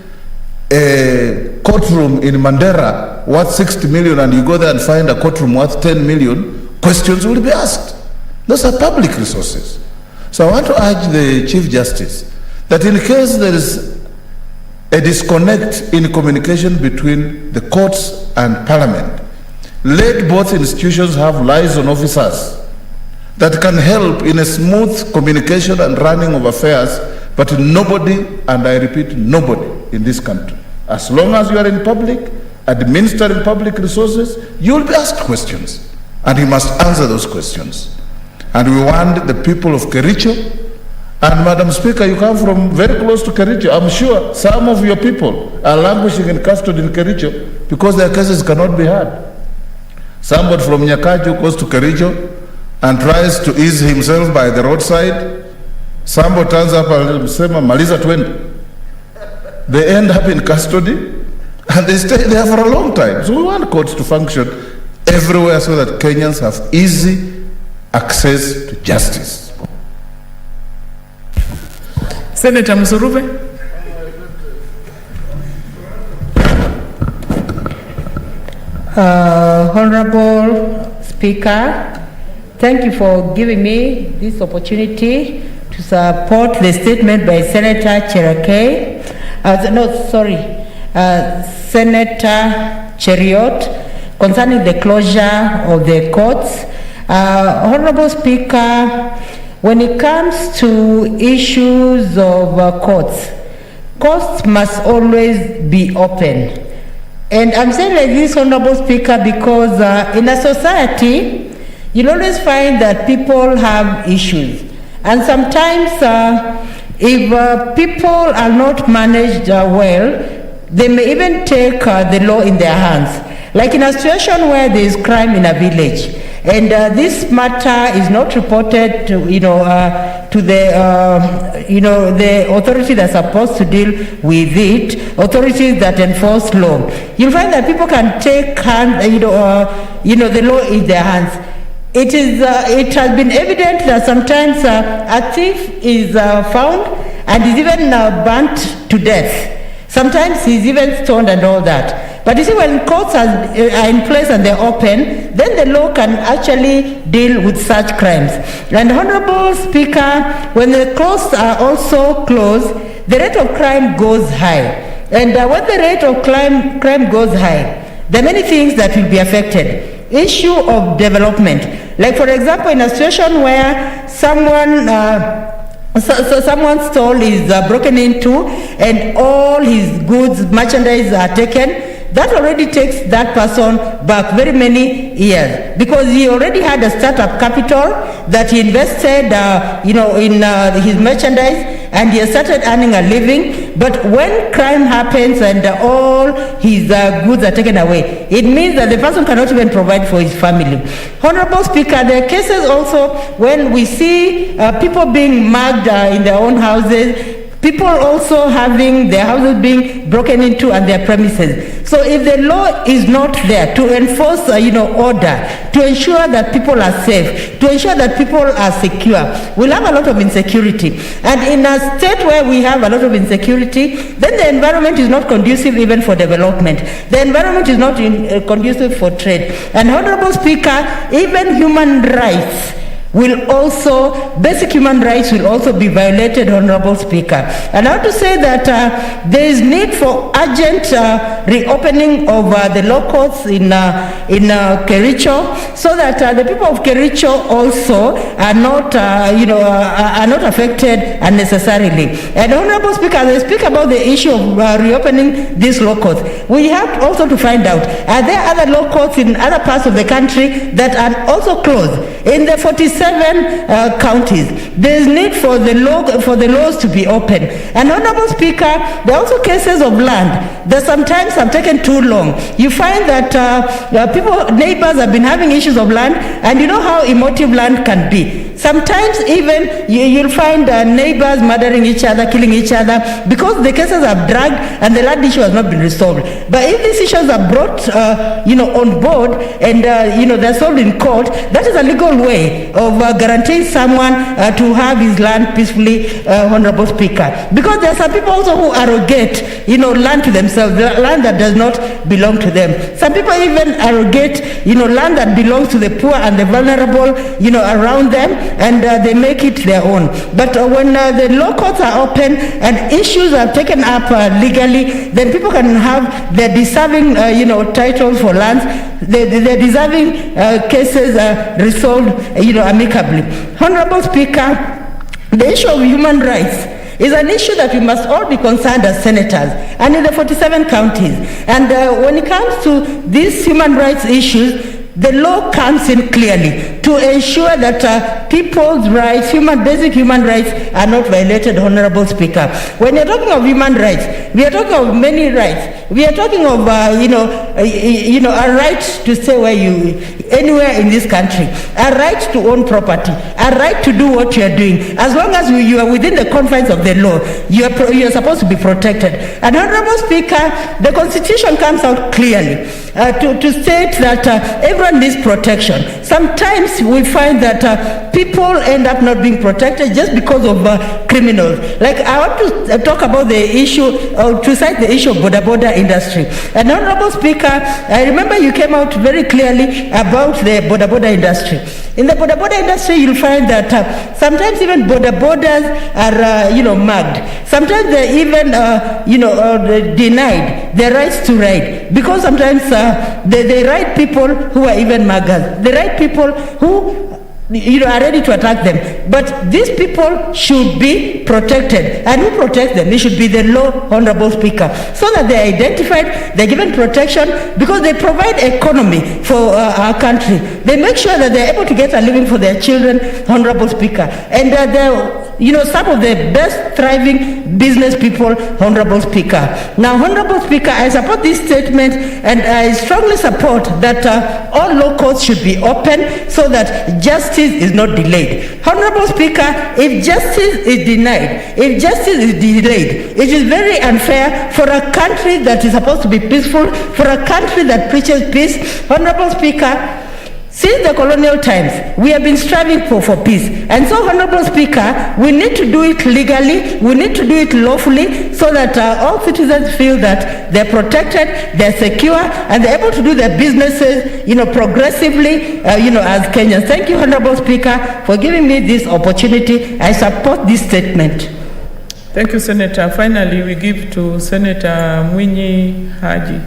D: a courtroom in Mandera worth 60 million and you go there and find a courtroom worth 10 million, questions will be asked. Those are public resources. So I want to urge the Chief Justice that in case there is a disconnect in communication between the courts and Parliament, let both institutions have liaison officers that can help in a smooth communication and running of affairs, but nobody, and I repeat, nobody in this country, as long as you are in public, administering public resources, you will be asked questions, and you must answer those questions. And we want the people of Kericho, and Madam Speaker, you come from very close to Kericho. I'm sure some of your people are languishing in custody in Kericho because their cases cannot be heard. Somebody from Nyakaju goes to Kericho and tries to ease himself by the roadside. Somebody turns up and says, Maliza 20. They end up in custody and they stay there for a long time. So we want courts to function everywhere so that Kenyans have easy access to justice.
J: Senator Msuruve.
C: Honorable Speaker, thank you for giving me this opportunity to support the statement by Senator Senator Cheriot concerning the closure of the courts. Honorable Speaker, when it comes to issues of courts must always be open. And I'm saying like this, Honorable Speaker, because in a society, you'll always find that people have issues. And sometimes, if people are not managed well, they may even take the law in their hands. Like in a situation where there is crime in a village, and this matter is not reported to, to the, the authority that's supposed to deal with it, authorities that enforce law. You'll find that people can take the law in their hands. It has been evident that sometimes a thief is found and is even burnt to death. Sometimes he's even stoned and all that. But you see, when courts are in place and they're open, then the law can actually deal with such crimes. And Honorable Speaker, when the courts are also closed, the rate of crime goes high. And when the rate of crime goes high, there are many things that will be affected. Issue of development. Like for example, in a situation where someone's stall is broken into and all his goods, merchandise are taken, that already takes that person back very many years because he already had a startup capital that he invested in his merchandise and he has started earning a living. But when crime happens and all his goods are taken away, it means that the person cannot even provide for his family. Honorable Speaker, there are cases also when we see people being mugged in their own houses, people also having their houses being broken into and their premises. So if the law is not there to enforce, order, to ensure that people are safe, to ensure that people are secure, we'll have a lot of insecurity. And in a state where we have a lot of insecurity, then the environment is not conducive even for development. The environment is not conducive for trade. And Honorable Speaker, even human rights will also, basic human rights will also be violated, Honorable Speaker. And I want to say that there is need for urgent reopening of the law courts in Kericho, so that the people of Kericho also are not, are not affected unnecessarily. And Honorable Speaker, as I speak about the issue of reopening these law courts, we have also to find out, are there other law courts in other parts of the country that are also closed? In the 47 counties, there is need for the laws to be open. And Honorable Speaker, there are also cases of land that sometimes have taken too long. You find that neighbors have been having issues of land, and you know how emotive land can be. Sometimes even you'll find neighbors murdering each other, killing each other, because the cases are dragged and the land issue has not been resolved. But if these issues are brought, on board and they're solved in court, that is a legal way of guaranteeing someone to have his land peacefully, Honorable Speaker. Because there are some people also who arrogate, land to themselves, the land that does not belong to them. Some people even arrogate, land that belongs to the poor and the vulnerable, around them, and they make it their own. But when the law courts are open and issues are taken up legally, then people can have their deserving, titles for lands, their deserving cases resolved, amicably. Honorable Speaker, the issue of human rights is an issue that we must all be concerned as senators and in the 47 counties. And when it comes to these human rights issues, the law comes in clearly to ensure that people's rights, basic human rights are not violated, Honorable Speaker. When you're talking of human rights, we are talking of many rights. We are talking of, a right to stay anywhere in this country, a right to own property, a right to do what you are doing. As long as you are within the confines of the law, you are supposed to be protected. And Honorable Speaker, the Constitution comes out clearly to state that everyone needs protection. Sometimes we find that people end up not being protected just because of criminals. Like, I want to talk about the issue, to cite the issue of Boda industry. And Honorable Speaker, I remember you came out very clearly about the Boda industry. In the Boda industry, you'll find that sometimes even Bodas are, mugged. Sometimes they're even, denied their rights to ride, because sometimes they ride people who are even muggers. They ride people who are ready to attack them. But these people should be protected. And who protects them? It should be the law, Honorable Speaker. So that they're identified, they're given protection, because they provide economy for our country. They make sure that they're able to get a living for their children, Honorable Speaker. And they're some of the best thriving business people, Honorable Speaker. Now, Honorable Speaker, I support this statement, and I strongly support that all law courts should be open so that justice is not delayed. Honorable Speaker, if justice is denied, if justice is delayed, it is very unfair for a country that is supposed to be peaceful, for a country that preaches peace. Honorable Speaker, since the colonial times, we have been striving for peace. And so, Honorable Speaker, we need to do it legally, we need to do it lawfully, so that all citizens feel that they're protected, they're secure, and they're able to do their businesses, progressively, as Kenyans. Thank you, Honorable Speaker, for giving me this opportunity. I support this statement.
J: Thank you, Senator. Finally, we give to Senator Mwinyi Haji.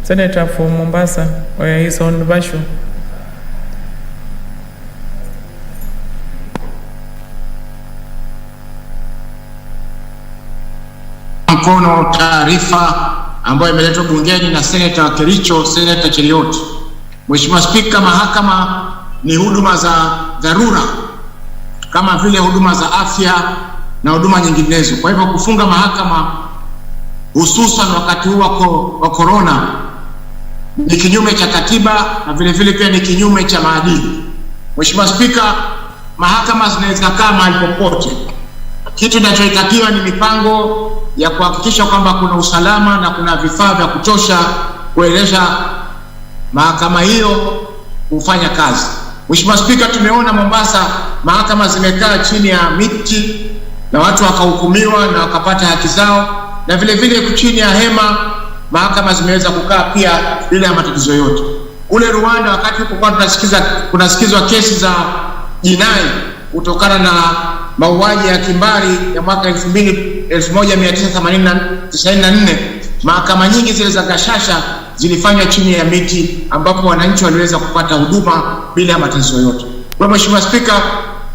J: Senator for Mombasa, where he's on Basho.
T: Mkono taarifa ambayo imeletwa bungeni na Senator wa Kericho, Senator Cheriot. Mheshimiwa Spika, mahakama ni huduma za dharura kama vile huduma za afya na huduma nyinginezo. Kwa hivyo kufunga mahakama hususan wakati huu wa corona ni kinyume cha katiba na vile vile pia ni kinyume cha maadili. Mheshimiwa Spika, mahakama zinaweza kaa mahali popote. Kitu kinachotakiwa ni mipango ya kuhakikisha kwamba kuna usalama na kuna vifaa vya kutosha kueleza mahakama hiyo kufanya kazi. Mheshimiwa Spika, tumeona Mombasa mahakama zimekaa chini ya miti na watu wakahukumiwa na wakapata haki zao, na vile vile chini ya hema mahakama zimeweza kukaa pia bila matatizo yote. Kule Rwanda wakati kwa kunasikizwa kesi za jinai kutokana na mauaji ya kimbari ya mwaka 1994, mahakama nyingi zile za Gashasha zilifanywa chini ya miti ambapo wananchi waliweza kupata huduma bila matatizo yote. Kwa Mheshimiwa Spika,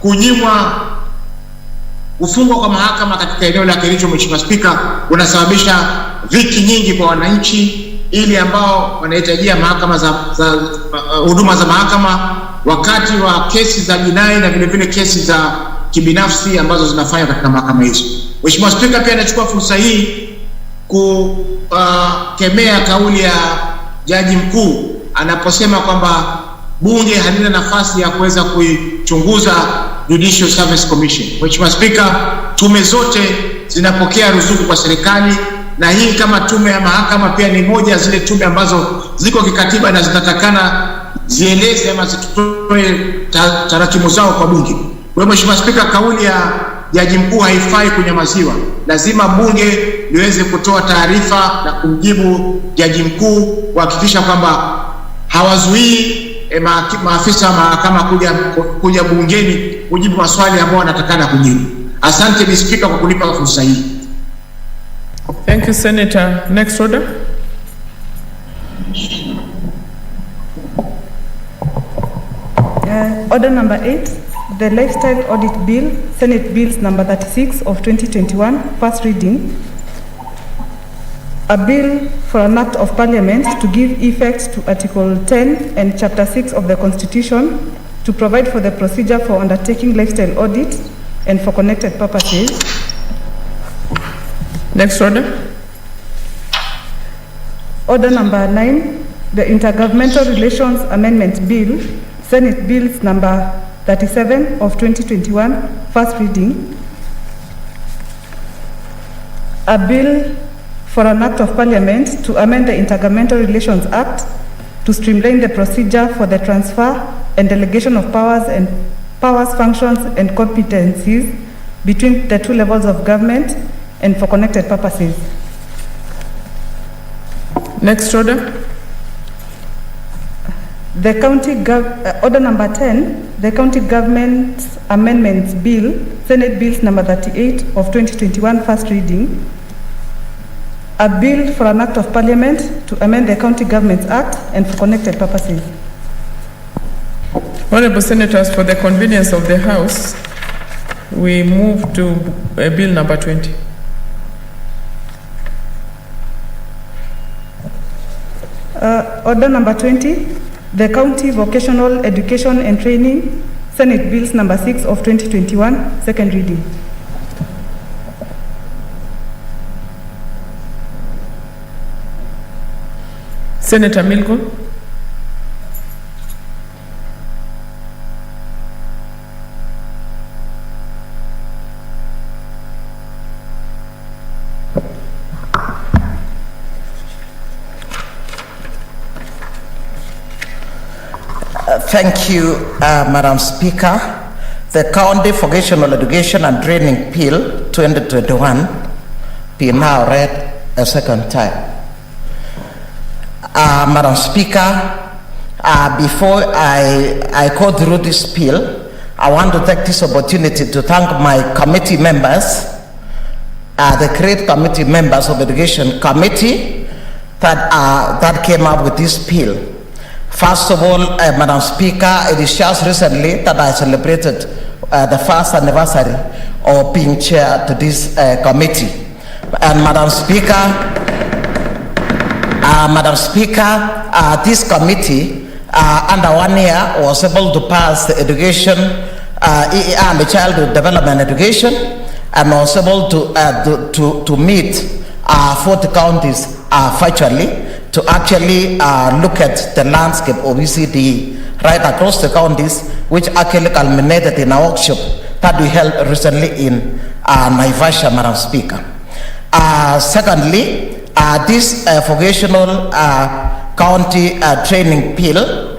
T: kunyimwa kufungwa kwa mahakama katika eneo la Kericho, Mheshimiwa Spika, unasababisha dhiki nyingi kwa wananchi ili ambao wanahitajia mahakama huduma za mahakama wakati wa kesi za jinai na vile vile kesi za kibinafsi ambazo zinafanywa katika mahakama hizo. Mheshimiwa Spika, pia nachukua fursa hii kukemea kauli ya Jaji Mkuu anaposema kwamba bunge halina nafasi ya kuweza kuichunguza Judicial Service Commission. Mheshimiwa Spika, tume zote zinapokea ruzuku kwa serikali, na hii kama tume ya mahakama pia ni moja zile tume ambazo ziko kikatiba na zinatakana zieleze ama zitoe tarakimu zao kwa bunge. Kwa Mheshimiwa Spika, kauli ya jaji mkuu haifai kunyamaziwa. Lazima bunge liweze kutoa taarifa na kumjibu jaji mkuu, kuhakikisha kwamba hawazuii maafisa wa mahakama kuja bungeni kujibu maswali ambayo wanatakana kujibu. Asante Mr. Speaker kwa kunipa fursa hii.
J: Thank you, Senator. Next order.
U: Order number 8, the Lifestyle Audit Bill, Senate Bills number 36 of 2021, first reading. A bill for an act of parliament to give effect to Article 10 and Chapter 6 of the Constitution to provide for the procedure for undertaking lifestyle audit and for connected purposes.
J: Next order.
U: Order number 9, the Intergovernmental Relations Amendment Bill, Senate Bills number 37 of 2021, first reading. A bill for an act of parliament to amend the Intergovernmental Relations Act to streamline the procedure for the transfer and delegation of powers, functions, and competencies between the two levels of government and for connected purposes.
J: Next order.
U: The order number 10, the County Government Amendments Bill, Senate Bills number 38 of 2021, first reading. A bill for an act of parliament to amend the County Governments Act and for connected purposes.
J: Honorable Senators, for the convenience of the House, we move to bill number 20.
U: Order number 20, the County Vocational Education and Training, Senate Bills number 6 of 2021, second reading.
J: Senator Milgo.
V: Thank you, Madam Speaker. The County Vocational Education and Training Bill 2021 be now read a second time. Madam Speaker, before I go through this bill, I want to take this opportunity to thank my committee members, the great committee members of Education Committee that came up with this bill. First of all, Madam Speaker, it is just recently that I celebrated the first anniversary of being chair to this committee. And Madam Speaker, this committee under 1 year was able to pass the education and the childhood development education, and was able to meet 40 counties virtually to actually look at the landscape of ECD right across the counties, which actually culminated in a workshop that we held recently in Naivasha, Madam Speaker. Secondly, this vocational county training bill,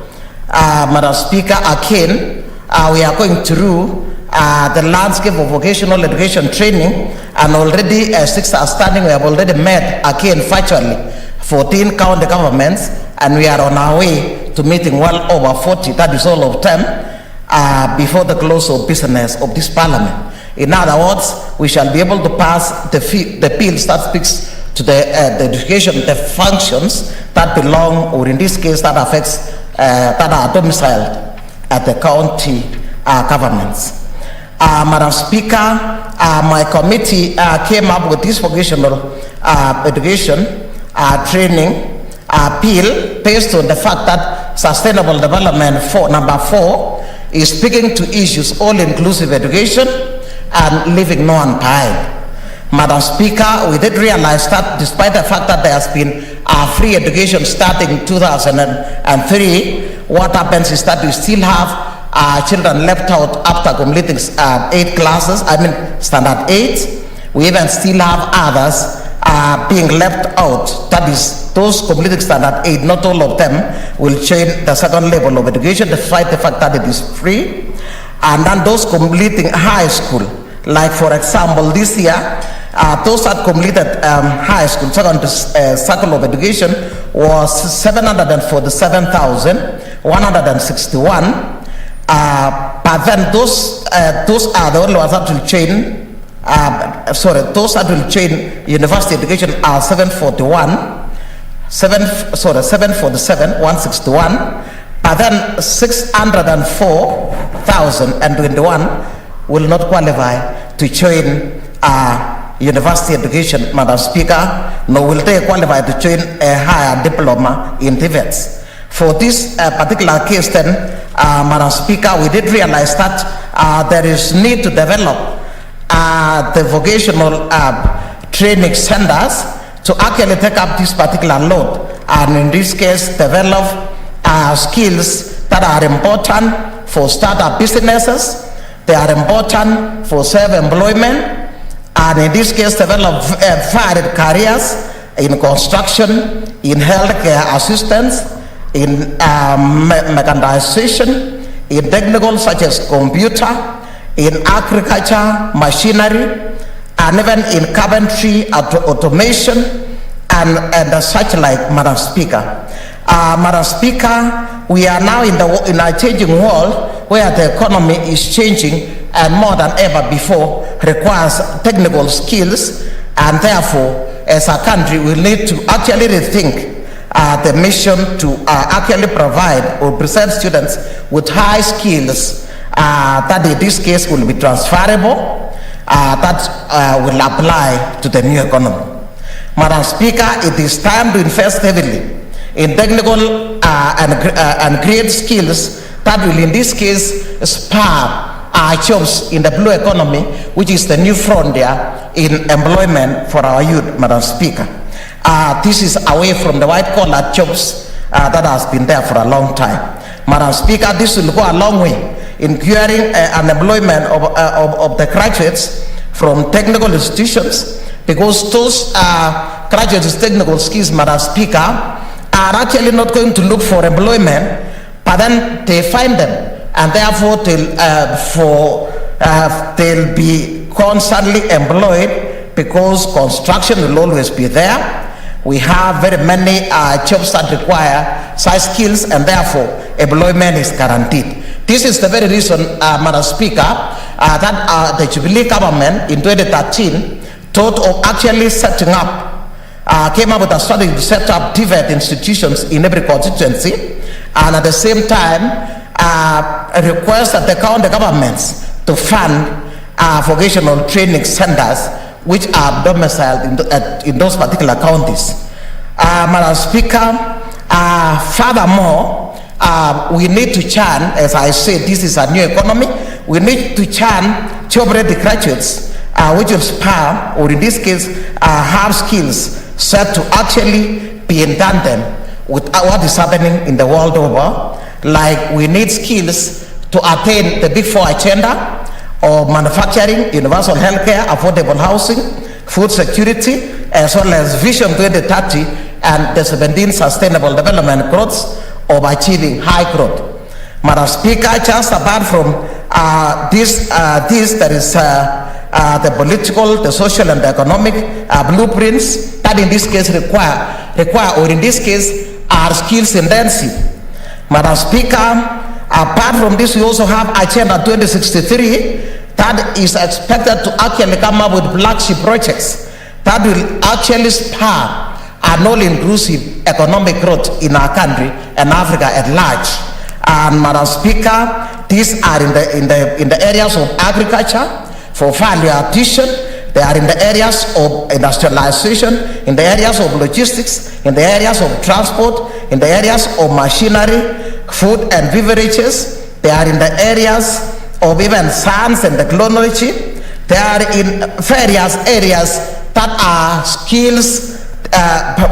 V: Madam Speaker, again, we are going through the landscape of vocational education training, and already 6 are standing. We have already met again virtually 14 county governments, and we are on our way to meeting well over 40, that is all of them, before the close of business of this parliament. In other words, we shall be able to pass the bills that speaks to the education, the functions that belong, or in this case that affects, that are domiciled at the county governments. Madam Speaker, my committee came up with this vocational education training bill based on the fact that sustainable development number 4 is speaking to issues all-inclusive education and leaving no one behind. Madam Speaker, we did realize that despite the fact that there has been free education starting in 2003, what happens is that we still have children left out after completing 8 classes, standard 8. We even still have others being left out. That is, those completing standard 8, not all of them will join the second level of education despite the fact that it is free. And then those completing high school, like for example this year, those that completed high school, second cycle of education was 747,161. But then those are the only ones that will change. Those that will change university education are 747,161. But then 604,021 will not qualify to join university education, Madam Speaker, nor will they qualify to join a higher diploma in TVETs. For this particular case then, Madam Speaker, we did realize that there is need to develop the vocational training centers to actually take up this particular load, and in this case develop skills that are important for startup businesses, they are important for self-employment, and in this case develop varied careers in construction, in healthcare assistance, in mechanization, in technical such as computer, in agriculture, machinery, and even in carpentry, automation, and such like, Madam Speaker. Madam Speaker, we are now in a changing world where the economy is changing and more than ever before requires technical skills, and therefore as a country we need to actually rethink the mission to actually provide or present students with high skills that in this case will be transferable, that will apply to the new economy. Madam Speaker, it is time to invest heavily in technical and create skills that will in this case spur jobs in the blue economy, which is the new frontier in employment for our youth, Madam Speaker. This is away from the white collar jobs that has been there for a long time. Madam Speaker, this will go a long way in curing unemployment of the graduates from technical institutions, because those graduates with technical skills, Madam Speaker, are actually not going to look for employment, but then they find them, and therefore they'll be constantly employed, because construction will always be there. We have very many jobs that require such skills, and therefore employment is guaranteed. This is the very reason, Madam Speaker, that the Jubilee government in 2013 thought of actually setting up, came up with a strategy to set up TVET institutions in every constituency, and at the same time requested the county governments to fund vocational training centers which are domiciled in those particular counties. Madam Speaker, furthermore, we need to churn, as I said, this is a new economy, we need to churn job-ready graduates which will spur, or in this case, have skills set to actually be in tandem with what is happening in the world over. Like, we need skills to attain the Big Four agenda of manufacturing, universal healthcare, affordable housing, food security, as well as Vision 2030 and the 17 Sustainable Development Goals of achieving high growth. Madam Speaker, just apart from this, there is the political, the social, and the economic blueprints that in this case require, or in this case, are skills intensive. Madam Speaker, apart from this, we also have Agenda 2063 that is expected to actually come up with flagship projects that will actually spur an all-inclusive economic growth in our country and Africa at large. And Madam Speaker, these are in the areas of agriculture, for value addition, they are in the areas of industrialization, in the areas of logistics, in the areas of transport, in the areas of machinery, food and beverages, they are in the areas of even science and technology, they are in various areas that are skills,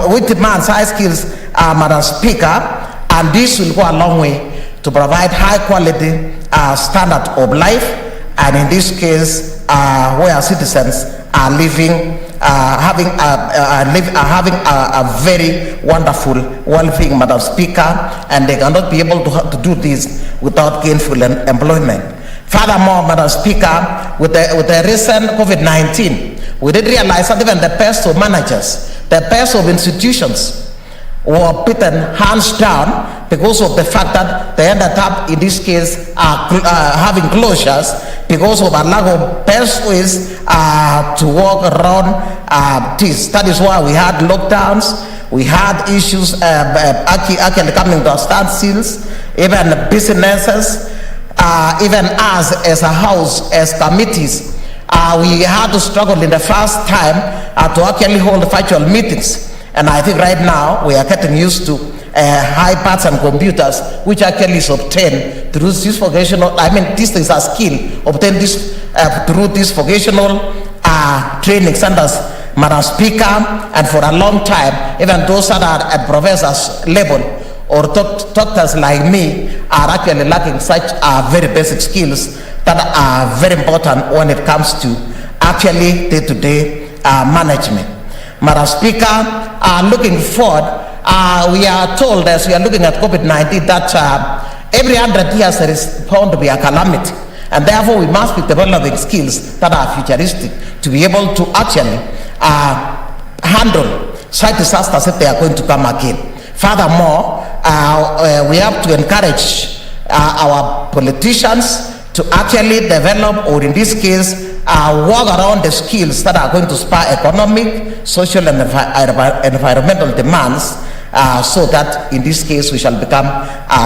V: with demand high skills, Madam Speaker, and this will go a long way to provide high quality standard of life, and in this case, where citizens are living, having a very wonderful well-being, Madam Speaker, and they cannot be able to do this without gainful employment. Furthermore, Madam Speaker, with the recent COVID-19, we did realize that even the best of managers, the best of institutions were beaten hands down because of the fact that they ended up, in this case, having closures because of a lack of best ways to work around this. That is why we had lockdowns, we had issues actually coming to standstills, even businesses, even us as a house, as committees, we had to struggle in the first time to actually hold virtual meetings. And I think right now we are getting used to iPads and computers, which actually is obtained through this vocational, this is a skill obtained this through this vocational training centers, Madam Speaker, and for a long time, even those that are at professors level or doctors like me are actually lacking such very basic skills that are very important when it comes to actually day-to-day management. Madam Speaker, looking forward, we are told as we are looking at COVID-19 that every 100 years there is bound to be a calamity, and therefore we must be developing skills that are futuristic to be able to actually handle such disasters if they are going to come again. Furthermore, we have to encourage our politicians to actually develop, or in this case, work around the skills that are going to spur economic, social, and environmental demands, so that in this case we shall become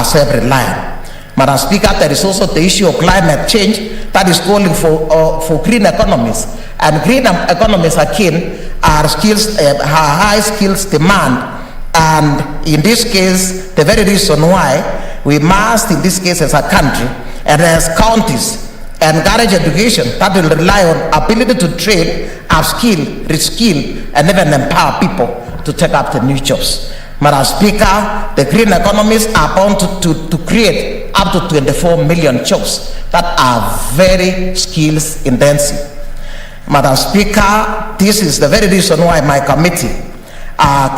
V: self-reliant. Madam Speaker, there is also the issue of climate change that is calling for green economies, and green economies again are skills, high skills demand, and in this case, the very reason why we must, in this case as a country and as counties, encourage education that will rely on ability to train, upskill, reskill, and even empower people to take up the new jobs. Madam Speaker, the green economies are bound to create up to 24 million jobs that are very skills intensive. Madam Speaker, this is the very reason why my committee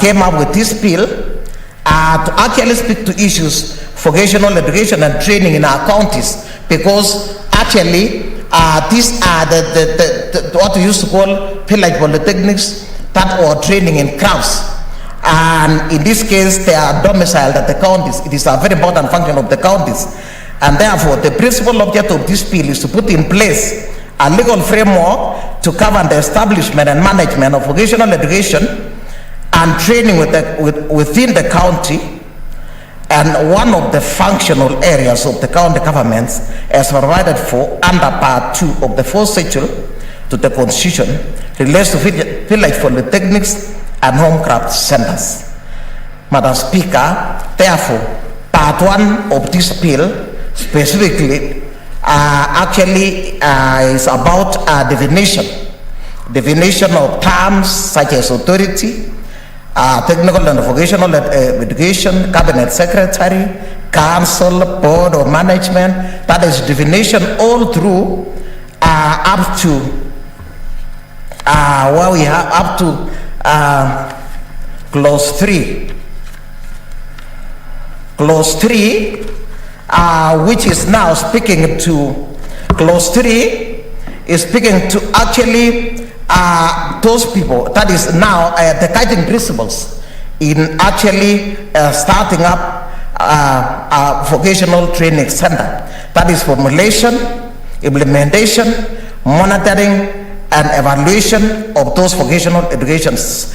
V: came up with this bill to actually speak to issues vocational education and training in our counties, because actually these are the what we used to call village polytechnics that were training in crafts, and in this case they are domiciled at the counties. It is a very important function of the counties, and therefore the principal objective of this bill is to put in place a legal framework to govern the establishment and management of vocational education and training within the county, and one of the functional areas of the county governments as provided for under Part 2 of the 4th schedule to the Constitution relates to village polytechnics and homecraft centers. Madam Speaker, therefore, Part 1 of this bill specifically actually is about definition of terms such as authority, technical and vocational education, cabinet secretary, council, board of management. That is definition all through up to where we have up to clause 3. Clause 3, which is now speaking to clause 3 is speaking to actually those people, that is now the guiding principles in actually starting up a vocational training center. That is formulation, implementation, monitoring, and evaluation of those vocational education centers.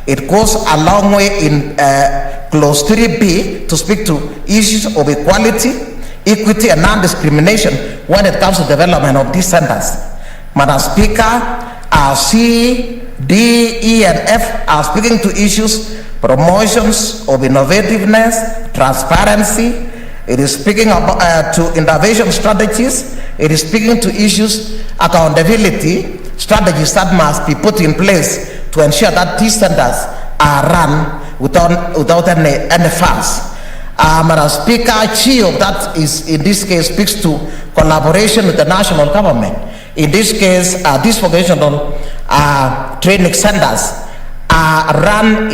V: It goes a long way in clause 3B to speak to issues of equality, equity, and non-discrimination when it comes to development of these centers. Madam Speaker, C, D, E, and F are speaking to issues, promotions of innovativeness, transparency. It is speaking about, to innovation strategies. It is speaking to issues, accountability, strategies that must be put in place to ensure that these centers are run without any funds. Madam Speaker, chi of that is, in this case, speaks to collaboration with the national government. In this case, these vocational training centers are run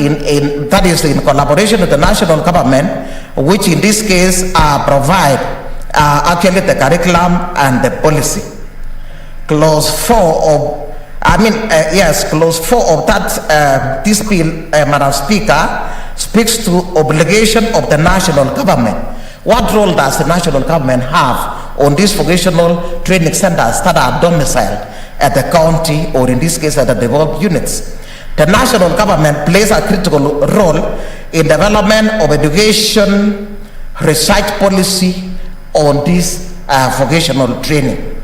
V: that is in collaboration with the national government, which in this case provide actually the curriculum and the policy. Clause 4 of Clause 4 of that this bill, Madam Speaker, speaks to obligation of the national government. What role does the national government have on these vocational training centers that are domiciled at the county, or in this case at the developed units? The national government plays a critical role in development of education research policy on this vocational training.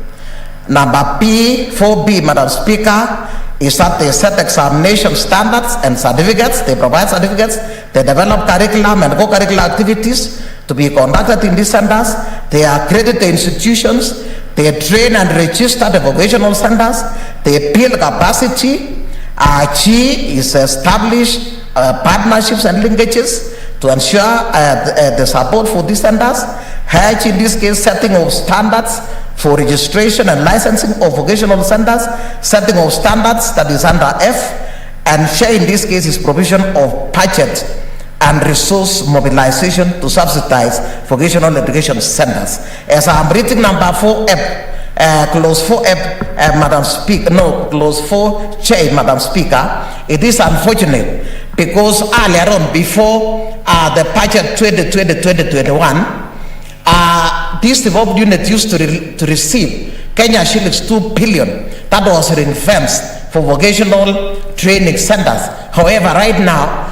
V: Number 4B, Madam Speaker, is that they set examination standards and certificates. They provide certificates. They develop curriculum and co-curricular activities to be conducted in these centers. They accredit the institutions. They train and register the vocational centers. They build capacity. G is establish partnerships and linkages to ensure the support for these centers. H, in this case, setting of standards for registration and licensing of vocational centers, setting of standards, that is under F, and share in this case is provision of budget and resource mobilization to subsidize vocational education centers. As I'm reading number 4F, clause 4F, Madam Speaker, no, clause 4J, Madam Speaker, it is unfortunate because earlier on, before the budget 2020-2021, this developed unit used to receive Kenya shillings 2 billion that was ring-fenced for vocational training centers. However, right now,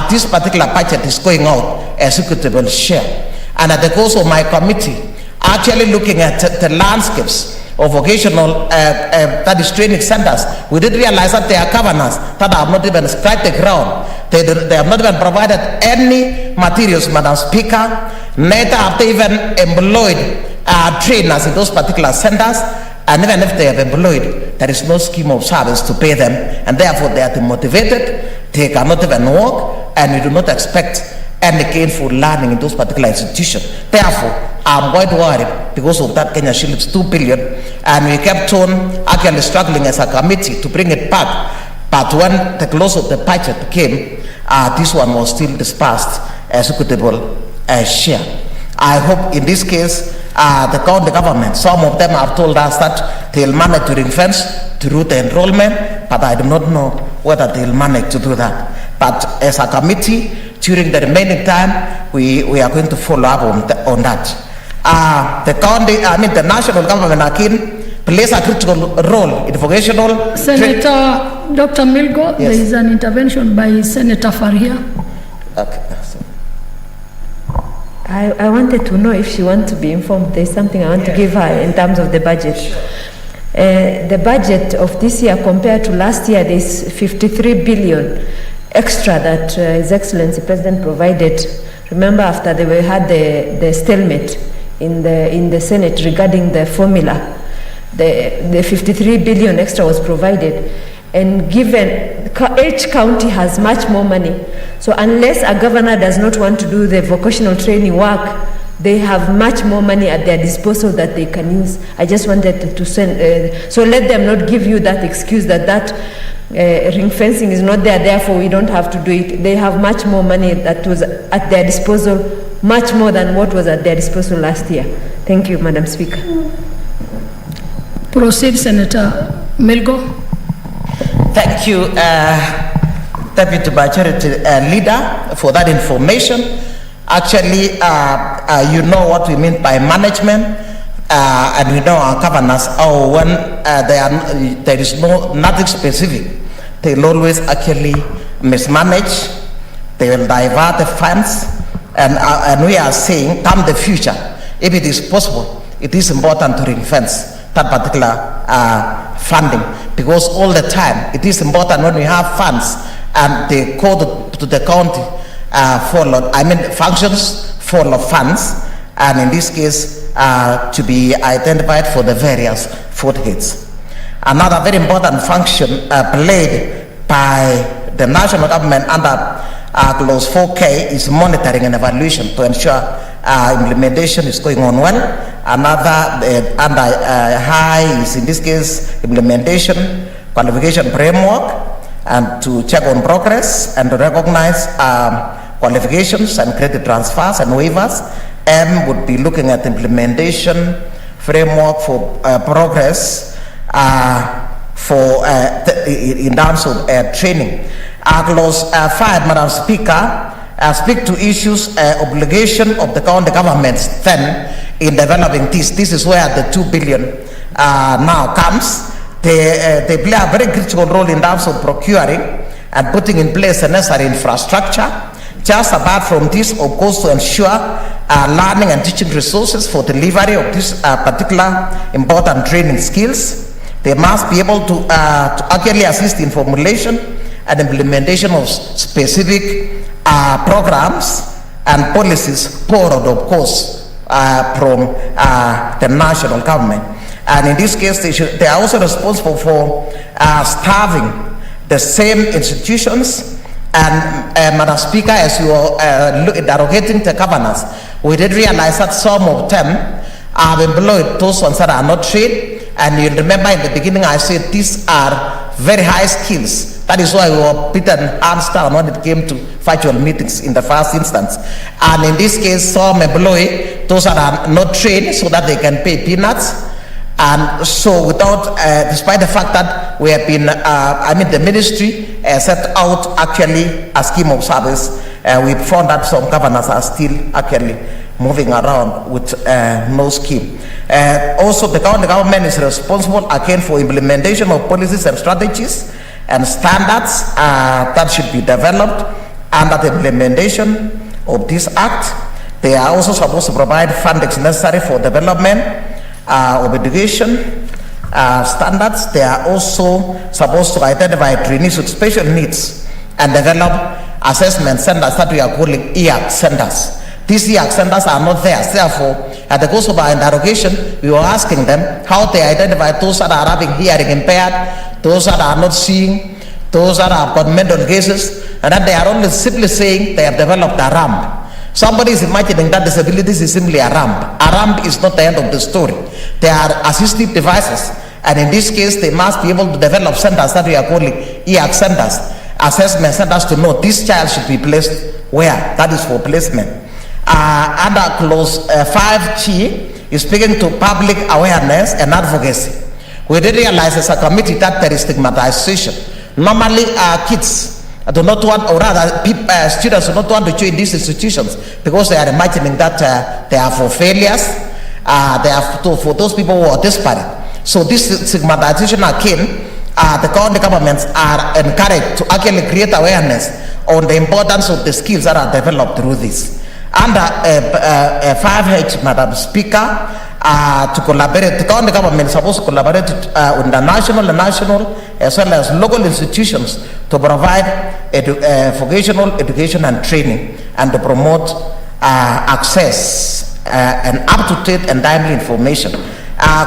V: this particular budget is going out as equitable share. And at the course of my committee, actually looking at the landscapes of vocational that is training centers, we did realize that there are governors that have not even scratched the ground. They have not even provided any materials, Madam Speaker. Neither have they even employed trainers in those particular centers. And even if they have employed, there is no scheme of service to pay them. And therefore, they are demotivated. They cannot even work. And we do not expect any gainful learning in those particular institutions. Therefore, I'm quite worried because of that Kenya shillings 2 billion. And we kept on actually struggling as a committee to bring it back. But when the close of the budget came, this one was still dispersed as equitable share. I hope in this case, the county government, some of them have told us that they'll manage to ring-fence through the enrollment, but I do not know whether they'll manage to do that. But as a committee, during the remaining time, we are going to follow up on that. The national government again plays a critical role in vocational.
A: Senator Dr. Milgo, yes. There is an intervention by Senator Faria.
V: Okay.
I: I wanted to know if she wants to be informed. There's something I want to give her in terms of the budget. The budget of this year compared to last year, there's 53 billion extra that His Excellency President provided. Remember, after they had the stalemate in the Senate regarding the formula, the 53 billion extra was provided. And given each county has much more money, so unless a governor does not want to do the vocational training work, they have much more money at their disposal that they can use. I just wanted to send, so let them not give you that excuse that ring fencing is not there, therefore we don't have to do it. They have much more money that was at their disposal, much more than what was at their disposal last year. Thank you, Madam Speaker.
A: Proceed, Senator Milgo.
V: Thank you, Deputy Majority Leader, for that information. Actually, you know what we mean by management, and we know our governors. When there is nothing specific, they'll always actually mismanage. They will divert the funds, and we are saying, come the future, if it is possible, it is important to ring-fence that particular funding, because all the time it is important when we have funds and they go to the county functions full of funds, and in this case to be identified for the various food hits. Another very important function played by the national government under Clause 4K is monitoring and evaluation to ensure implementation is going on well. Another under high is in this case implementation qualification framework, and to check on progress and to recognize qualifications and credit transfers and waivers. M would be looking at implementation framework for progress in terms of training. Clause 5, Madam Speaker, speak to issues obligation of the county governments then in developing this. This is where the 2 billion now comes. They play a very critical role in terms of procuring and putting in place the necessary infrastructure. Just apart from this, of course, to ensure learning and teaching resources for delivery of these particular important training skills. They must be able to accurately assist in formulation and implementation of specific programs and policies borrowed, of course, from the national government. And in this case, they are also responsible for staffing the same institutions. And Madam Speaker, as you are interrogating the governors, we did realize that some of them have employed those ones that are not trained. And you remember in the beginning I said these are very high skills. That is why we were beaten hands down when it came to virtual meetings in the first instance. And in this case, some employ those that are not trained so that they can pay peanuts. And so without, despite the fact that we have been, the ministry set out actually a scheme of service, we found that some governors are still actually moving around with no scheme. Also, the county government is responsible again for implementation of policies and strategies and standards that should be developed under the implementation of this act. They are also supposed to provide funding necessary for development of education standards. They are also supposed to identify trainees with special needs and develop assessment centers that we are calling EAC centers. These EAC centers are not there. Therefore, at the course of our interrogation, we were asking them how they identify those that are having hearing impaired, those that are not seeing, those that have got mental cases, and that they are only simply saying they have developed a ramp. Somebody is imagining that disabilities is simply a ramp. A ramp is not the end of the story. They are assistive devices, and in this case, they must be able to develop centers that we are calling EAC centers, assessment centers, to know this child should be placed where. That is for placement. Under clause 5G is speaking to public awareness and advocacy. We did realize as a committee that there is stigmatization. Normally, kids do not want, or rather, students do not want to join these institutions because they are imagining that they are for failures, they are for those people who are desperate. So this stigmatization again, the county governments are encouraged to actually create awareness on the importance of the skills that are developed through this. Under 5H, Madam Speaker, to collaborate, the county government is supposed to collaborate with the national as well as local institutions to provide vocational education and training and to promote access and up-to-date and timely information.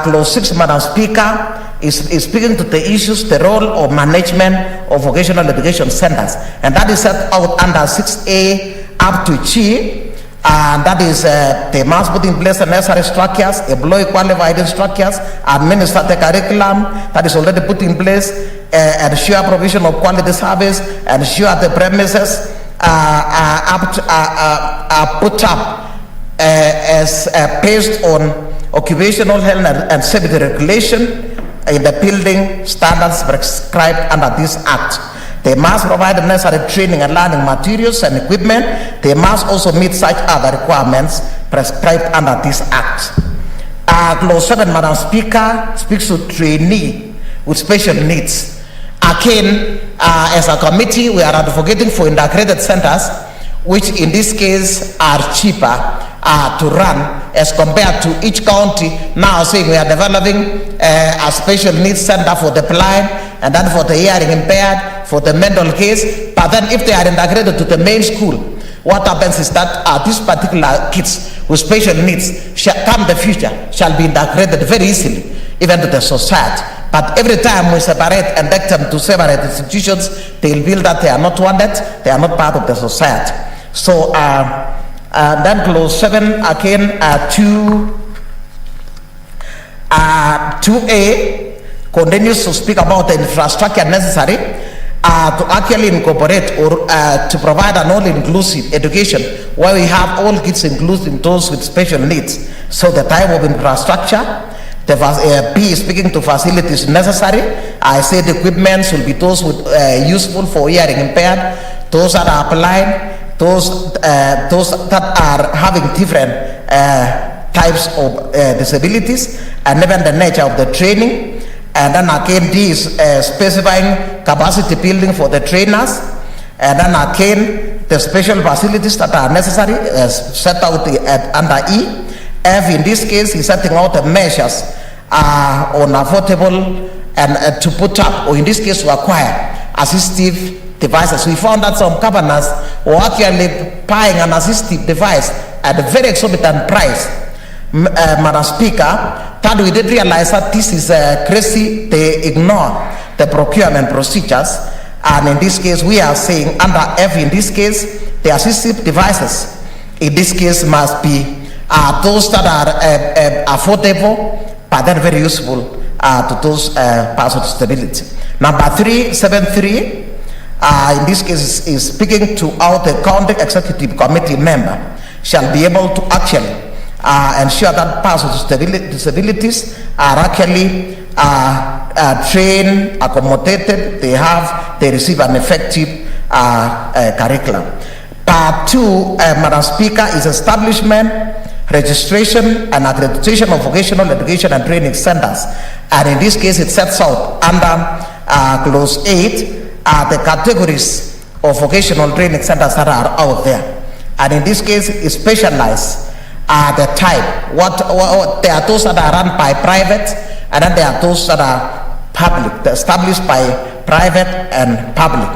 V: Clause 6, Madam Speaker, is speaking to the issues, the role of management of vocational education centers, and that is set out under 6A up to G. And that is, they must put in place the necessary structures, employ qualified instructors, administer the curriculum that is already put in place, ensure provision of quality service, ensure the premises are put up as based on occupational health and safety regulation in the building standards prescribed under this act. They must provide the necessary training and learning materials and equipment. They must also meet such other requirements prescribed under this act. Clause 7, Madam Speaker, speaks to trainee with special needs. Again, as a committee, we are advocating for integrated centers, which in this case are cheaper to run as compared to each county now saying we are developing a special needs center for the blind and then for the hearing impaired, for the mental case. But then if they are integrated to the main school, what happens is that these particular kids with special needs shall come the future shall be integrated very easily even to the society. But every time we separate and take them to separate institutions, they'll feel that they are not wanted, they are not part of the society. So then clause 7 again, 2A continues to speak about the infrastructure necessary to actually incorporate or to provide an all-inclusive education where we have all kids, including those with special needs. So the type of infrastructure, B is speaking to facilities necessary. I said equipments will be those with useful for hearing impaired, those that are blind, those that are having different types of disabilities, and even the nature of the training. And then again, D is specifying capacity building for the trainers. And then again, the special facilities that are necessary set out under E. F in this case is setting out the measures on affordable and to put up, or in this case to acquire, assistive devices. We found that some governors were actually buying an assistive device at a very exorbitant price. Madam Speaker, that we did realize that this is crazy. They ignore the procurement procedures, and in this case we are saying under F in this case the assistive devices in this case must be those that are affordable but then very useful to those persons with disability. Number 373 in this case is speaking to how the county executive committee member shall be able to actually ensure that persons with disabilities are actually trained, accommodated, they receive an effective curriculum. Part 2, Madam Speaker, is establishment, registration and accreditation of vocational education and training centers. And in this case, it sets out under clause 8 the categories of vocational training centers that are out there. And in this case, it's specialized. The type, there are those that are run by private, and then there are those that are public, established by private and public.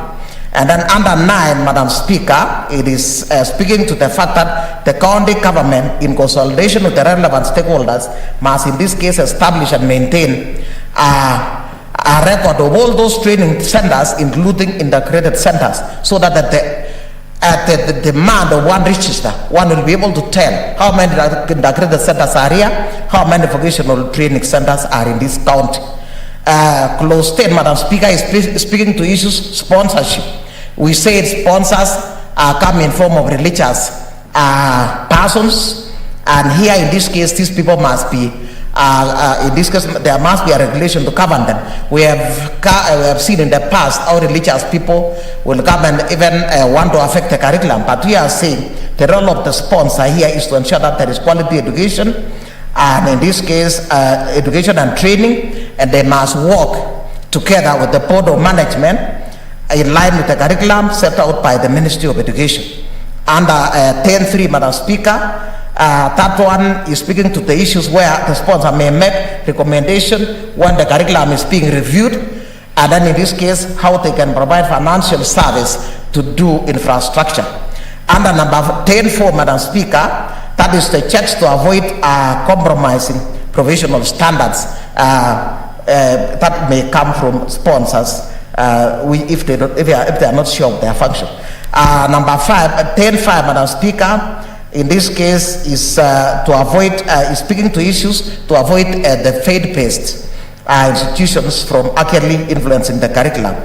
V: And then under 9, Madam Speaker, it is speaking to the fact that the county government, in consultation with the relevant stakeholders, must in this case establish and maintain a record of all those training centers, including integrated centers, so that the demand of one register, one will be able to tell how many integrated centers are here, how many vocational training centers are in this county. Clause 10, Madam Speaker, is speaking to issues sponsorship. We say sponsors come in form of religious persons, and here in this case, these people must be, in this case, there must be a regulation to govern them. We have seen in the past how religious people will come and even want to affect the curriculum, but we are saying the role of the sponsor here is to ensure that there is quality education, and in this case, education and training, and they must work together with the board of management in line with the curriculum set out by the Ministry of Education. Under 10.3, Madam Speaker, that one is speaking to the issues where the sponsor may make recommendation when the curriculum is being reviewed, and then in this case, how they can provide financial service to do infrastructure. Under number 10.4, Madam Speaker, that is the checks to avoid compromising professional standards that may come from sponsors if they are not sure of their function. Number 10.5, Madam Speaker, in this case is to avoid, is speaking to issues to avoid the faith-based institutions from actually influencing the curriculum.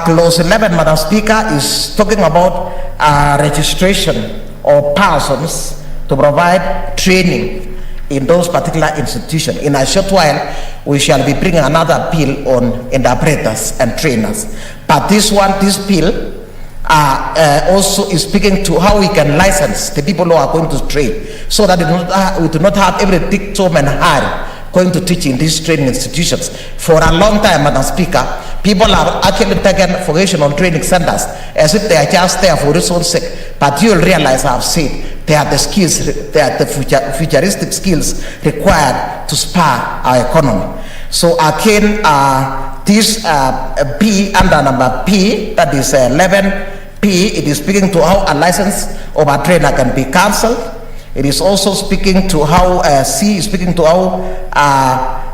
V: Clause 11, Madam Speaker, is talking about registration of persons to provide training in those particular institutions. In a short while, we shall be bringing another bill on interpreters and trainers. But this bill also is speaking to how we can license the people who are going to train, so that we do not have every Dick, Tom and Harry going to teach in these training institutions. For a long time, Madam Speaker, people have actually taken vocational training centers as if they are just there for its own sake. But you will realize, I have said, they are the skills, they are the futuristic skills required to spur our economy. So again, this B under number P, that is 11P, it is speaking to how a license of a trainer can be cancelled. It is also speaking to how C is speaking to how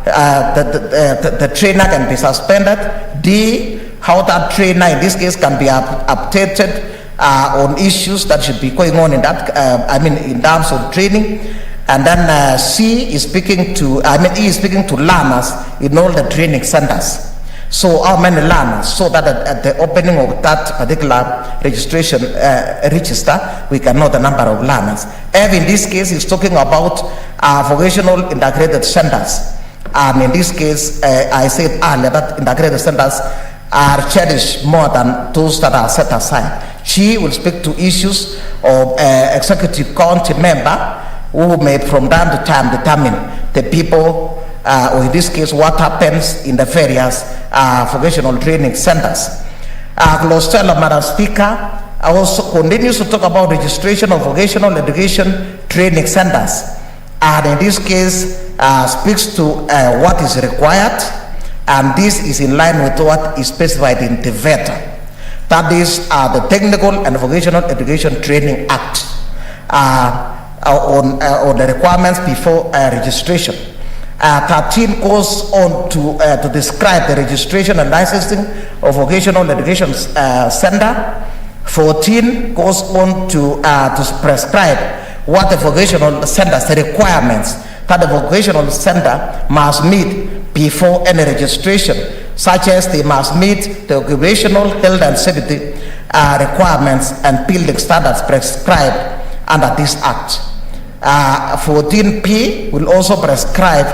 V: the trainer can be suspended. D, how that trainer in this case can be updated on issues that should be going on in that, in terms of training. And then C is speaking to, E is speaking to learners in all the training centers. So how many learners? So that at the opening of that particular registration register, we can know the number of learners. F in this case is talking about vocational integrated centers. And in this case, I said earlier that integrated centers are cherished more than those that are set aside. She will speak to issues of executive county member who may from time to time determine the people, or in this case, what happens in the various vocational training centers. Glostella, Madam Speaker, also continues to talk about registration of vocational education training centers. And in this case, speaks to what is required, and this is in line with what is specified in the VETA. That is the Technical and Vocational Education Training Act on the requirements before registration. 13 goes on to describe the registration and licensing of vocational education center. 14 goes on to prescribe what the vocational centers, the requirements that the vocational center must meet before any registration, such as they must meet the occupational health and safety requirements and building standards prescribed under this act. 14P will also prescribe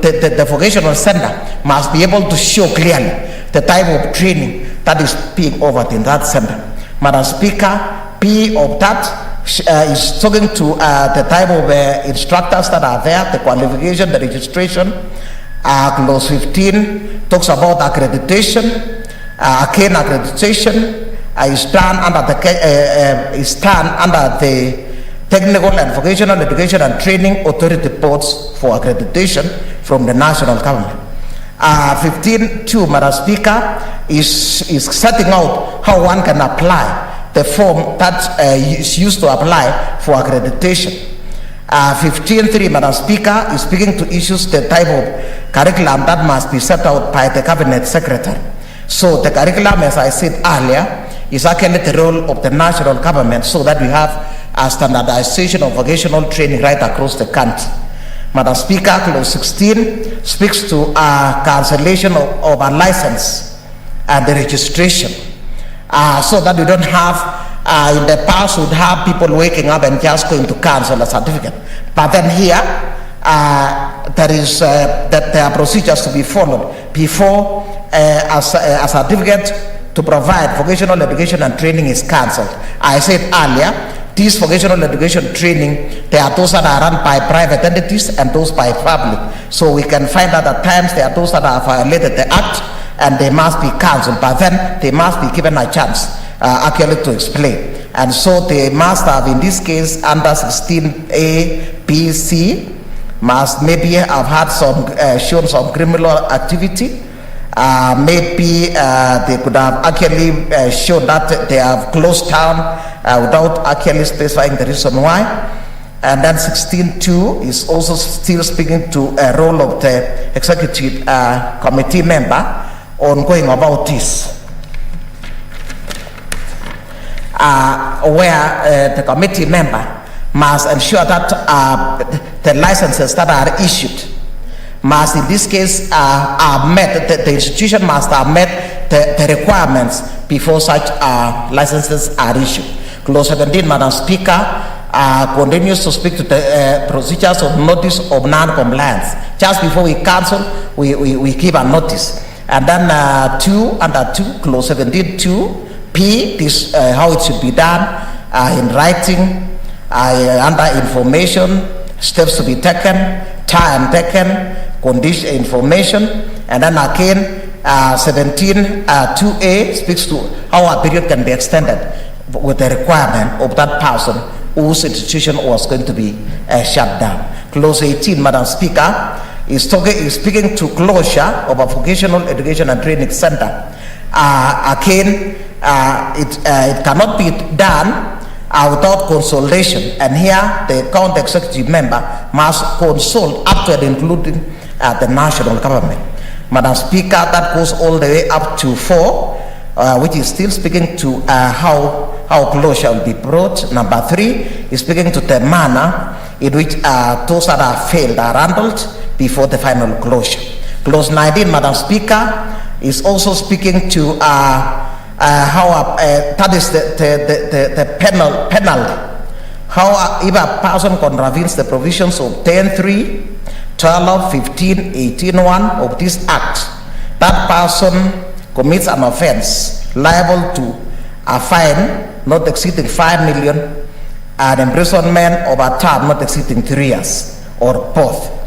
V: the vocational center must be able to show clearly the type of training that is being offered in that center. Madam Speaker, P of that is talking to the type of instructors that are there, the qualification, the registration. Clause 15 talks about accreditation. Again, accreditation is done under the Technical and Vocational Education and Training Authority boards for accreditation from the national government. 15.2, Madam Speaker, is setting out how one can apply the form that is used to apply for accreditation. 15.3, Madam Speaker, is speaking to issues the type of curriculum that must be set out by the Cabinet Secretary. So the curriculum, as I said earlier, is actually the role of the national government, so that we have a standardization of vocational training right across the country. Madam Speaker, clause 16 speaks to cancellation of a license and the registration, so that we don't have, in the past, would have people waking up and just going to cancel a certificate. But then here, there is that there are procedures to be followed before a certificate to provide vocational education and training is cancelled. I said earlier, this vocational education training, there are those that are run by private entities and those by public. So we can find that at times there are those that have violated the act and they must be cancelled, but then they must be given a chance actually to explain. And so they must have, in this case, under 16A, B, C, must maybe have had some, shown some criminal activity. Maybe they could have actually shown that they have closed down without actually specifying the reason why. And then 16.2 is also still speaking to a role of the executive committee member on going about this. Where the committee member must ensure that the licenses that are issued must, in this case, are met, the institution must have met the requirements before such licenses are issued. Clause 17, Madam Speaker, continues to speak to the procedures of notice of non-compliance. Just before we cancel, we give a notice. And then under 2, clause 17.2, P, this how it should be done in writing, under information, steps to be taken, time taken, condition information, and then again 17.2a speaks to how a period can be extended with the requirement of that person whose institution was going to be shut down. Clause 18, Madam Speaker, is speaking to closure of a vocational education and training center. Again, it cannot be done without consultation, and here the county executive member must consult up to and including the national government. Madam Speaker, that goes all the way up to 4, which is still speaking to how closure shall be brought. Number 3 is speaking to the manner in which those that are failed are handled before the final closure. Clause 19, Madam Speaker, is also speaking to how that is the penalty. How if a person contravenes the provisions of 10.3, 12, 15, 18.1 of this act, that person commits an offense liable to a fine not exceeding 5 million and imprisonment of a term not exceeding 3 years or both.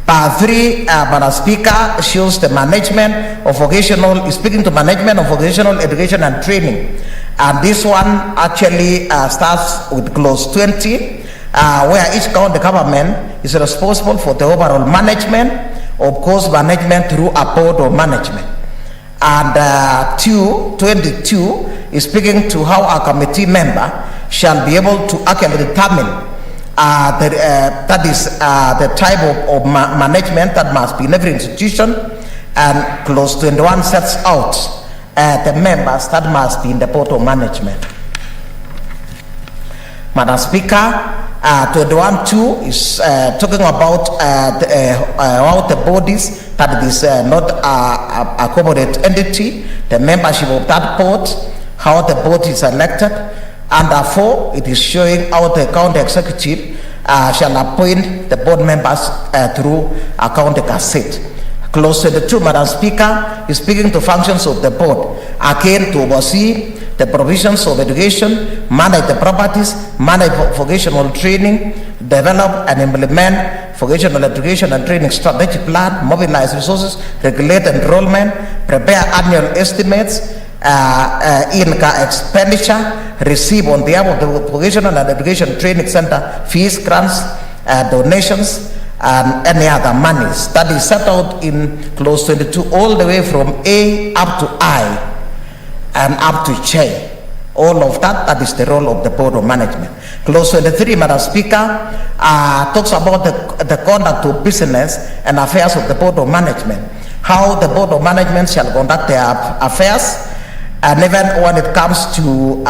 V: Part 3, Madam Speaker, shows the management of vocational, is speaking to management of vocational education and training. And this one actually starts with clause 20, where each county government is responsible for the overall management of course management through a board of management. And 22 is speaking to how a committee member shall be able to actually determine that is the type of management that must be in every institution, and clause 21 sets out the members that must be in the board of management. Madam Speaker, 21.2 is talking about how the bodies that is not a corporate entity, the membership of that board, how the board is elected. Under 4, it is showing how the county executive shall appoint the board members through a county gazette. Clause 22, Madam Speaker, is speaking to functions of the board, again to oversee the provisions of education, manage the properties, manage vocational training, develop and implement vocational education and training strategic plan, mobilize resources, regulate enrollment, prepare annual estimates, in expenditure, receive on behalf of the Vocational and Education Training Center fees, grants, donations, and any other monies. That is set out in clause 22 all the way from A up to I and up to J. All of that is the role of the Board of Management. Clause 23, Madam Speaker, talks about the conduct of business and affairs of the Board of Management. How the Board of Management shall conduct their affairs, and even when it comes to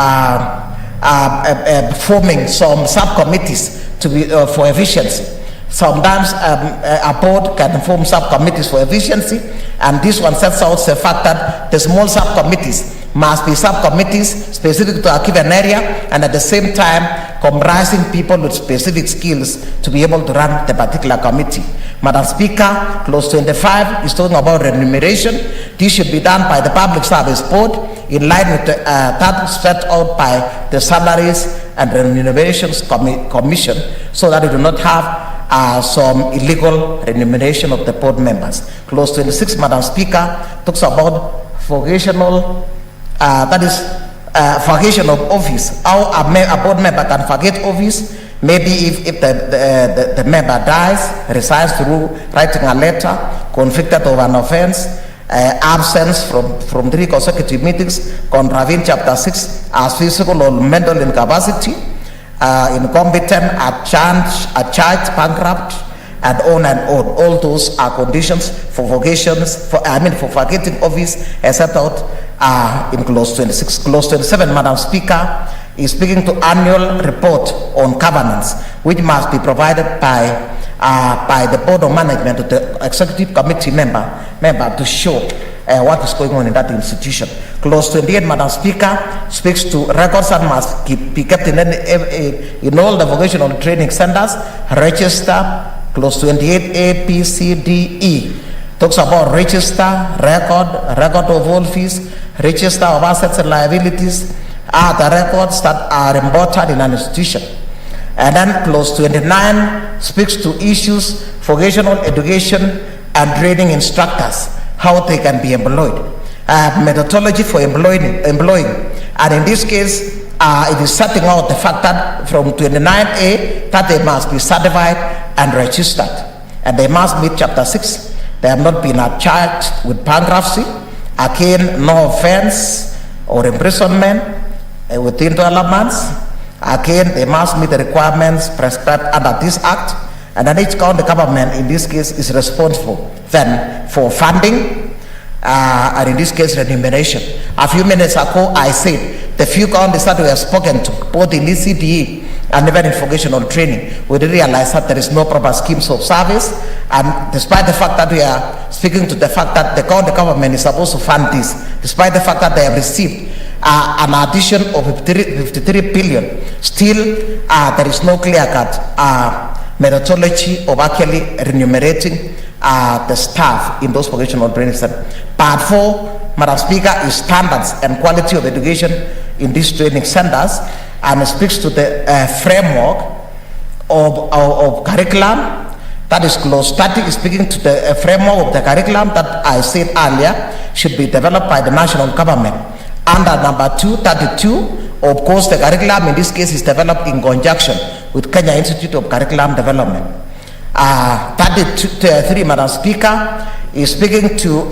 V: forming some subcommittees to be for efficiency. Sometimes a board can form subcommittees for efficiency, and this one sets out the fact that the small subcommittees must be subcommittees specific to a given area, and at the same time comprising people with specific skills to be able to run the particular committee. Madam Speaker, clause 25 is talking about remuneration. This should be done by the Public Service Board in line with that set out by the Salaries and Remunerations Commission, so that we do not have some illegal remuneration of the board members. Clause 26, Madam Speaker, talks about vocational, that is vacation of office. How a board member can vacate office, maybe if the member dies, resigns through writing a letter, convicted of an offense, absence from 3 consecutive meetings, contravene chapter 6 as physical or mental incapacity, incompetent, a charge, bankrupt, and on and on. All those are conditions for vocations, for vacating office as set out in clause 26. Clause 27, Madam Speaker, is speaking to annual report on governance, which must be provided by the Board of Management to the Executive Committee member to show what is going on in that institution. Clause 28, Madam Speaker, speaks to records that must be kept in all the vocational training centers, register. Clause 28, A, B, C, D, E, talks about register, record of all fees, register of assets and liabilities, are the records that are important in an institution. And then clause 29 speaks to issues, vocational education and training instructors, how they can be employed, methodology for employing, and in this case, it is setting out the fact that from 29A that they must be certified and registered, and they must meet chapter 6. They have not been charged with bankruptcy, again no offense or imprisonment within 12 months. Again, they must meet the requirements prescribed under this act, And then each county government, in this case, is responsible then for funding, and in this case, remuneration. A few minutes ago, I said the few counties that we have spoken to, both in ECDE and even in vocational training, we realize that there is no proper schemes of service. And despite the fact that we are speaking to the fact that the county government is supposed to fund this, despite the fact that they have received an addition of 53 billion, still there is no clear-cut methodology of actually remunerating the staff in those vocational training centers. Part 4, Madam Speaker, is standards and quality of education in these training centers, and speaks to the framework of curriculum. That is clause 30 is speaking to the framework of the curriculum that I said earlier should be developed by the national government. Under number 232, of course, the curriculum in this case is developed in conjunction with Kenya Institute of Curriculum Development. 33, Madam Speaker, is speaking to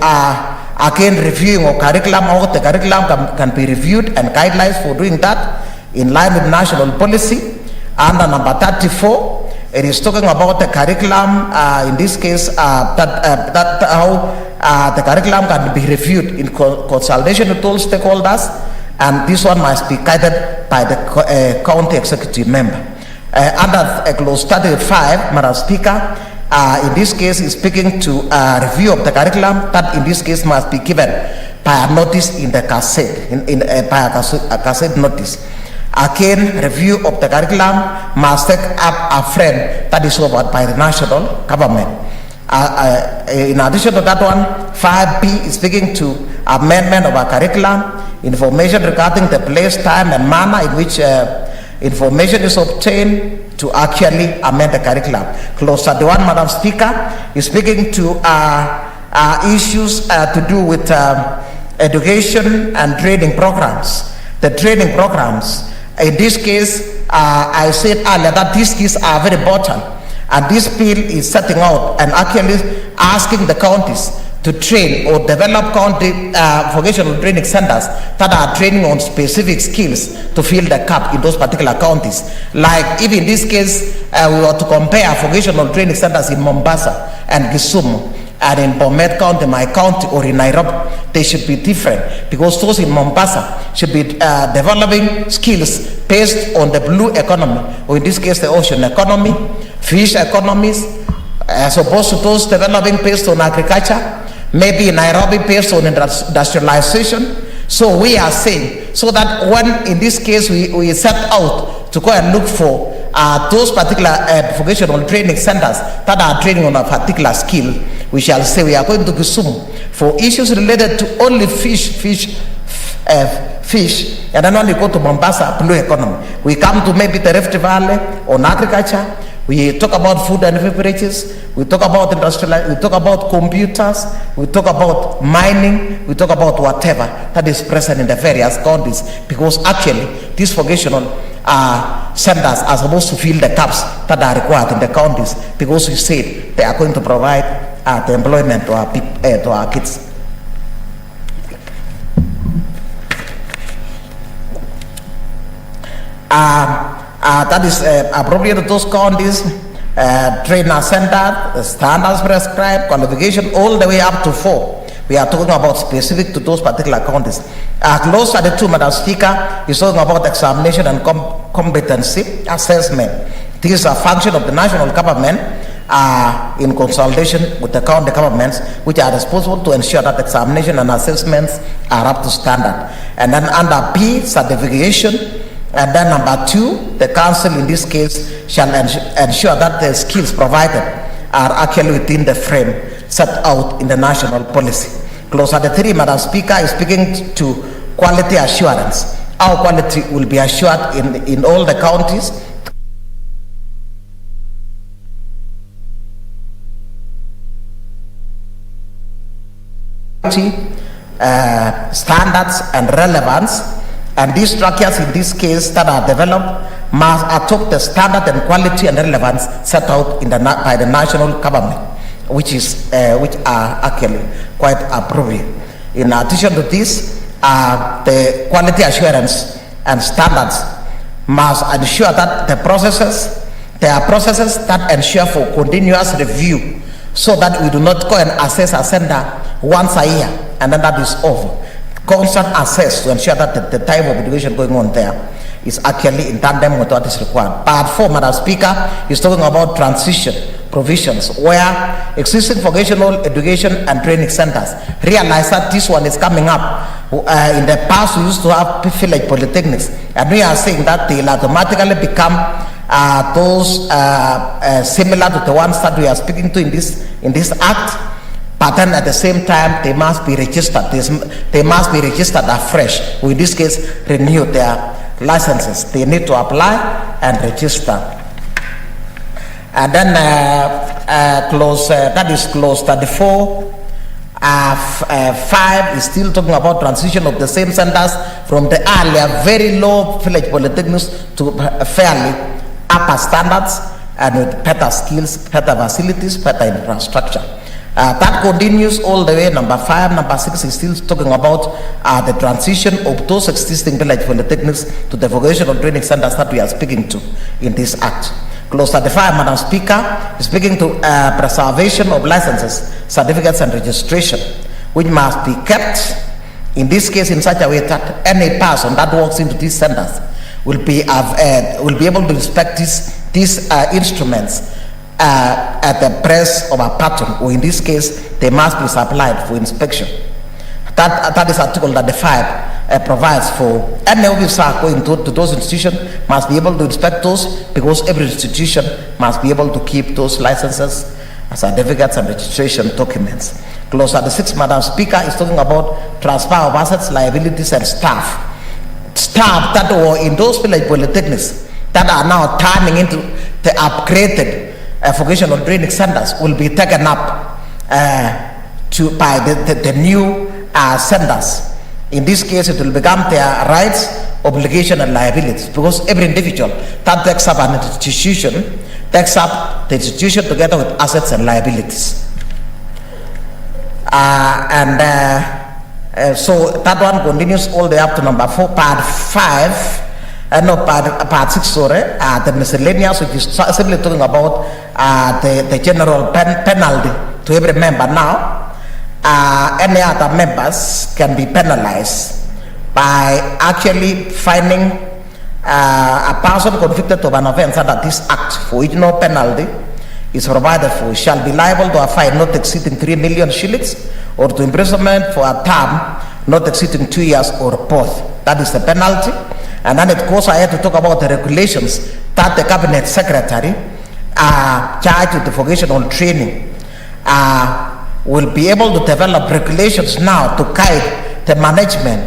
V: again reviewing of curriculum, how the curriculum can be reviewed and guidelines for doing that in line with national policy. Under number 34, it is talking about the curriculum, in this case, how the curriculum can be reviewed in consultation with all stakeholders, and this one must be guided by the county executive member. Under clause 35, Madam Speaker, in this case is speaking to a review of the curriculum that in this case must be given by a notice in the cassette, by a cassette notice. Again, review of the curriculum must take up a frame that is offered by the national government. In addition to that one, 5B is speaking to amendment of a curriculum, information regarding the place, time and manner in which information is obtained to actually amend the curriculum. Clause 31, Madam Speaker, is speaking to issues to do with education and training programs. The training programs, in this case, I said earlier that these keys are very important, and this bill is setting out and actually asking the counties to train or develop county vocational training centers that are training on specific skills to fill the gap in those particular counties. Like if in this case we were to compare vocational training centers in Mombasa and Kisumu, and in Bomet County, my county, or in Nairobi, they should be different, because those in Mombasa should be developing skills based on the blue economy, or in this case the ocean economy, fish economies, as opposed to those developing based on agriculture, maybe in Nairobi based on industrialization. So we are saying, so that when in this case we set out to go and look for those particular vocational training centers that are training on a particular skill, we shall say we are going to Kisumu for issues related to only fish, and then only go to Mombasa, blue economy. We come to maybe the Rift Valley on agriculture. We talk about food and beverages. We talk about industrial. We talk about computers. We talk about mining. We talk about whatever that is present in the various counties. Because actually, these vocational centers are supposed to fill the gaps that are required in the counties. Because we said they are going to provide the employment to our kids. That is appropriate to those counties, trainer center, standards prescribed, qualification, all the way up to 4. We are talking about specific to those particular counties. Clause 32, Madam Speaker, is talking about examination and competency assessment. This is a function of the national government in consultation with the county governments, which are responsible to ensure that examination and assessments are up to standard. And then under P, certification. And then number 2, the council in this case shall ensure that the skills provided are actually within the frame set out in the national policy. Clause 33, Madam Speaker, is speaking to quality assurance. Our quality will be assured in all the counties. Standards and relevance. And these structures in this case that are developed must adopt the standard and quality and relevance set out by the national government, which are actually quite appropriate. In addition to this, the quality assurance and standards must ensure that the processes, There are processes that ensure for continuous review so that we do not go and assess a center once a year and then that is over. Constant assess to ensure that the type of education going on there is actually in tandem with what is required. Part 4, Madam Speaker, is talking about transition provisions where existing vocational education and training centers realize that this one is coming up. In the past, we used to have village polytechnics, and we are saying that they will automatically become those similar to the ones that we are speaking to in this act. But then at the same time, they must be registered. They must be registered afresh. Or in this case, renew their licenses. They need to apply and register. And then that is clause 34. 5 is still talking about transition of the same centers from the earlier very low village polytechnics to fairly upper standards and with better skills, better facilities, better infrastructure. That continues all the way. Number 5, number 6 is still talking about the transition of those existing village polytechnics to the vocational training centers that we are speaking to in this act. Clause 35, Madam Speaker, is speaking to preservation of licenses, certificates and registration, which must be kept, in this case, in such a way that any person that walks into these centers will be able to inspect these instruments at the press of a patron, or in this case, they must be supplied for inspection. That is Article 35 provides for any officer going to those institutions must be able to inspect those, because every institution must be able to keep those licenses, certificates and registration documents. Clause 36, Madam Speaker, is talking about transfer of assets, liabilities and staff. Staff that were in those village polytechnics that are now turning into the upgraded vocational training centers will be taken up by the new centers. In this case, it will become their rights, obligation and liabilities, because every individual that takes up an institution takes up the institution together with assets and liabilities. So that one continues all the way up to number 4, part 5, part 6, sorry, the miscellaneous, which is simply talking about the general penalty to every member now. Any other members can be penalized by actually finding a person convicted of an offense under this act for which no penalty is provided for shall be liable to a fine not exceeding 3 million shillings or to imprisonment for a term not exceeding 2 years or both. That is the penalty. And then it goes ahead to talk about the regulations that the cabinet secretary charged with the vocational training will be able to develop regulations now to guide the management,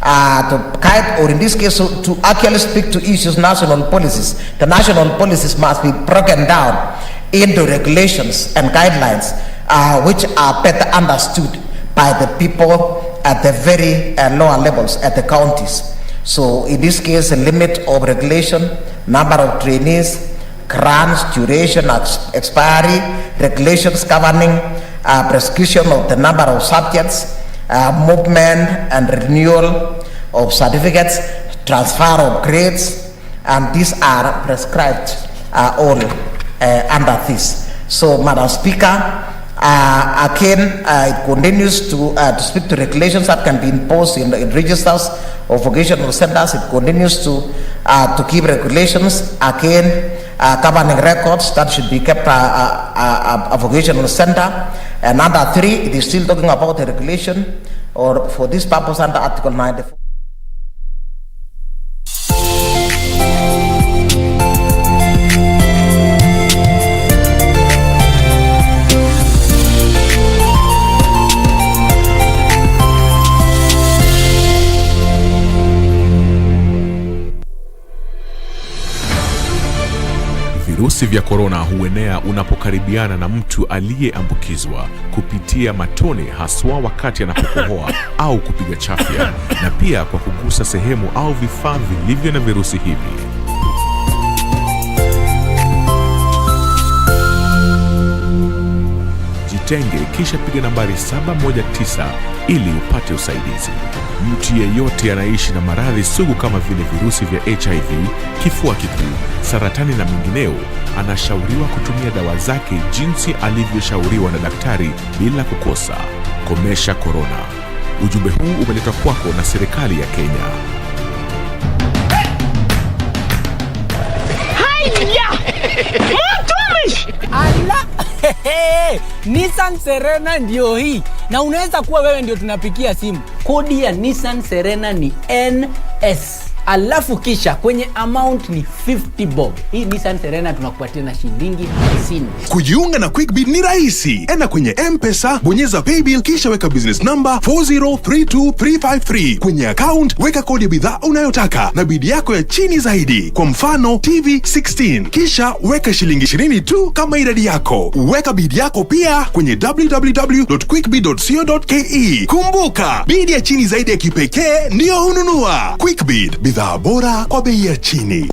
V: to guide, or in this case, to actually speak to issues, national policies. The national policies must be broken down into regulations and guidelines which are better understood by the people at the very lower levels at the counties. So in this case, a limit of regulation, number of trainees, grants, duration, expiry, regulations governing prescription of the number of subjects, movement and renewal of certificates, transfer of grades, and these are prescribed all under this. So, Madam Speaker, again, it continues to speak to regulations that can be imposed in registers of vocational centers. It continues to keep regulations again governing records that should be kept a vocational center. And under 3, it is still talking about the regulation, or for this purpose under Article 94.
L: Virusi vya korona huenea unapokaribiana na mtu aliyeambukizwa kupitia matone, haswa wakati anapokohoa au kupiga chafya, na pia kwa kugusa sehemu au vifaa vilivyo na virusi hivi. Jitenge kisha piga nambari 719 ili upate usaidizi. Mtu yeyote anaishi na maradhi sugu kama vile virusi vya HIV, kifua kikuu, saratani na mengineo anashauriwa kutumia dawa zake jinsi alivyoshauriwa na daktari bila kukosa. Komesha korona. Ujumbe huu umeletwa kwako na serikali ya Kenya.
M: Ala! Nissan Serena ndio hii. Na unaweza kuwa wewe ndio tunapikia simu. Kodi ya Nissan Serena ni NS. Alafu kisha kwenye amount ni 50 bob. Hii Nissan Serena tunakupatia na shilingi 50.
Q: Kujiunga na QuickBid ni rahisi. Enda kwenye M-Pesa, bonyeza paybill kisha weka business number 4032353. Kwenye account weka kodi ya bidhaa unayotaka na bidi yako ya chini zaidi. Kwa mfano TV 16. Kisha weka shilingi 20 tu kama idadi yako. Weka bidi yako pia kwenye www.quickbid.co.ke. Kumbuka, bidi ya chini zaidi ya kipekee ndio hununua. QuickBid, bidhaa bora kwa bei ya chini.